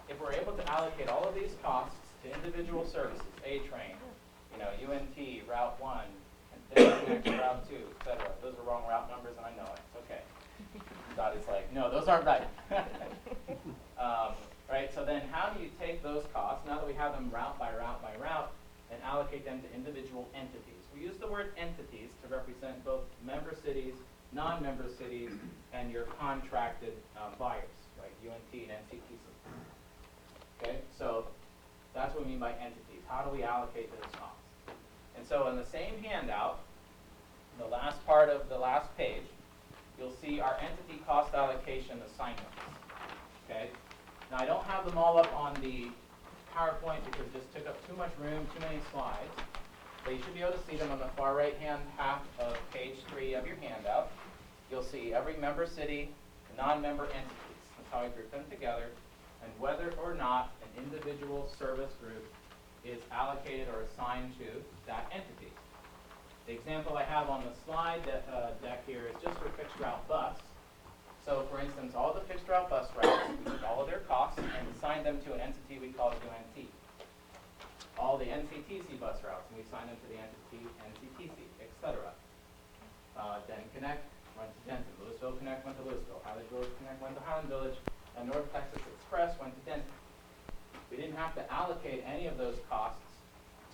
If we're able to allocate all of these costs to individual services, A-Train, UNT, Route 1, Connect, Route 2, etc. Those are wrong route numbers, and I know it. It's okay. Dottie's like, no, those aren't right. Right, so then how do you take those costs, now that we have them route by route by route, and allocate them to individual entities? We use the word entities to represent both member cities, non-member cities, and your contracted buyers, like UNT and NCTC. Okay, so that's what we mean by entities. How do we allocate those costs? And so in the same handout, the last part of the last page, you'll see our entity cost allocation assignments. Okay, now I don't have them all up on the PowerPoint because it just took up too much room, too many slides. But you should be able to see them on the far right-hand half of page 3 of your handout. You'll see every member city, non-member entities. That's how I group them together, and whether or not an individual service group is allocated or assigned to that entity. The example I have on the slide deck here is just for fixed route bus. So for instance, all the fixed route bus routes, we took all of their costs and assigned them to an entity we call UNT. All the NCTC bus routes, and we assigned them to the entity NCTC, etc. Denton Connect went to Denton, Louisville Connect went to Louisville, Highland Village Connect went to Highland Village, and North Texas Express went to Denton. We didn't have to allocate any of those costs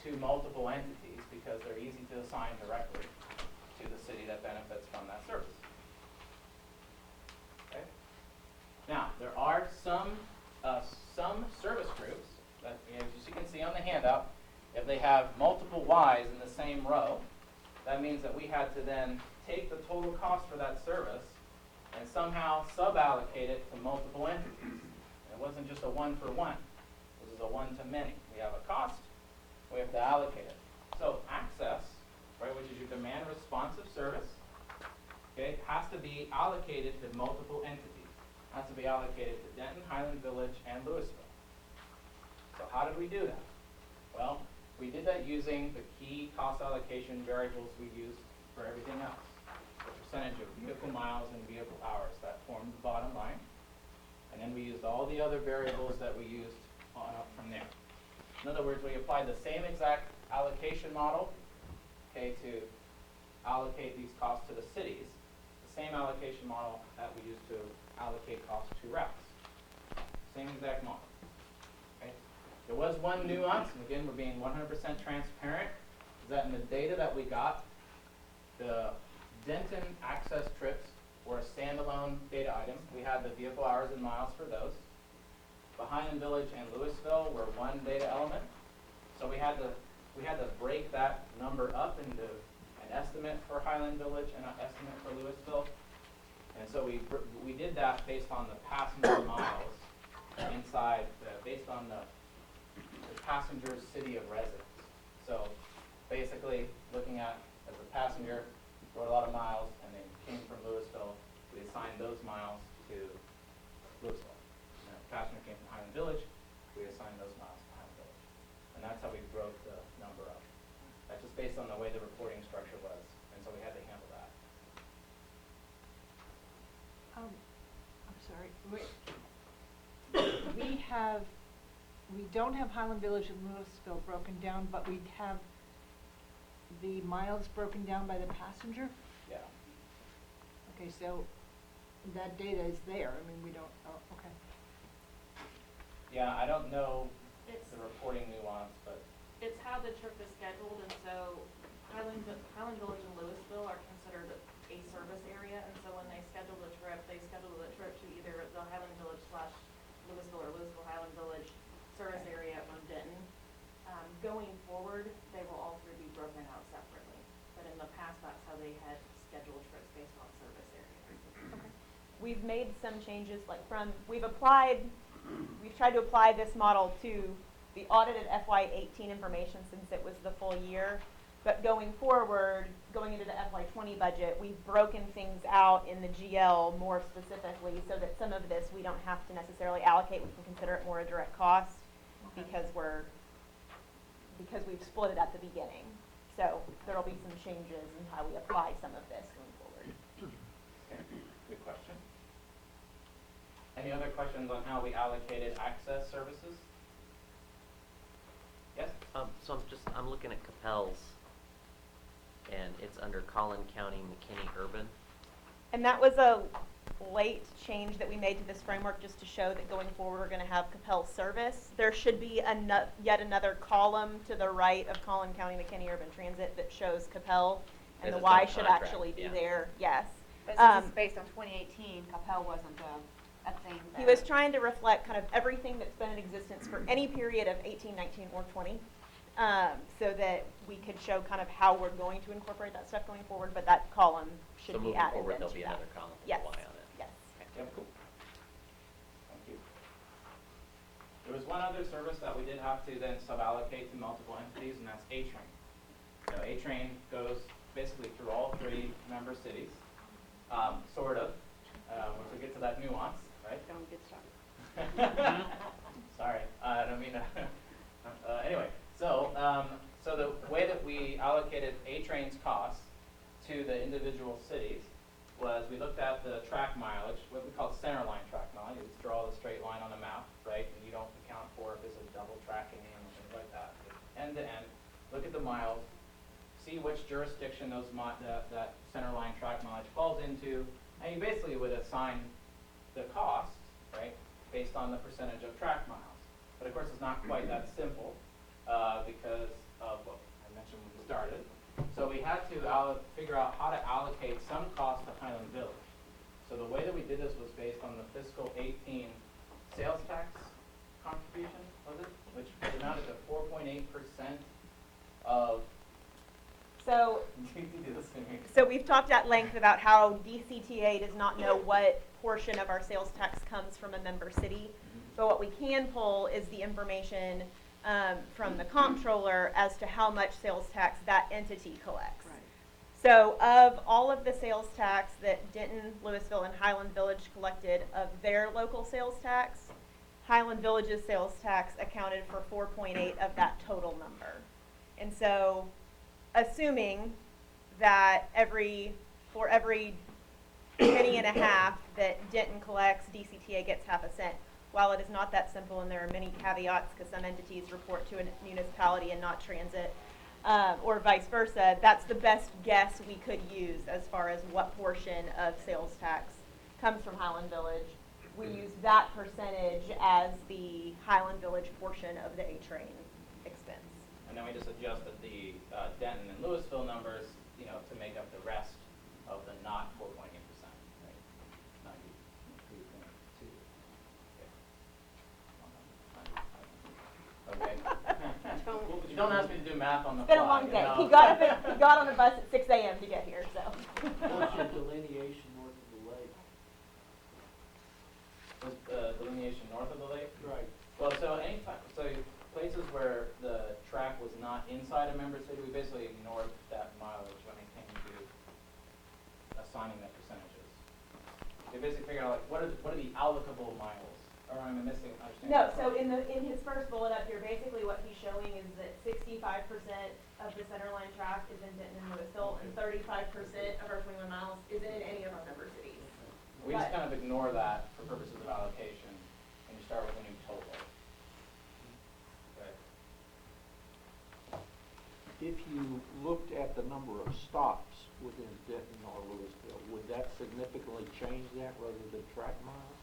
to multiple entities because they're easy to assign directly to the city that benefits from that service. Okay? Now, there are some service groups that, as you can see on the handout, if they have multiple Ys in the same row, that means that we had to then take the total cost for that service and somehow sub-allocate it to multiple entities. It wasn't just a one-for-one. This is a one-to-many. We have a cost, we have to allocate it. So access, right, which is your demand responsive service, okay, has to be allocated to multiple entities. It has to be allocated to Denton, Highland Village, and Louisville. So how did we do that? Well, we did that using the key cost allocation variables we used for everything else. The percentage of vehicle miles and vehicle hours that formed the bottom line. And then we used all the other variables that we used on up from there. In other words, we applied the same exact allocation model, okay, to allocate these costs to the cities. The same allocation model that we used to allocate costs to routes. Same exact model. Okay. There was one nuance, and again, we're being 100% transparent, is that in the data that we got, the Denton access trips were a standalone data item. We had the vehicle hours and miles for those. The Highland Village and Louisville were one data element. So we had to break that number up into an estimate for Highland Village and an estimate for Louisville. And so we did that based on the passenger miles inside, based on the passenger's city of residence. So basically, looking at as a passenger rode a lot of miles and they came from Louisville, we assigned those miles to Louisville. And if a passenger came from Highland Village, we assigned those miles to Highland Village. And that's how we broke the number up. That's just based on the way the reporting structure was. And so we had to handle that. sorry, we don't have Highland Village and Louisville broken down, but we have the miles broken down by the passenger? Yeah. Okay, so that data is there, I mean, we don't, oh, okay. Yeah, I don't know It's, the reporting nuance, but it's how the trip is scheduled, and so Highland Village and Louisville are considered a service area, and so when they schedule the trip, they schedule the trip to either the Highland Village / Louisville or Louisville Highland Village service area on Denton. Going forward, they will all three be broken out separately, but in the past, that's how they had scheduled trips based on service area. We've made some changes, like we've tried to apply this model to the audited FY18 information since it was the full year. But going forward, going into the FY20 budget, we've broken things out in the GL more specifically so that some of this we don't have to necessarily allocate. We can consider it more a direct cost because we've split it at the beginning. So there'll be some changes in how we apply some of this going forward. okay, good question. Any other questions on how we allocated access services? Yes? So I'm looking at Capel's, and it's under Collin County, McKinney Urban. And that was a late change that we made to this framework just to show that going forward we're going to have Capel service. There should be yet another column to the right of Collin County McKinney Urban Transit that shows Capel, and As the its Y own should contract, actually be yeah. there, yes. But since it's based on 2018, Capel wasn't a thing He then. was trying to reflect kind of everything that's been in existence for any period of 18, 19, or 20, so that we could show kind of how we're going to incorporate that stuff going forward, but that column should So be moving added forward, into there'll be that. another column with Yes. a Y on it. Yes. Yep, cool. Thank you. There was one other service that we did have to then sub-allocate to multiple entities, and that's A-Train. So A-Train goes basically through all three member cities, sort of, once we get to that nuance, right? Don't get started. Sorry, I don't mean to. Anyway, so the way that we allocated A-Train's costs to the individual cities was we looked at the track mileage, what we call center line track mileage. You just draw the straight line on the map, right? And you don't account for if there's a double tracking or things like that. End to end, look at the miles, see which jurisdiction that center line track mileage falls into, and you basically would assign the cost, right, based on the percentage of track miles. But of course, it's not quite that simple because of what I mentioned when we started. So we had to figure out how to allocate some cost to Highland Village. So the way that we did this was based on the fiscal 18 sales tax contribution, was it? Which amounted to 4.8% of. So, You do this to me. so we've talked at length about how DCTA does not know what portion of our sales tax comes from a member city. But what we can pull is the information from the comptroller as to how much sales tax that entity collects. Right. So of all of the sales tax that Denton, Louisville, and Highland Village collected of their local sales tax, Highland Village's sales tax accounted for 4.8 of that total number. And so assuming that for every penny and a half that Denton collects, DCTA gets half a cent. While it is not that simple, and there are many caveats because some entities report to a municipality and not transit, or vice versa, that's the best guess we could use as far as what portion of sales tax comes from Highland Village. We use that percentage as the Highland Village portion of the A-Train expense. And then we just adjusted the Denton and Louisville numbers, to make up the rest of the not 4.8%, right? 93.2. Okay. You don't ask me to do math on the It's been fly. a long day. you know? He got on a bus at 6 a.m. to get here, so. What's your delineation north of the lake? Delineation north of the lake? Right. Well, so places where the track was not inside a member city, we basically ignored that mileage when it came to assigning the percentages. We basically figured out what are the allocable miles, or am I missing? No, so in his first bullet up here, basically what he's showing is that 65% of the center line track is in Denton and Louisville, and 35% of our 21 miles isn't in any of our member cities. We just kind of ignore that for purposes of allocation, and you start with a new total. Okay. If you looked at the number of stops within Denton or Louisville, would that significantly change that rather than track miles?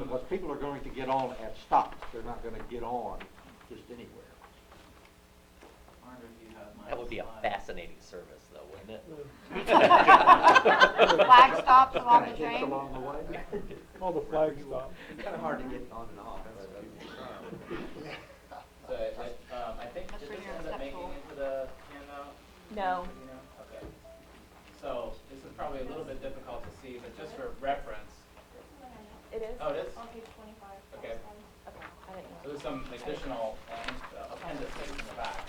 Because people are going to get on at stops, they're not gonna get on just anywhere. I wonder if you have my That would be a slide. fascinating service, though, wouldn't it? Flag stops along the train. Along the way. All the flag stops. It's kind of hard to get on and off. So, I think, That's did for this your end up making conceptual. into the handout? No. Do you know? Okay. So, this is probably a little bit difficult to see, but just for reference. It is? Oh, it is? On page 25. Okay. Okay, I didn't know. So there's some additional appendices in the back.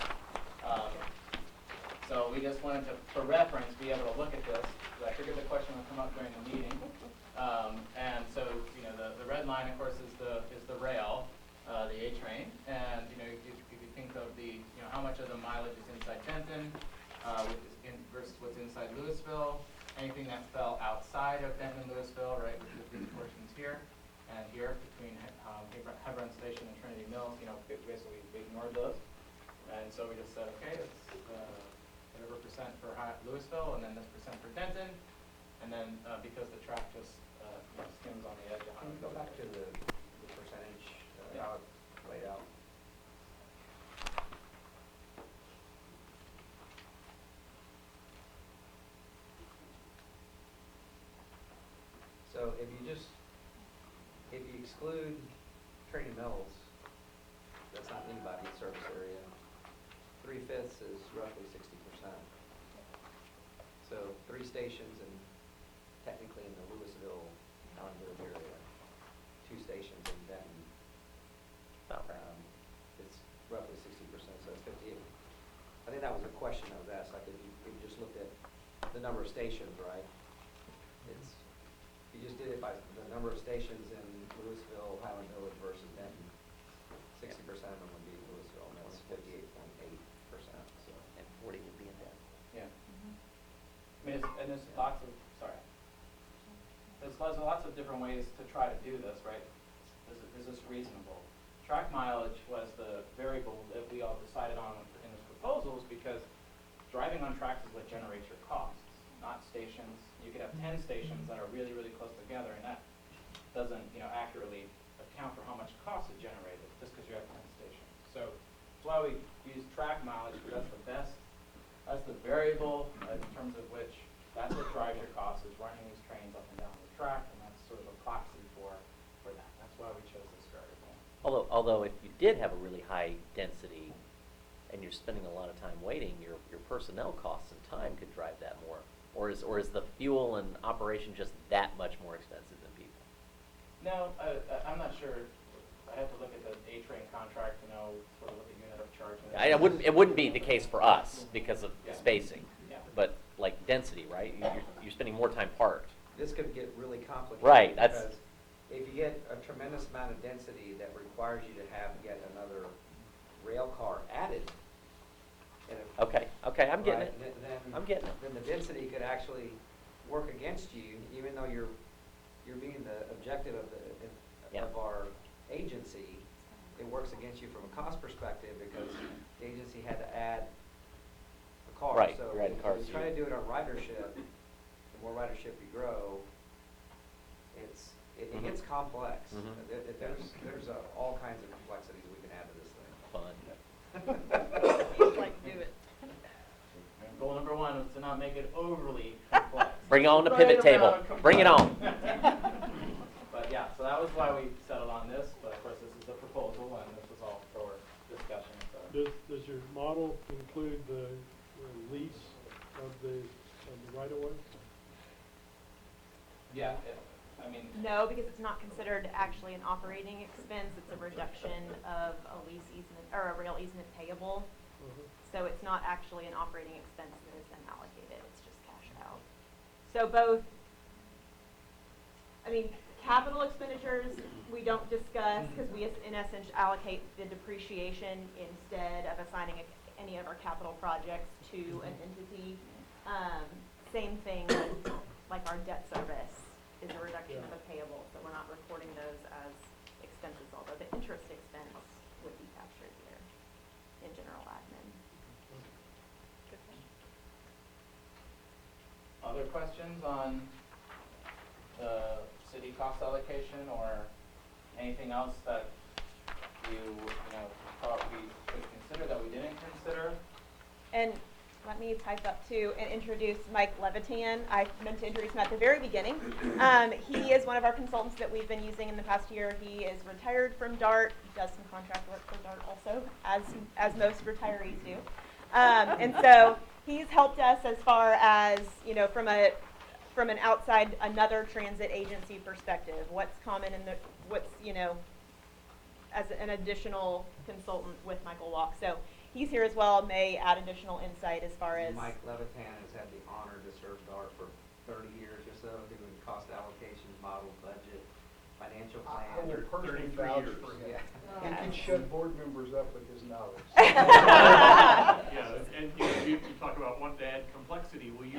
So we just wanted to, for reference, be able to look at this, 'cause I figured the question would come up during the meeting. And so, you know, the red line, of course, is the rail, the A train. And, you know, if you think of the, you know, how much of the mileage is inside Denton, versus what's inside Louisville, anything that fell outside of Denton and Louisville, right, which is these portions here and here between Hebron Station and Trinity Mills, you know, basically we ignored those. And so we just said, okay, it's whatever percent for Louisville, and then this percent for Denton, and then because the track just you know, skims on the edge of Can you go back to the percentage, Yeah. how it's laid out? So if you exclude Trinity Mills, that's not anybody's service area, 3/5 is roughly 60%. So 3 stations and technically in the Louisville, Allen Village area, 2 stations in Denton. About right. It's roughly 60%, so it's 58. I think that was a question that was asked, like if you just looked at the number of stations, right? It's, if you just did it by the number of stations in Louisville, Highland Village versus Denton, 60% of them would be in Louisville, and that's 58.8%, so. And 40 would be in Denton. Yeah. I mean, and there's lots of, sorry. There's lots of different ways to try to do this, right? Is this reasonable? Track mileage was the variable that we all decided on in this proposals because driving on tracks is what generates your costs, not stations. You could have 10 stations that are really, really close together, and that doesn't, you know, accurately account for how much cost is generated just because you have 10 stations. So that's why we use track mileage, because that's the best. That's the variable in terms of which that's what drives your costs, is running these trains up and down the track, and that's sort of a proxy for that. That's why we chose this variable. Although if you did have a really high density and you're spending a lot of time waiting, your personnel costs and time could drive that more. Or is the fuel and operation just that much more expensive than people? No, I'm not sure. I have to look at the A-train contract to know sort of what the unit of charge is. It wouldn't be the case for us because of Yeah. spacing. Yeah. But like density, right? You're spending more time parked. This could get really complicated. Right, that's- Because if you get a tremendous amount of density that requires you to have yet another rail car added. and if- Okay, I'm getting right, it. Then I'm getting it. Then the density could actually work against you, even though you're being the objective of of our agency. It works against you from a cost perspective because the agency had to add a car. Right, So you're adding cars if to you try your- to do it on ridership, the more ridership you grow, it Mhm. gets complex. Mhm. There's all kinds of complexities we can add to this thing. Fun. Like, do it. Goal number 1 was to not make it overly complex. Bring on the Right pivot table. around Bring it on. But yeah, so that was why we settled on this, but of course this is the proposal and this was all for discussion, so. Does your model include the lease of the right of way? Yeah, I mean. No, because it's not considered actually an operating expense, it's a reduction of a lease easement, or a rail easement payable. So it's not actually an operating expense that is then allocated, it's just cash out. So both, I mean, capital expenditures, we don't discuss, because we in essence allocate the depreciation instead of assigning any of our capital projects to an entity. Same thing with like our debt service. is a reduction of a payable, so we're not recording those as expenses, although the interest expense would be captured here in general admin. Good question. Other questions on the city cost allocation or anything else that you know, thought we should consider that we didn't consider? And let me pipe up too and introduce Mike Levitan. I meant to introduce him at the very beginning. He is one of our consultants that we've been using in the past year. He is retired from DART, does some contract work for DART also, as most retirees do. And so he's helped us as far as, you know, from an outside, another transit agency perspective, what's common in the, what's, you know, as an additional consultant with Michael Walk. So he's here as well, may add additional insight as far as. Mike Levitan has had the honor to serve DART for 30 years or so, doing cost allocations, model, budget, financial plan. I will personally 33 vouch years. for him. Yeah. He can shut board members up with his knowledge. Yeah, and you talk about wanting to add complexity, well,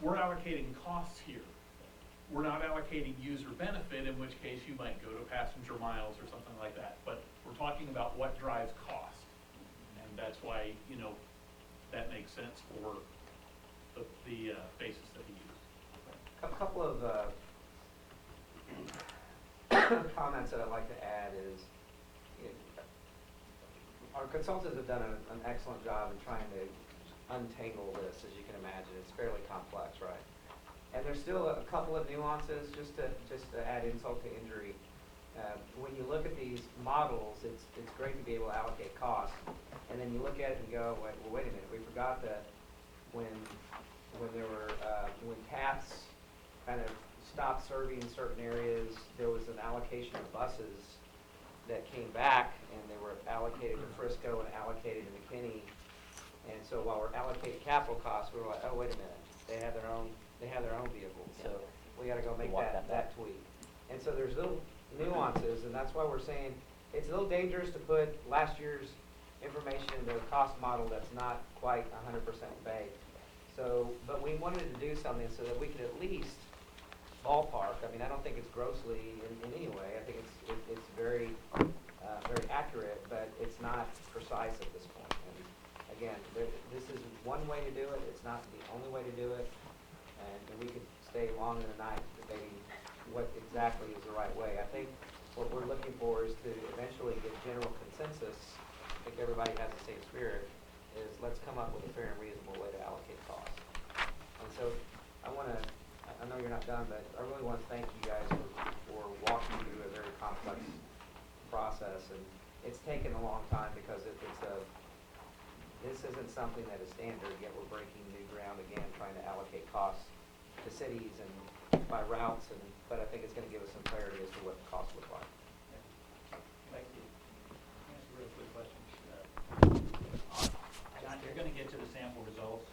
we're allocating costs here. We're not allocating user benefit, in which case you might go to passenger miles or something like that. But we're talking about what drives cost. And that's why, you know, that makes sense for the basis that we use. A couple of comments that I'd like to add is, our consultants have done an excellent job in trying to untangle this, as you can imagine. It's fairly complex, right? And there's still a couple of nuances, just to add insult to injury. When you look at these models, it's great to be able to allocate costs, and then you look at it and go, wait a minute, we forgot that when TAPS kind of stopped serving certain areas, there was an allocation of buses that came back, and they were allocated to Frisco and allocated to McKinney. And so while we're allocating capital costs, we were like, oh, wait a minute, they have their own vehicles, so we gotta go make Walk that that back. tweak. And so there's little nuances, and that's why we're saying it's a little dangerous to put last year's information into a cost model that's not quite 100% baked. So, but we wanted to do something so that we could at least ballpark. I mean, I don't think it's grossly in any way. I think it's very accurate, but it's not precise at this point. And again, this is one way to do it. It's not the only way to do it. And we could stay long in the night debating what exactly is the right way. I think what we're looking for is to eventually get general consensus. I think everybody has the same spirit. Is let's come up with a fair and reasonable way to allocate costs. And so I know you're not done, but I really want to thank you guys for walking through a very complex process. And it's taken a long time because this isn't something that is standard, yet we're breaking new ground again, trying to allocate costs to cities and by routes, but I think it's going to give us some clarity as to what the costs look like. Thank you. That's a real quick question. John, you're going to get to the sample results.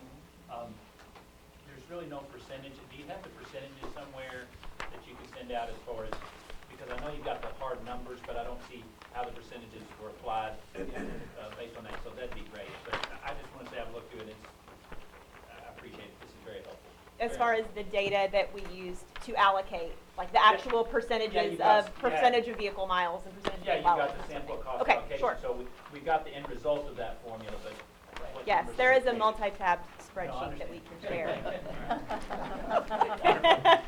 There's really no percentage. Do you have the percentages somewhere that you can send out as far as, because I know you've got the hard numbers, but I don't see how the percentages were applied based on that, so that'd be great. But I just want to say I've looked through it, I appreciate it. This is very helpful. As far as the data that we used to allocate, like the actual percentages of percentage of vehicle miles and percentage Yeah, of you miles. got the sample cost Okay, allocation, sure. so we got the end result of that formula, but what Yes, numbers there are is a included? multi-tabbed No, I spreadsheet that we understand. can share.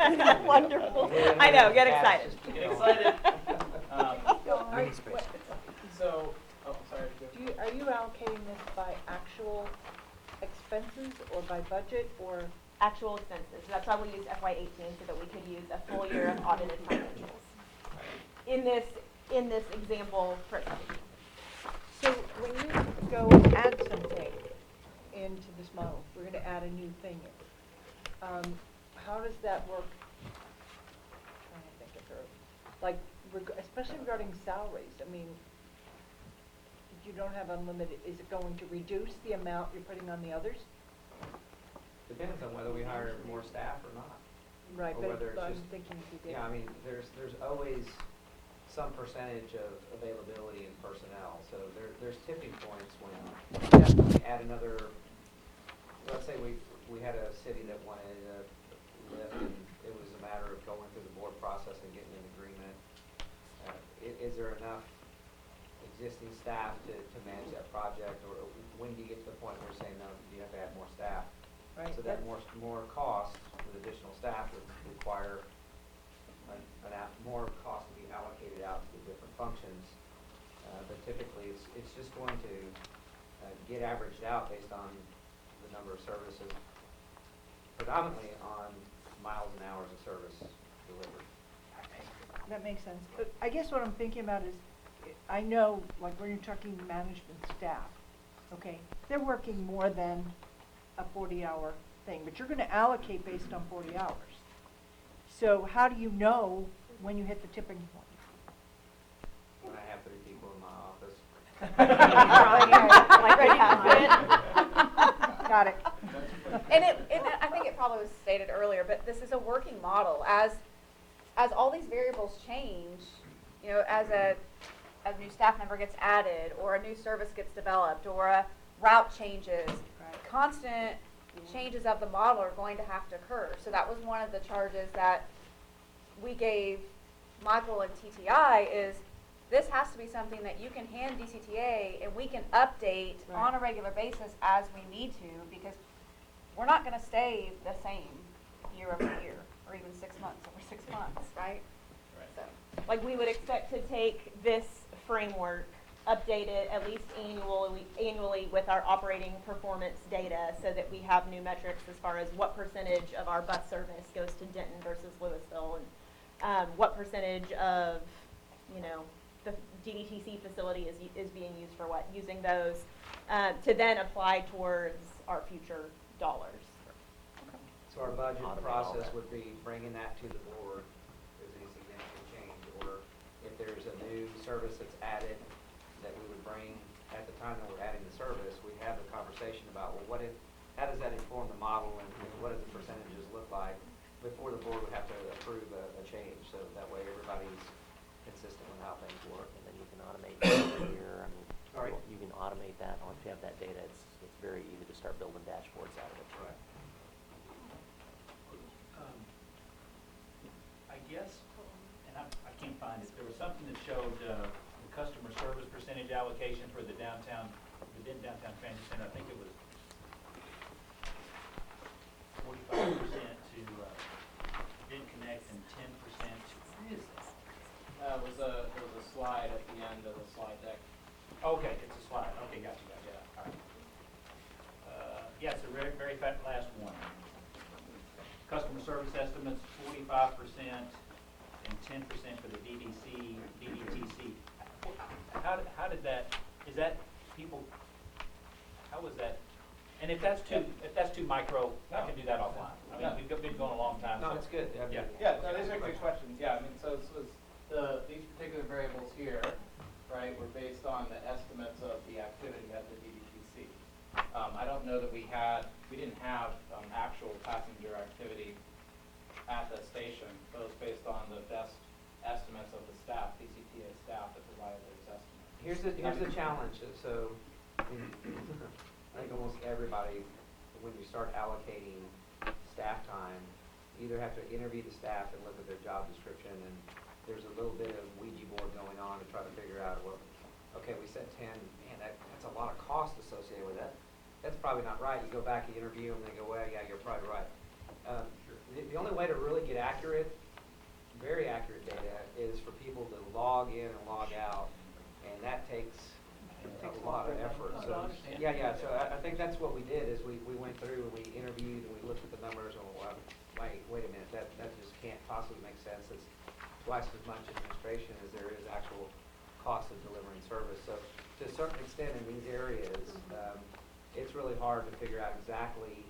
Isn't that wonderful? I know, get excited. Get excited. Wait, So, oh, sorry. are you allocating this by actual expenses or by budget or? Actual expenses. That's why we used FY18 so that we could use a full year of audited financials. In this example presentation. So when you go add something into this model, we're going to add a new thing in. How does that work? I'm trying to think it through. Like, especially regarding salaries. I mean, you don't have unlimited. Is it going to reduce the amount you're putting on the others? Depends on whether we hire more staff or not. Right, Or but whether it's I'm just- thinking if you did. Yeah, I mean, there's always some percentage of availability in personnel. So there's tipping points when we add another, let's say we had a city that wanted a lift and it was a matter of going through the is there enough existing staff to manage that project? Or when do you get to the point where you're saying, no, you have to add more staff? Right, So that that's- more cost with additional staff would require more cost to be allocated out to the different functions. But typically, it's just going to get averaged out based on the number of services, predominantly on miles and hours of service delivered. That makes sense. But I guess what I'm thinking about is, I know, like, when you're talking management staff, okay, they're working more than a 40-hour thing, but you're gonna allocate based on 40 hours. So how do you know when you hit the tipping point? When I have 3 people in my office. Like ready to quit. Got it. And I think it probably was stated earlier, but this is a working model. As all these variables change, you know, as a new staff member gets added, or a new service gets developed, or a route changes, constant changes of the model are going to have to occur. So that was one of the charges that we gave Michael and TTI, is this has to be something that you can hand DCTA and we can update on a regular basis as we need to, because we're not going to stay the same year over year, or even 6 months over 6 months, right? So. Like, we would expect to take this framework, update it at least annually with our operating performance data, so that we have new metrics as far as what percentage of our bus service goes to Denton versus Louisville, and what percentage of, you know, the DDTC facility is being used for what, using those to then apply towards our future dollars. So our budget Automate all process that. would be bringing that to the board, if there's any significant change, or if there's a new service that's added that we would bring at the time that we're adding the service, we have the conversation about, well, how does that inform the model, and what does the percentages look like, before the board would have to approve a change, so that way everybody's consistent with how things work. And then you can automate that here. I mean, Sorry? you can automate that. Once you have that data, it's very easy to start building dashboards out of it. Right. I guess, and I can't find it, there was something that showed the customer service percentage allocation for the downtown transit center. I think it was 45% to Didn't Connect and 10% to, where is this? There was a slide at the end of the slide deck. Okay, it's a slide. Okay, gotcha. All right. Yes, the very last one. Customer service estimates, 45% and 10% for the DDTC. How did that, is that people, how was that? And if that's too micro, I can do that offline. I mean, we've been going a long time. No, so- it's good. I mean, Yeah, no, these are good questions. Yeah, I mean, so these particular variables here, right, were based on the estimates of the activity at the DDTC. I don't know that we didn't have actual passenger activity at the station, but it was based on the best estimates of the staff, DCTA staff that provided those estimates. Here's the challenge. So I think almost everybody, when you start allocating staff time, you either have to interview the staff and look at their job description, and there's a little bit of Ouija board going on to try to figure out, well, okay, we said 10, man, that's a lot of cost associated with that. That's probably not right. You go back, you interview them, they go, well, yeah, you're probably right. The only way to really get accurate, very accurate data, is for people to log in and log out, and that takes a lot of effort. So, yeah. So I think that's what we did, is we went through and we interviewed and we looked at the numbers, and wait a minute, that just can't possibly make sense. It's twice as much administration as there is actual cost of delivering service. So to a certain extent in these areas, it's really hard to figure out exactly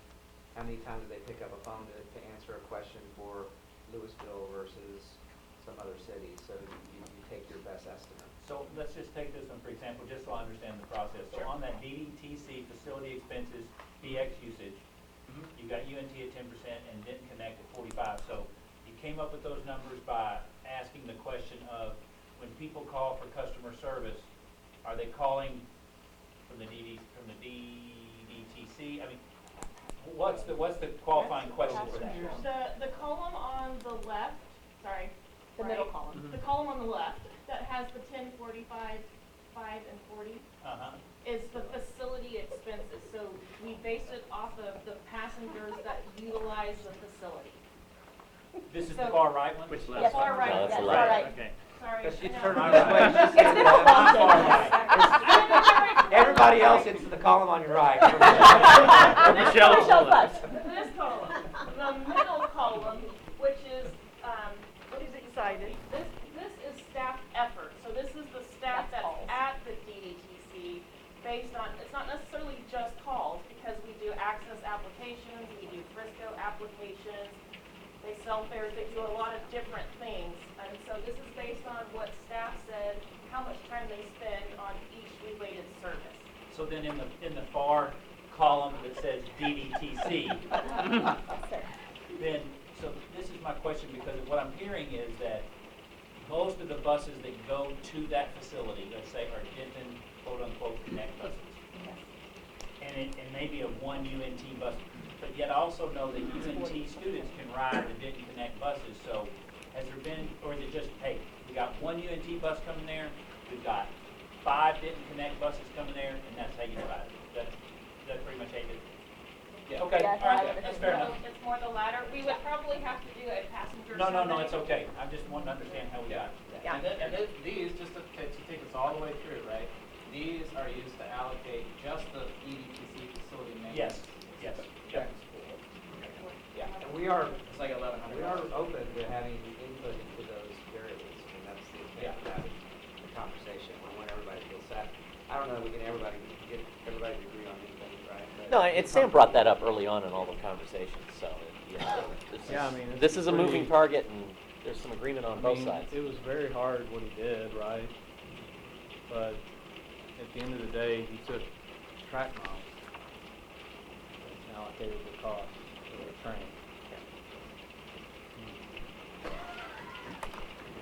how many times they pick up a phone to answer a question for Louisville versus some other city. So you take your best estimate. So let's just take this one, for example, just so I understand the process. So on that DDTC facility expenses, BX usage, you got UNT at 10% and Denton Connect at 45. So you came up with those numbers by asking the question of, when people call for customer service, are they calling from the DDTC? I mean, what's the qualifying question for that? The column on the left, sorry, the middle column, the column on the left that has the 10, 45, 5, and 40, Uh-huh. is the facility expenses. So we base it off of the passengers that utilize the facility. This is the So- far right one? Yes, far right, No, that's yes, the far left. right. Okay. Sorry. Because she I know. turned My this right. way, she's It's sitting been a left. long Far day. right. Everybody else into the column on your right. Michelle's Michelle's left. left. This column, the middle column, which is, She's excited. this is staff effort. So this is the staff that's at the DDTC based on, it's not necessarily just calls because we do access applications, we do Frisco applications, they sell fares, they do a lot of different things. And so this is based on what staff said, how much time they spend on each related service. So then in the far column that says DDTC, then, so this is my question, because what I'm hearing is that most of the buses that go to that facility, let's say, are Denton, quote-unquote, Connect buses. And maybe a one UNT bus, but yet I also know that UNT students can ride the Denton Connect buses, so has there been, or is it just, hey, we got one UNT bus coming there, we've got 5 Denton Connect buses coming there, and that's how you divide it? That's pretty much how you do it? Yeah, okay, Yes, all right, that's fair enough. It's more the latter. We would probably have to do a passenger No, survey. it's okay. I just want to understand how we got to that. Yeah. And then these, just to take us all the way through, right? These are used to allocate just the EDTC facility maintenance. Yes. Check Yep. school. Yeah, and we are, It's like $1,100. we are open to having input into those variables, and that's the intent of having the conversation. We want everybody to feel set. I don't know that we can get everybody to agree on anything, right? But No, and Sam brought that up early on in all the conversations, so, you know, Yeah, I mean, it's this is a moving pretty- target, and there's some agreement on I both mean, sides. It was very hard what he did, right? But at the end of the day, he took track miles and allocated the cost for the train.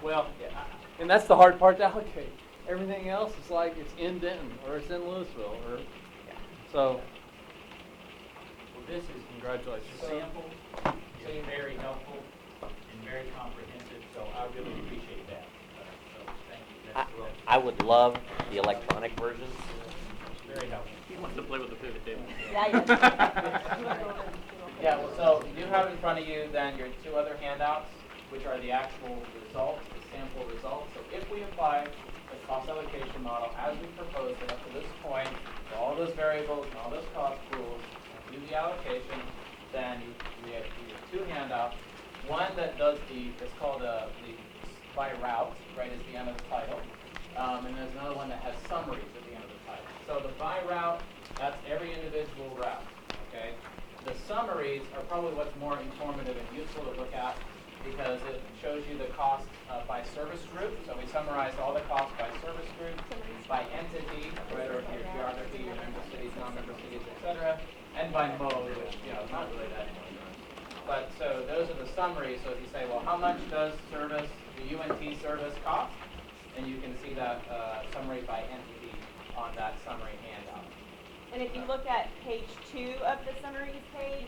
Well, And that's the hard part to allocate. Everything else is like it's in Denton or it's in Louisville or, so, well, this is, congratulations. the sample is very helpful and very comprehensive, so I really appreciate that. So, thank you. I would love the electronic version. Very helpful. He wants to play with the pivot table. Yeah, well, so you do have in front of you then your 2 other handouts, which are the actual results, the sample results. So if we apply the cost allocation model as we proposed it up to this point, for all those variables and all those cost pools, and do the allocation, then we have 2 handouts. One that does it's called the by route, right, is the end of the title. And there's another one that has summaries at the end of the title. So the by route, that's every individual route, okay? The summaries are probably what's more informative and useful to look at because it shows you the cost by service group. So we summarized all the costs by service group, by entity, right, or your geography, your member cities, non-member cities, etc., and by mode, which, you know, is not really that important. But so those are the summaries. So if you say, well, how much does service, the UNT service cost? And you can see that summary by entity on that summary handout. And if you look at page 2 of the summaries page,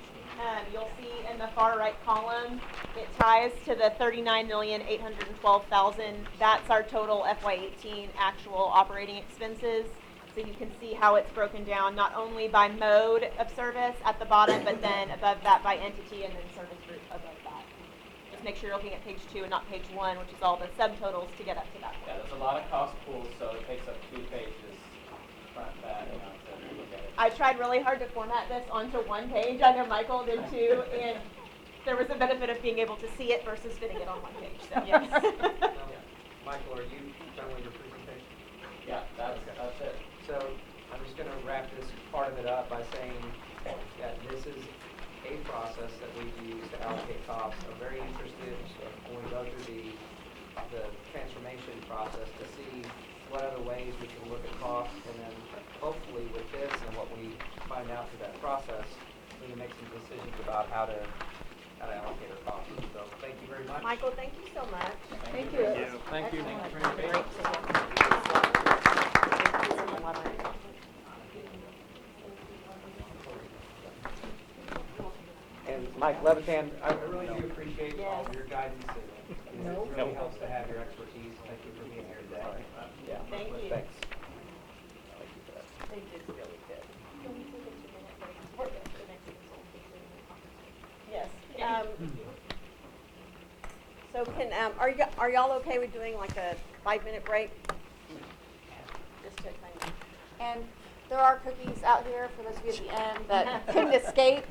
you'll see in the far right column, it ties to the $39,812,000. That's our total FY18 actual operating expenses. So you can see how it's broken down, not only by mode of service at the bottom, but then above that by entity and then service group above that. Just make sure you're looking at page 2 and not page 1, which is all the subtotals to get up to that point. Yeah, there's a lot of cost pools, so it takes up 2 pages, front, back, you know, to look at it. I tried really hard to format this onto one page. I know Michael did too, and there was a benefit of being able to see it versus fitting it on one page. So. Yes. Michael, are you done with your presentation? Yeah, that's it. So I'm just going to wrap this part of it up by saying that this is a process that we use to allocate costs. I'm very interested when we go through the transformation process to see what other ways we can look at costs, and then hopefully with this and what we find out through that process, we can make some decisions about how to allocate our costs. So thank you very much. Michael, thank you so much. Thank you. Thank you. Excellent. And Mike Levitan, I really do appreciate all Yes. of your guidance. It really helps to have your expertise. Thank you for being here today. Yeah. Thank you. Thanks. They did really good. Can we take a 2-minute break for the next consultation conversation? Yes. So can, are y'all okay with doing like a 5-minute break? Just to kind of. And there are cookies out here for those of you at the end that couldn't escape.